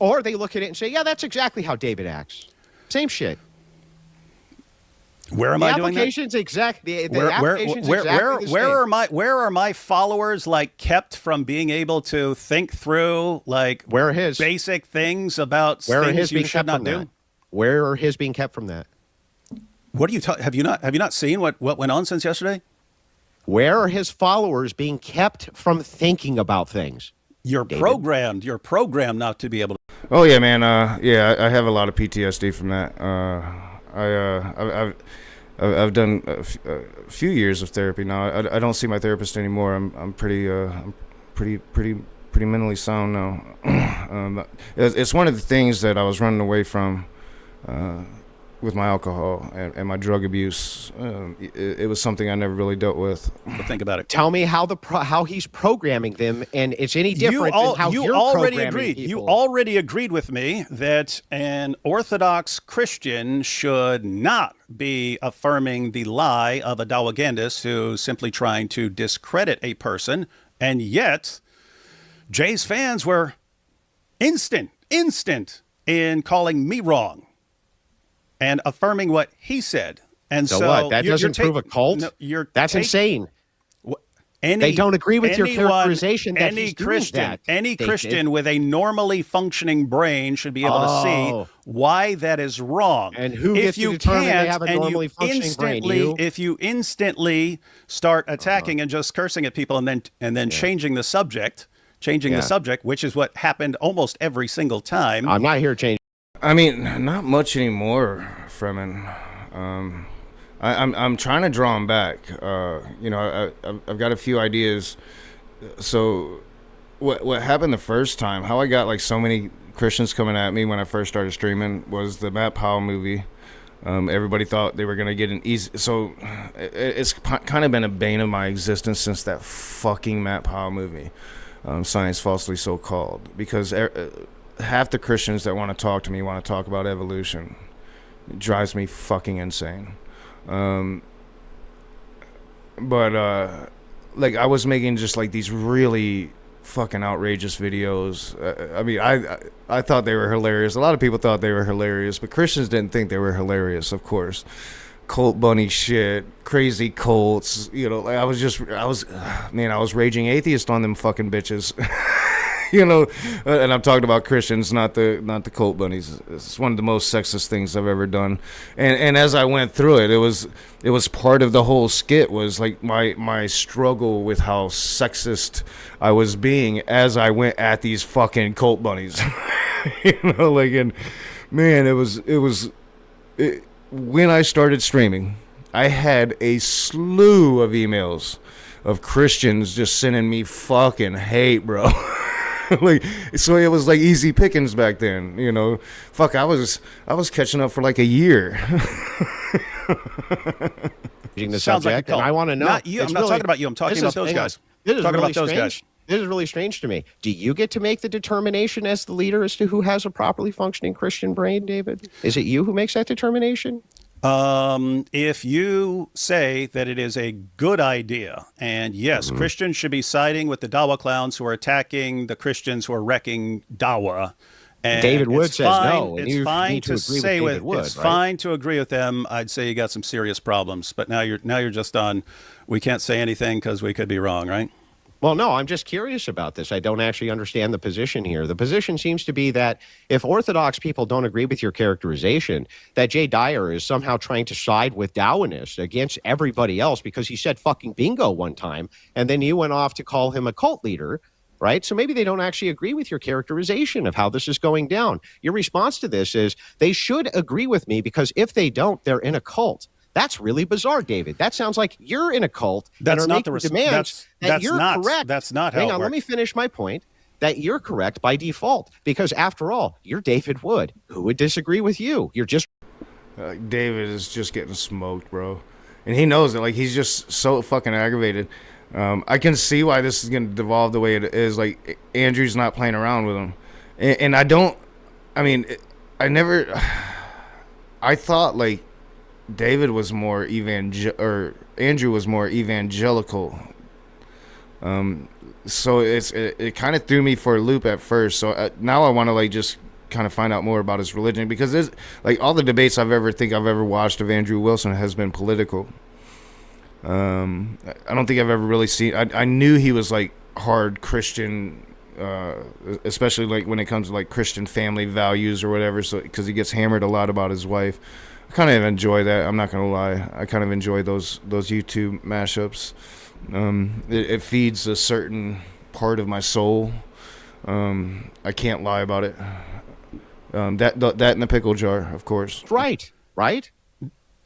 Or they look at it and say, yeah, that's exactly how David acts. Same shit. Where am I doing that? Where are my followers kept from being able to think through where are his basic things about things you should not do? Where are his being kept from that? What are you have you not seen what went on since yesterday? Where are his followers being kept from thinking about things? You're programmed not to be able to. Oh yeah, man. Yeah, I have a lot of PTSD from that. I've done a few years of therapy now. I don't see my therapist anymore. I'm pretty mentally sound now. It's one of the things that I was running away from with my alcohol and my drug abuse. It was something I never really dealt with. But think about it. Tell me how he's programming them, and it's any different than how you're already programming agreed. people. You already agreed with me that an Orthodox Christian should not be affirming the lie of a Dawagandist who's simply trying to discredit a person, and yet Jay's fans were instant in calling me wrong and affirming what he said. And so what? That doesn't prove a cult? No, That's insane. They don't agree with your characterization that he's doing that. Any Christian with a normally functioning brain should be able to see why that is wrong. And who gets to determine they have a normally functioning brain? You? If you instantly start attacking and just cursing at people and then changing the subject, which is what happened almost every single time. I'm not here to change. I mean, not much anymore, Fremen. I'm trying to draw him back. I've got a few ideas. So, what happened the first time? How I got like so many Christians coming at me when I first started streaming was the Matt Powell movie. Everybody thought they were gonna get an easy. So, it's kind of been a bane of my existence since that fucking Matt Powell movie, Science Falsely So Called, because half the Christians that want to talk to me want to talk about evolution. It drives me fucking insane. Like I was making just like these really fucking outrageous videos. I thought they were hilarious. A lot of people thought they were hilarious, but Christians didn't think they were hilarious, of course. Cult bunny shit, crazy cults, like I was raging atheist on them fucking bitches. And I'm talking about Christians, not the cult bunnies. It's one of the most sexist things I've ever done. And as I went through it, it was part of the whole skit was like my struggle with how sexist I was being as I went at these fucking cult bunnies. And man, it was when I started streaming, I had a slew of emails of Christians just sending me fucking hate, bro. So it was like easy pickings back then, Fuck, I was catching up for like a year. The Sounds like a cult. And I want to know. Not you. I'm not talking about you. I'm talking about those guys. This is really strange to me. Do you get to make the determination as the leader as to who has a properly functioning Christian brain, David? Is it you who makes that determination? If you say that it is a good idea, and yes, Christians should be siding with the Dawa clowns who are attacking the Christians who are wrecking Dawa. And David Wood says no, and it's you fine need to agree with David Wood, it's right? fine to agree with them. I'd say you got some serious problems, but now you're just on. We can't say anything because we could be wrong, right? Well, no, I'm just curious about this. I don't actually understand the position here. The position seems to be that if Orthodox people don't agree with your characterization, that Jay Dyer is somehow trying to side with Darwinists against everybody else because he said fucking bingo one time, and then you went off to call him a cult leader, right? So maybe they don't actually agree with your characterization of how this is going down. Your response to this is they should agree with me because if they don't, they're in a cult. That's really bizarre, David. That sounds like you're in a cult. That's not the demands that you're correct. That's not how Hang it on, works. let me finish my point. That you're correct by default because, after all, you're David Wood. Who would disagree with you? You're just David is just getting smoked, bro, and he knows it. Like he's just so fucking aggravated. I can see why this is going to devolve the way it is. Like Andrew's not playing around with him, and I don't. I mean, I thought like. David was more Andrew was more evangelical. So it kind of threw me for a loop at first. So now I want to like just kind of find out more about his religion because there's like all the debates I've ever watched of Andrew Wilson has been political. I don't think I've ever really seen. I knew he was like hard Christian. Especially like when it comes to like Christian family values or whatever. So because he gets hammered a lot about his wife. I kind of enjoy that. I'm not gonna lie. I kind of enjoy those YouTube mashups. It feeds a certain part of my soul. I can't lie about it. That in the pickle jar, of course. Right.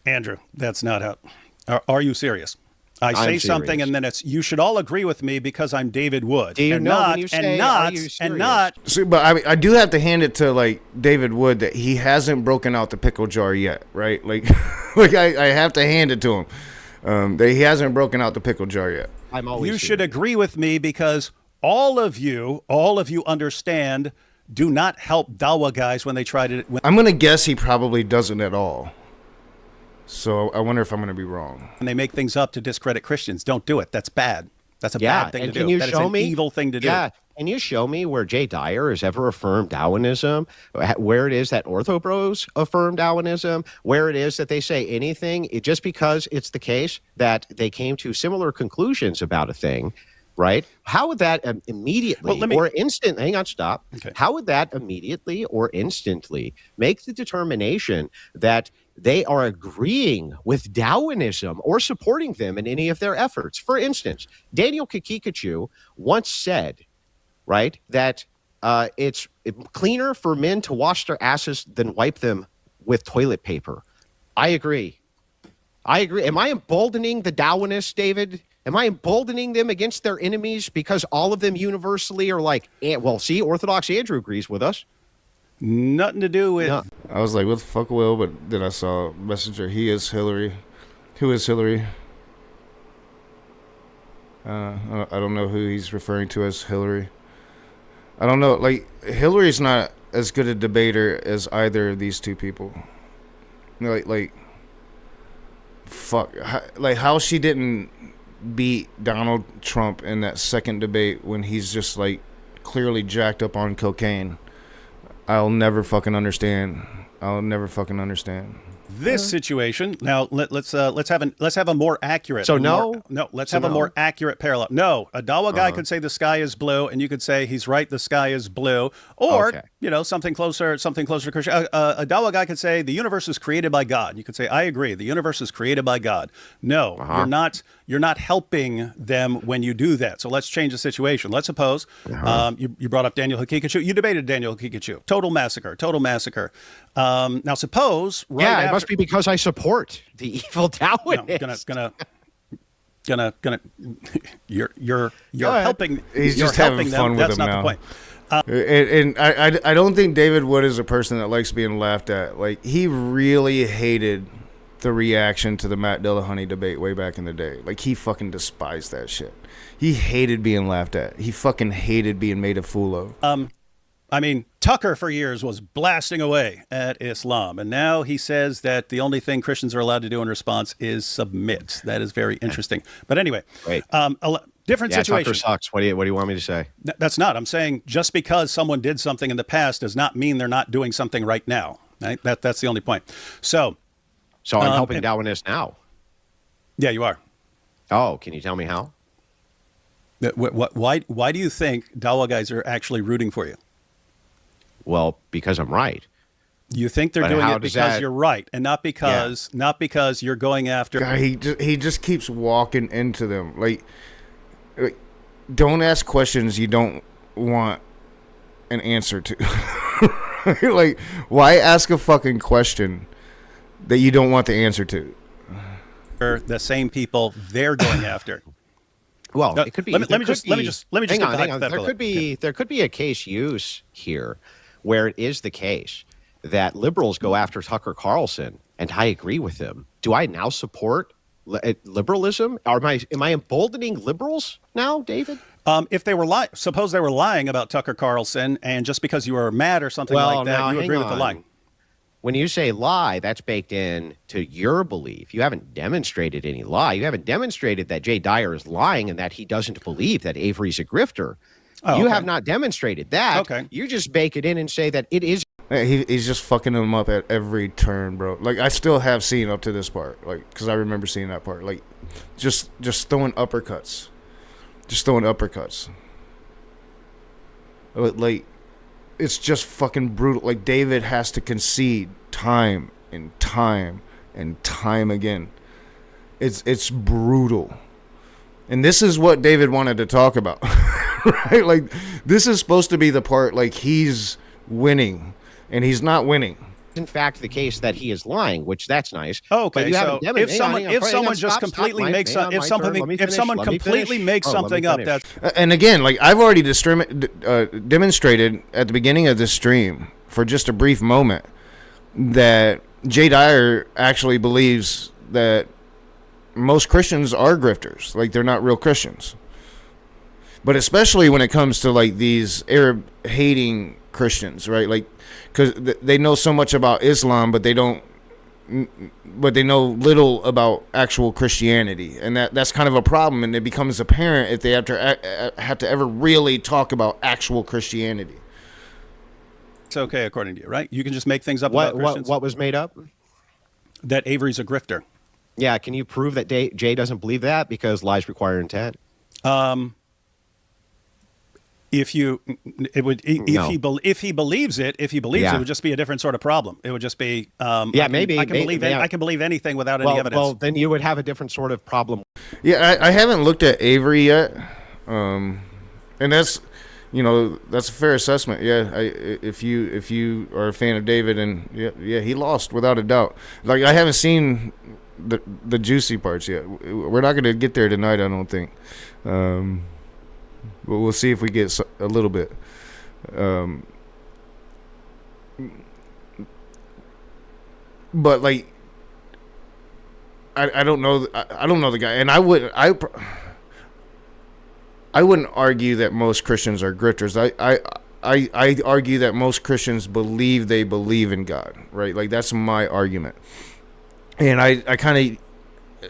Andrew, that's not how. Are you serious? I say I'm something serious. and then it's, you should all agree with me because I'm David Wood. Do you and know not, when you say, and "Are not, you and serious?" not, See, but I do have to hand it to like David Wood that he hasn't broken out the pickle jar yet, right? Like, I have to hand it to him that he hasn't broken out the pickle jar yet. I'm always. you should agree with me because all of you understand, do not help Dawa guys when they try to. I'm gonna guess he probably doesn't at all. So I wonder if I'm gonna be wrong. When they make things up to discredit Christians. Don't do it. That's bad. That's a bad thing to do. Can you That is show an me? evil thing to do. Yeah. Can you show me where Jay Dyer has ever affirmed Darwinism? Where it is that Ortho Bros affirm Darwinism? Where it is that they say anything just because it's the case that they came to similar conclusions about a thing, right? How would that immediately or instantly, hang on, stop. Okay. How would that immediately or instantly make the determination that they are agreeing with Darwinism or supporting them in any of their efforts? For instance, Daniel Kikikachu once said, right, that it's cleaner for men to wash their asses than wipe them with toilet paper. I agree. Am I emboldening the Darwinists, David? Am I emboldening them against their enemies because all of them universally are like, well, see, Orthodox Andrew agrees with us. Nothing to do with. No. I was like, what the fuck, Will? But then I saw Messenger. He is Hillary. Who is Hillary? I don't know who he's referring to as Hillary. I don't know. Like, Hillary's not as good a debater as either of these two people. Like, fuck. How she didn't beat Donald Trump in that second debate when he's just, like, clearly jacked up on cocaine. I'll never fucking understand. This situation. Now let's have a more accurate. So let's have a more accurate parallel. No, a Dawa guy could say the sky is blue, and you could say he's right, the sky is blue, or something closer to Christian. A Dawa guy could say the universe is created by God. You could say I agree, the universe is created by God. No, you're not helping them when you do that. So let's change the situation. Let's suppose you brought up Daniel Hakikachu. You debated Daniel Hakikachu. Total massacre. Now suppose it must be because I support the evil Darwinists. You're helping. He's you're just having helping fun them. with That's them not now. the point. And I don't think David Wood is a person that likes being laughed at. Like, he really hated the reaction to the Matt Dillahunty debate way back in the day. Like, he fucking despised that shit. He hated being laughed at. He fucking hated being made a fool of. I mean, Tucker for years was blasting away at Islam, and now he says that the only thing Christians are allowed to do in response is submit. That is very interesting. But anyway, different situation. Tucker sucks. What do you want me to say? That's not. I'm saying just because someone did something in the past does not mean they're not doing something right now. Right? That's the only point. So I'm helping Darwinists now. Yeah, you are. Oh, can you tell me how? Why do you think Dawa guys are actually rooting for you? Well, because I'm right. You think they're doing it because you're right, and not because you're going after. God, he just keeps walking into them. Like, don't ask questions you don't want an answer to. Like, why ask a fucking question that you don't want the answer to? The same people they're going after. Well, it could be. Let me just hang on. There could be a case use here where it is the case that liberals go after Tucker Carlson, and I agree with them. Do I now support liberalism? Am I emboldening liberals now, David? If they were suppose they were lying about Tucker Carlson, and just because you were mad or something like that, you agree with the lying. When you say lie, that's baked in to your belief. You haven't demonstrated any lie. You haven't demonstrated that Jay Dyer is lying and that he doesn't believe that Avery's a grifter. You have not demonstrated that. Okay. You just bake it in and say that it is. He's just fucking them up at every turn, bro. Like, I still have seen up to this part, like, because I remember seeing that part. Like, just throwing uppercuts. Like, it's just fucking brutal. Like, David has to concede time and time and time again. It's brutal. And this is what David wanted to talk about. Right? Like, this is supposed to be the part, like, he's winning. and he's not winning. In fact, the case that he is lying, which that's nice. Oh, okay, But you so haven't demonstrated- if someone just completely makes if someone completely makes something up, that's And again, like I've already demonstrated at the beginning of this stream for just a brief moment that Jay Dyer actually believes that most Christians are grifters, like they're not real Christians. But especially when it comes to like these Arab hating Christians, right? Like, because they know so much about Islam, but they know little about actual Christianity, and that's kind of a problem. And it becomes apparent if they have to ever really talk about actual Christianity. it's okay according to you, right? You can just make things up about Christians. What was made up? That Avery's a grifter. Yeah, can you prove that Jay doesn't believe that because lies require intent? If he believes it, it would just be a different sort of problem. It would just be I can believe anything without any evidence. Well, then you would have a different sort of problem. Yeah, I haven't looked at Avery yet, and that's that's a fair assessment. Yeah, if you are a fan of David, and yeah, he lost without a doubt. Like I haven't seen the juicy parts yet. We're not going to get there tonight, I don't think. But we'll see if we get a little bit. But like, I don't know. I don't know the guy, and I wouldn't argue that most Christians are grifters. I argue that most Christians believe they believe in God, right? Like that's my argument, and I kind of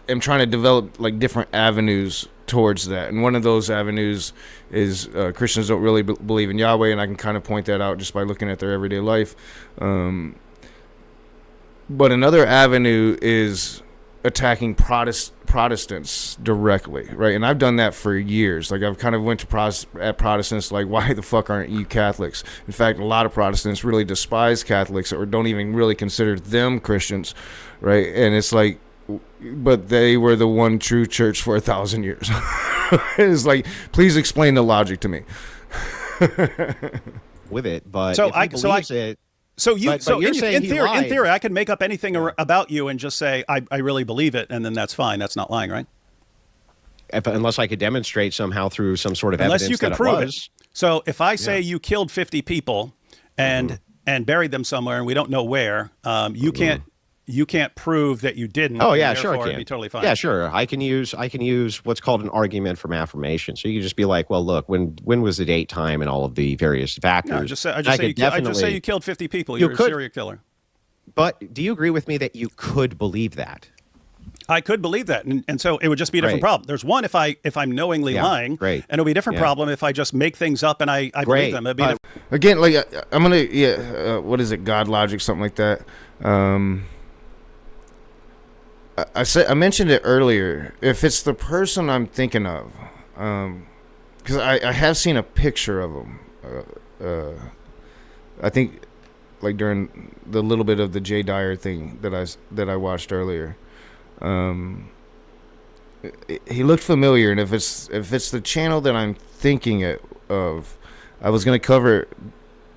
am trying to develop like different avenues towards that, and one of those avenues is Christians don't really believe in Yahweh, and I can kind of point that out just by looking at their everyday life. But another avenue is attacking Protestants directly, right? And I've done that for years. Like I've kind of went to Protestants like, why the fuck aren't you Catholics? In fact, a lot of Protestants really despise Catholics or don't even really consider them Christians, right? And it's like, but they were the one true church for 1,000 years. It's like, please explain the logic to me. With it, but So if I- he so I- believes it, So you, But so you're in saying he theory, lied. I could make up anything about you and just say I really believe it, and then that's fine. That's not lying, right? unless I could demonstrate somehow through some sort of Unless evidence you can that prove it it. was. So if I say you killed 50 people and buried them somewhere and we don't know where, you can't prove that you didn't. Oh and yeah, sure I therefore can. It'd be totally fine. Yeah, sure. I can use what's called an argument from affirmation. So you can just be like, well, look, when was the date, time, and all of the various factors. No, I just say you killed 50 people. You're a serial killer. But do you agree with me that you could believe that? I could believe that, and so it would just be a different problem. There's one if I'm knowingly lying, great. and it'll be a different problem if I just make things up and I believe them. It'd be Again, like I'm gonna what is it? God logic, something like that. I mentioned it earlier. If it's the person I'm thinking of, because I have seen a picture of him. I think like during the little bit of the Jay Dyer thing that I watched earlier. He looked familiar, and if it's the channel that I'm thinking of, I was gonna cover it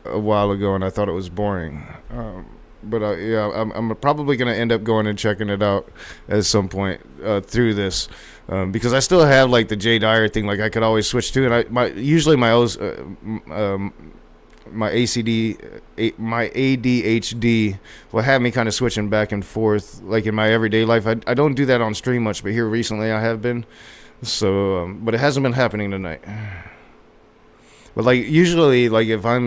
a while ago, and I thought it was boring. But I'm probably gonna end up going and checking it out at some point through this, because I still have like the Jay Dyer thing. Like I could always switch to it. My ADHD will have me kind of switching back and forth, like in my everyday life. I don't do that on stream much, but here recently I have been. So, but it hasn't been happening tonight. But like usually, like if I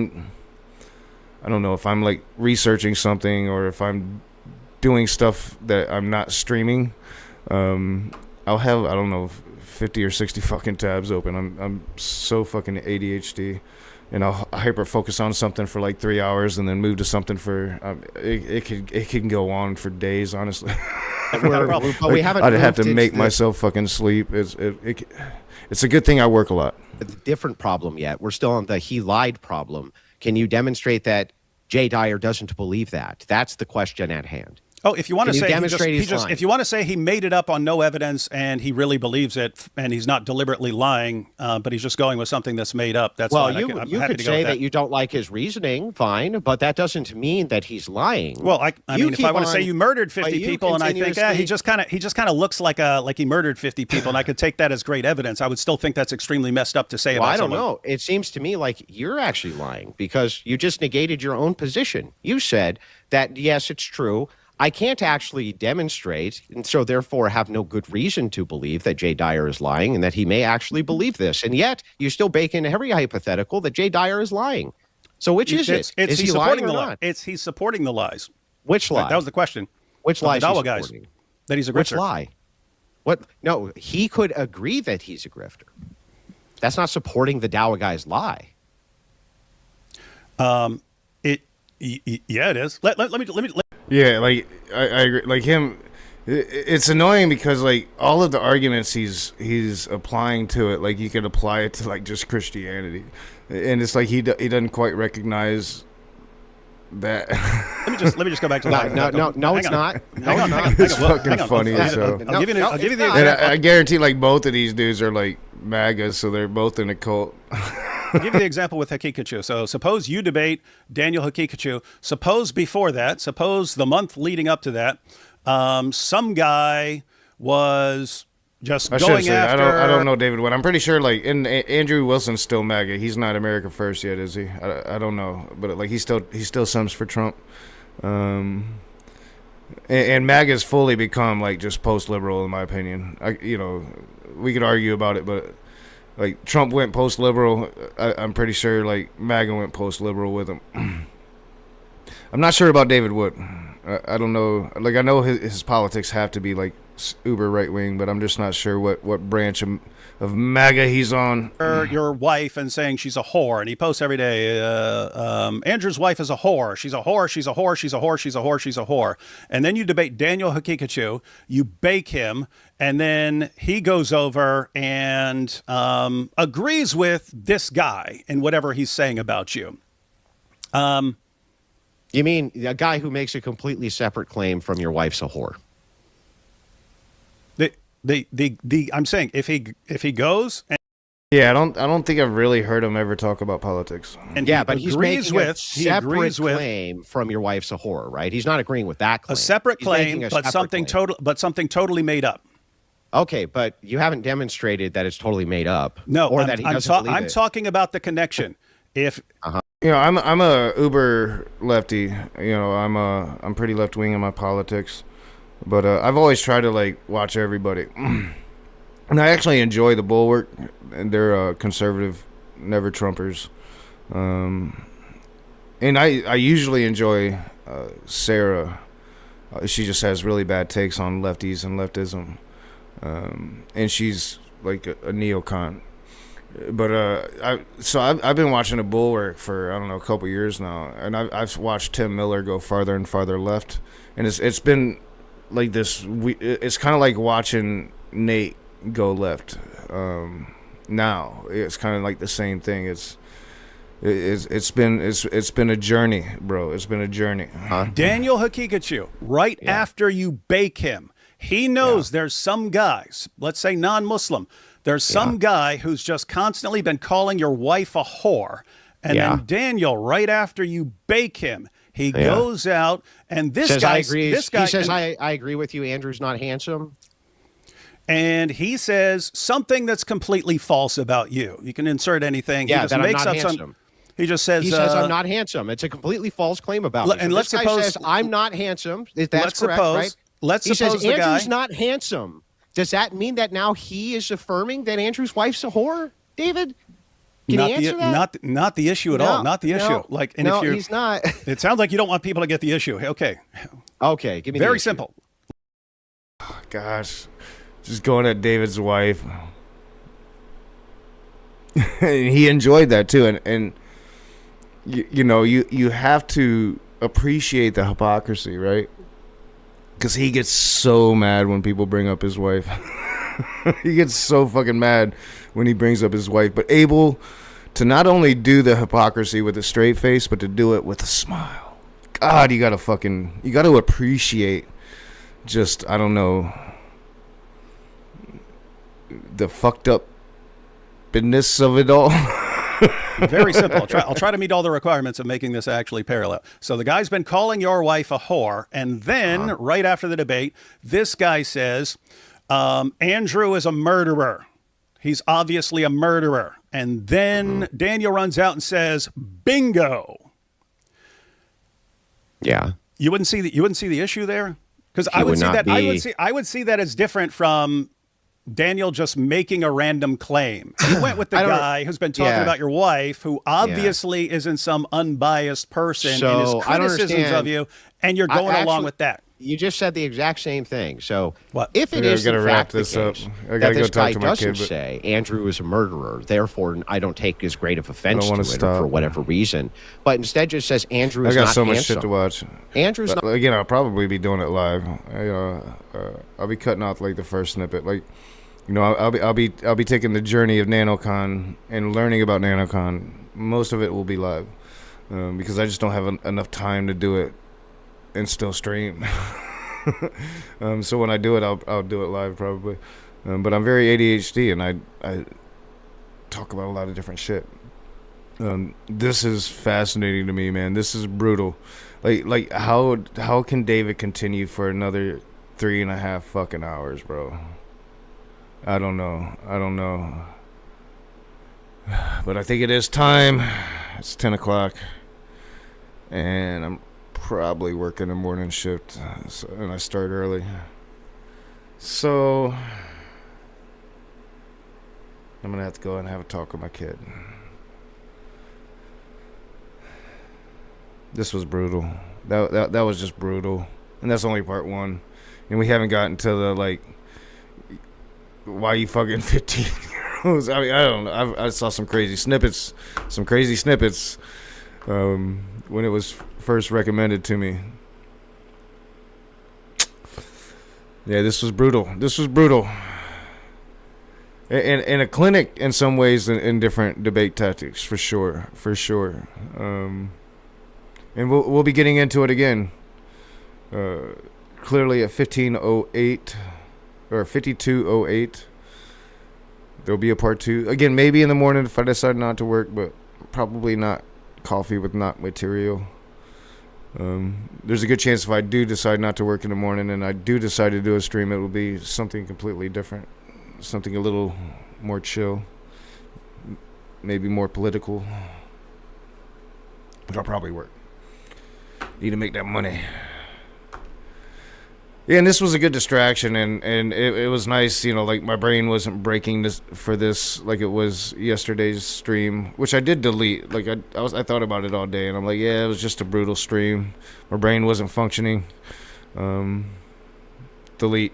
don't know, if I'm like researching something or if I'm doing stuff that I'm not streaming, I'll have, I don't know, 50 or 60 fucking tabs open. I'm so fucking ADHD. And I'll hyper focus on something for like 3 hours and then move to something for it can go on for days, honestly. But we haven't. I'd have to make myself fucking sleep. It's a good thing I work a lot. A different problem yet. We're still on the he lied problem. Can you demonstrate that Jay Dyer doesn't believe that? That's the question at hand. Oh, if you want to Can you say demonstrate he he's just lying? if you want to say he made it up on no evidence and he really believes it and he's not deliberately lying, but he's just going with something that's made up, that's Well, fine. you happy could to go say with that you don't like his reasoning, fine, but that doesn't mean that he's lying. Well, I You mean, if I keep want to say on- you murdered 50 you people, and I think continuously- he just kind of looks like he murdered 50 people, and I could take that as great evidence, I would still think that's extremely messed up to say Well, about I don't someone. know. It seems to me like you're actually lying because you just negated your own position. You said that, yes, it's true. I can't actually demonstrate, and so therefore have no good reason to believe that Jay Dyer is lying and that he may actually believe this. And yet you still bake in every hypothetical that Jay Dyer is lying. So which is it? Is he lying or not? He's supporting the lies. Which lie? That was the question. Which Of lie the is he Dawa guys. supporting? That he's a Which grifter. lie? What? No, he could agree that he's a grifter. That's not supporting the Dawa guy's lie. Yeah, it is. Let me. Yeah, like I agree. Like him, it's annoying because like all of the arguments he's applying to it, like you could apply it to like just Christianity, and it's like he doesn't quite recognize that. Let me just go back to that. No, it's not. Hang on. It's fucking funny. So, I'll give you No, I'll give you it's the not. and example. I guarantee like both of these dudes are like MAGA, so they're both in a cult. I'll give you the example with Hakikachu. So suppose you debate Daniel Hakikachu. Suppose before that, suppose the month leading up to that, some guy was just I should going say after. I don't know David Wood. I'm pretty sure like Andrew Wilson's still MAGA. He's not America First yet, is he? I don't know, but like he still sums for Trump. And MAGA's fully become like just post-liberal in my opinion. We could argue about it, but like Trump went post-liberal. I'm pretty sure like MAGA went post-liberal with him. I'm not sure about David Wood. I don't know. Like I know his politics have to be like uber right-wing, but I'm just not sure what branch of MAGA he's on. Your wife and saying she's a whore, and he posts every day, Andrew's wife is a whore. She's a whore. She's a whore. She's a whore. She's a whore. She's a whore. And then you debate Daniel Hakikachu. You bake him, and then he goes over and agrees with this guy in whatever he's saying about you. You mean a guy who makes a completely separate claim from your wife's a whore? I'm saying if he goes and Yeah, I don't think I've really heard him ever talk about politics. Yeah, but he's making a he agrees separate with claim from your wife's a whore, right? He's not agreeing with that claim. a separate He's claim, making a but separate claim. something totally made up. Okay, but you haven't demonstrated that it's totally made up. No, or that he doesn't believe I'm it. talking about the connection. If I'm a uber lefty. I'm pretty left wing in my politics, but I've always tried to like watch everybody, and I actually enjoy the Bulwark. And they're conservative, never Trumpers, and I usually enjoy Sarah. She just has really bad takes on lefties and leftism, and she's like a neocon. But I've been watching the Bulwark for I don't know a couple years now, and I've watched Tim Miller go farther and farther left, and it's been like this. It's kind of like watching Nate go left. Now it's kind of like the same thing. It's been a journey, bro. It's been a journey. Daniel Hakikachu, right after you bake him, he knows there's some guys, let's say non-Muslim, there's some guy who's just constantly been calling your wife a whore. And then Daniel, right after you bake him, he goes out and this guy says, I agree with you. Andrew's not handsome. And he says something that's completely false about you. You can insert anything. Yeah, he just that I'm makes not up handsome. He just says, I'm not handsome. It's a completely false claim about me. And So let's this guy suppose says I'm not handsome. That's let's correct, suppose, right? Let's he suppose says the Andrew's guy, not handsome. Does that mean that now he is affirming that Andrew's wife's a whore, David? Can not you answer the, that? Not the issue at all. Not the issue. Like, and no, if you're, he's not. It sounds like you don't want people to get the issue. Okay. Okay, give me Very the issue. simple. Gosh, just going at David's wife. And he enjoyed that too, and you have to appreciate the hypocrisy, right? Because he gets so mad when people bring up his wife. He gets so fucking mad when he brings up his wife, but able to not only do the hypocrisy with a straight face, but to do it with a smile. God, you gotta appreciate just, I don't know, the fucked up business of it all. Very simple. I'll try to meet all the requirements of making this actually parallel. So the guy's been calling your wife a whore, and then right after the debate, this guy says, Andrew is a murderer. He's obviously a murderer. And then Daniel runs out and says, bingo. Yeah. You wouldn't see the issue there? Because I would see that as different from Daniel just making a random claim. You went with the guy who's been talking about your wife, who obviously isn't some unbiased person in his criticisms of you, and you're going along with that. You just said the exact same thing. So what? If it is in fact the this up. case I that gotta this go talk guy to my doesn't kid, but say Andrew is a murderer, therefore I don't take as great of offense to it for whatever reason, but instead just says Andrew is not handsome. I got so much shit to watch. Andrew's not. Again, I'll probably be doing it live. I'll be cutting off like the first snippet. Like, you know, I'll be taking the journey of NanoCon and learning about NanoCon. Most of it will be live because I just don't have enough time to do it and still stream. So when I do it, I'll do it live probably. But I'm very ADHD and I talk about a lot of different shit. This is fascinating to me, man. This is brutal. Like how can David continue for another 3.5 fucking hours, bro? I don't know. But I think it is time. It's 10 o'clock. And I'm probably working a morning shift. And I start early. So I'm going to have to go and have a talk with my kid. This was brutal. That was just brutal. And that's only part one. And we haven't gotten to the, like, why you fucking 15-year-olds? I mean, I don't know. I saw some crazy snippets when it was first recommended to me. Yeah, this was brutal. And a clinic in some ways in different debate tactics, for sure. And we'll be getting into it again. Clearly at 15:08 or 52:08, there'll be a part 2. Again, maybe in the morning if I decide not to work, but probably not coffee with not material. There's a good chance if I do decide not to work in the morning and I do decide to do a stream, it will be something completely different, something a little more chill, maybe more political, but I'll probably work. Need to make that money. Yeah, and this was a good distraction, and it was nice, you know, like my brain wasn't breaking for this like it was yesterday's stream, which I did delete. Like I thought about it all day, and I'm like, yeah, it was just a brutal stream. My brain wasn't functioning. Delete.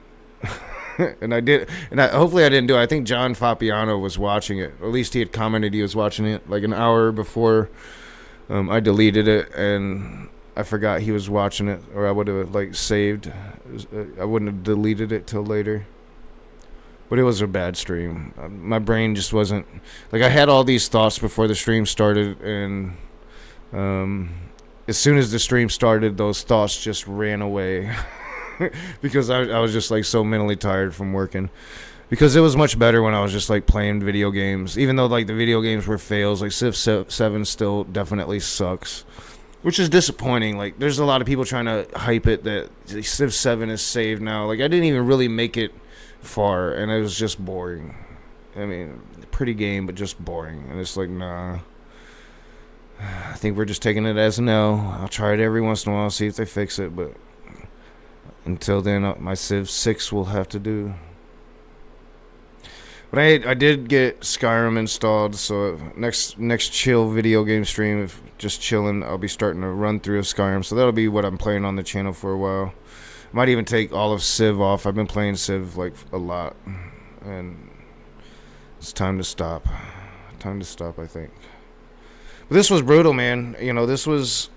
And I did, and hopefully I didn't do it. I think John Fapiano was watching it, or at least he had commented he was watching it like an hour before I deleted it, and I forgot he was watching it, or I would have like saved. I wouldn't have deleted it till later. But it was a bad stream. My brain just wasn't like, I had all these thoughts before the stream started, and as soon as the stream started, those thoughts just ran away because I was just like so mentally tired from working. Because it was much better when I was just like playing video games, even though like the video games were fails. Like Civ 7 still definitely sucks. Which is disappointing. Like, there's a lot of people trying to hype it that Civ 7 is saved now. Like, I didn't even really make it far, and it was just boring. I mean, pretty game, but just boring. And it's like, nah. I think we're just taking it as a no. I'll try it every once in a while, see if they fix it, but until then, my Civ 6 will have to do. But I did get Skyrim installed, so next chill video game stream, if just chilling, I'll be starting to run through a Skyrim. So that'll be what I'm playing on the channel for a while. Might even take all of Civ off. I've been playing Civ like a lot, and it's time to stop. I think. But this was brutal, man. You know, this was.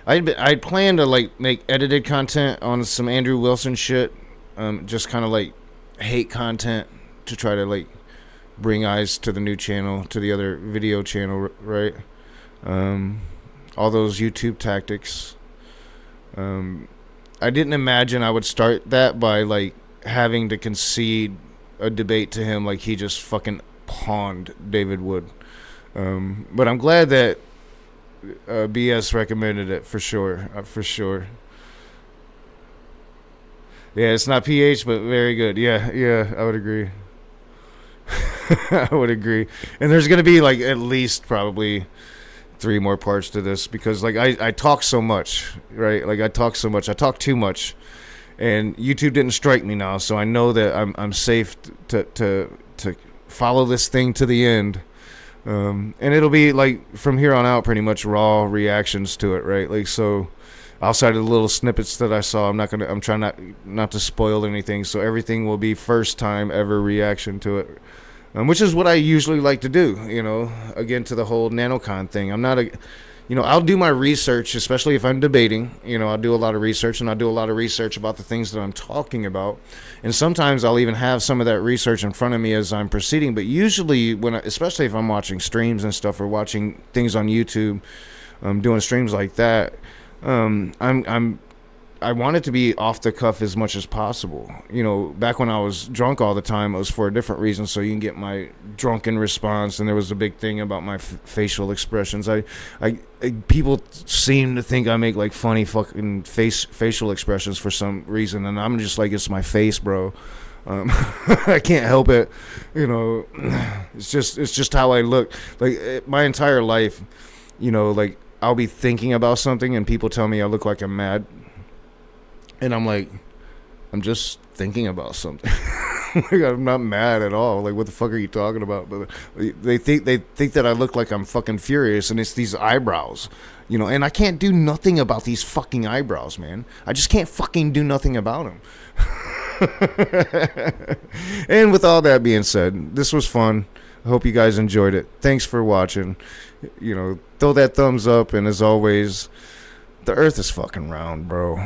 I planned to like make edited content on some Andrew Wilson shit, just kind of like hate content to try to like bring eyes to the new channel, to the other video channel, right? All those YouTube tactics. I didn't imagine I would start that by like having to concede a debate to him like he just fucking pawned David Wood. But I'm glad that BS recommended it for sure. For sure. Yeah, it's not PH, but very good. Yeah, I would agree. I would agree. And there's going to be like at least probably 3 more parts to this because like I talk so much, right? Like I talk so much. I talk too much. And YouTube didn't strike me now, so I know that I'm safe to follow this thing to the end. And it'll be like from here on out pretty much raw reactions to it, right? Like so outside of the little snippets that I saw, I'm trying not to spoil anything, so everything will be first time ever reaction to it. Which is what I usually like to do, you know, again to the whole NanoCon thing. I'm not I'll do my research, especially if I'm debating. You know, I'll do a lot of research, and I'll do a lot of research about the things that I'm talking about. And sometimes I'll even have some of that research in front of me as I'm proceeding. But usually, especially if I'm watching streams and stuff or watching things on YouTube, doing streams like that, I want it to be off the cuff as much as possible. You know, back when I was drunk all the time, it was for a different reason, so you can get my drunken response. And there was a big thing about my facial expressions. People seem to think I make like funny fucking facial expressions for some reason, and I'm just like, it's my face, bro. I can't help it. You know, it's just how I look. Like my entire life, you know, like I'll be thinking about something, and people tell me I look like I'm mad. And I'm like, I'm just thinking about something. Like, I'm not mad at all. Like, what the fuck are you talking about? But they think that I look like I'm fucking furious, and it's these eyebrows, you know. And I can't do nothing about these fucking eyebrows, man. I just can't fucking do nothing about them. And with all that being said, this was fun. I hope you guys enjoyed it. Thanks for watching. You know, throw that thumbs up, and as always, the earth is fucking round, bro.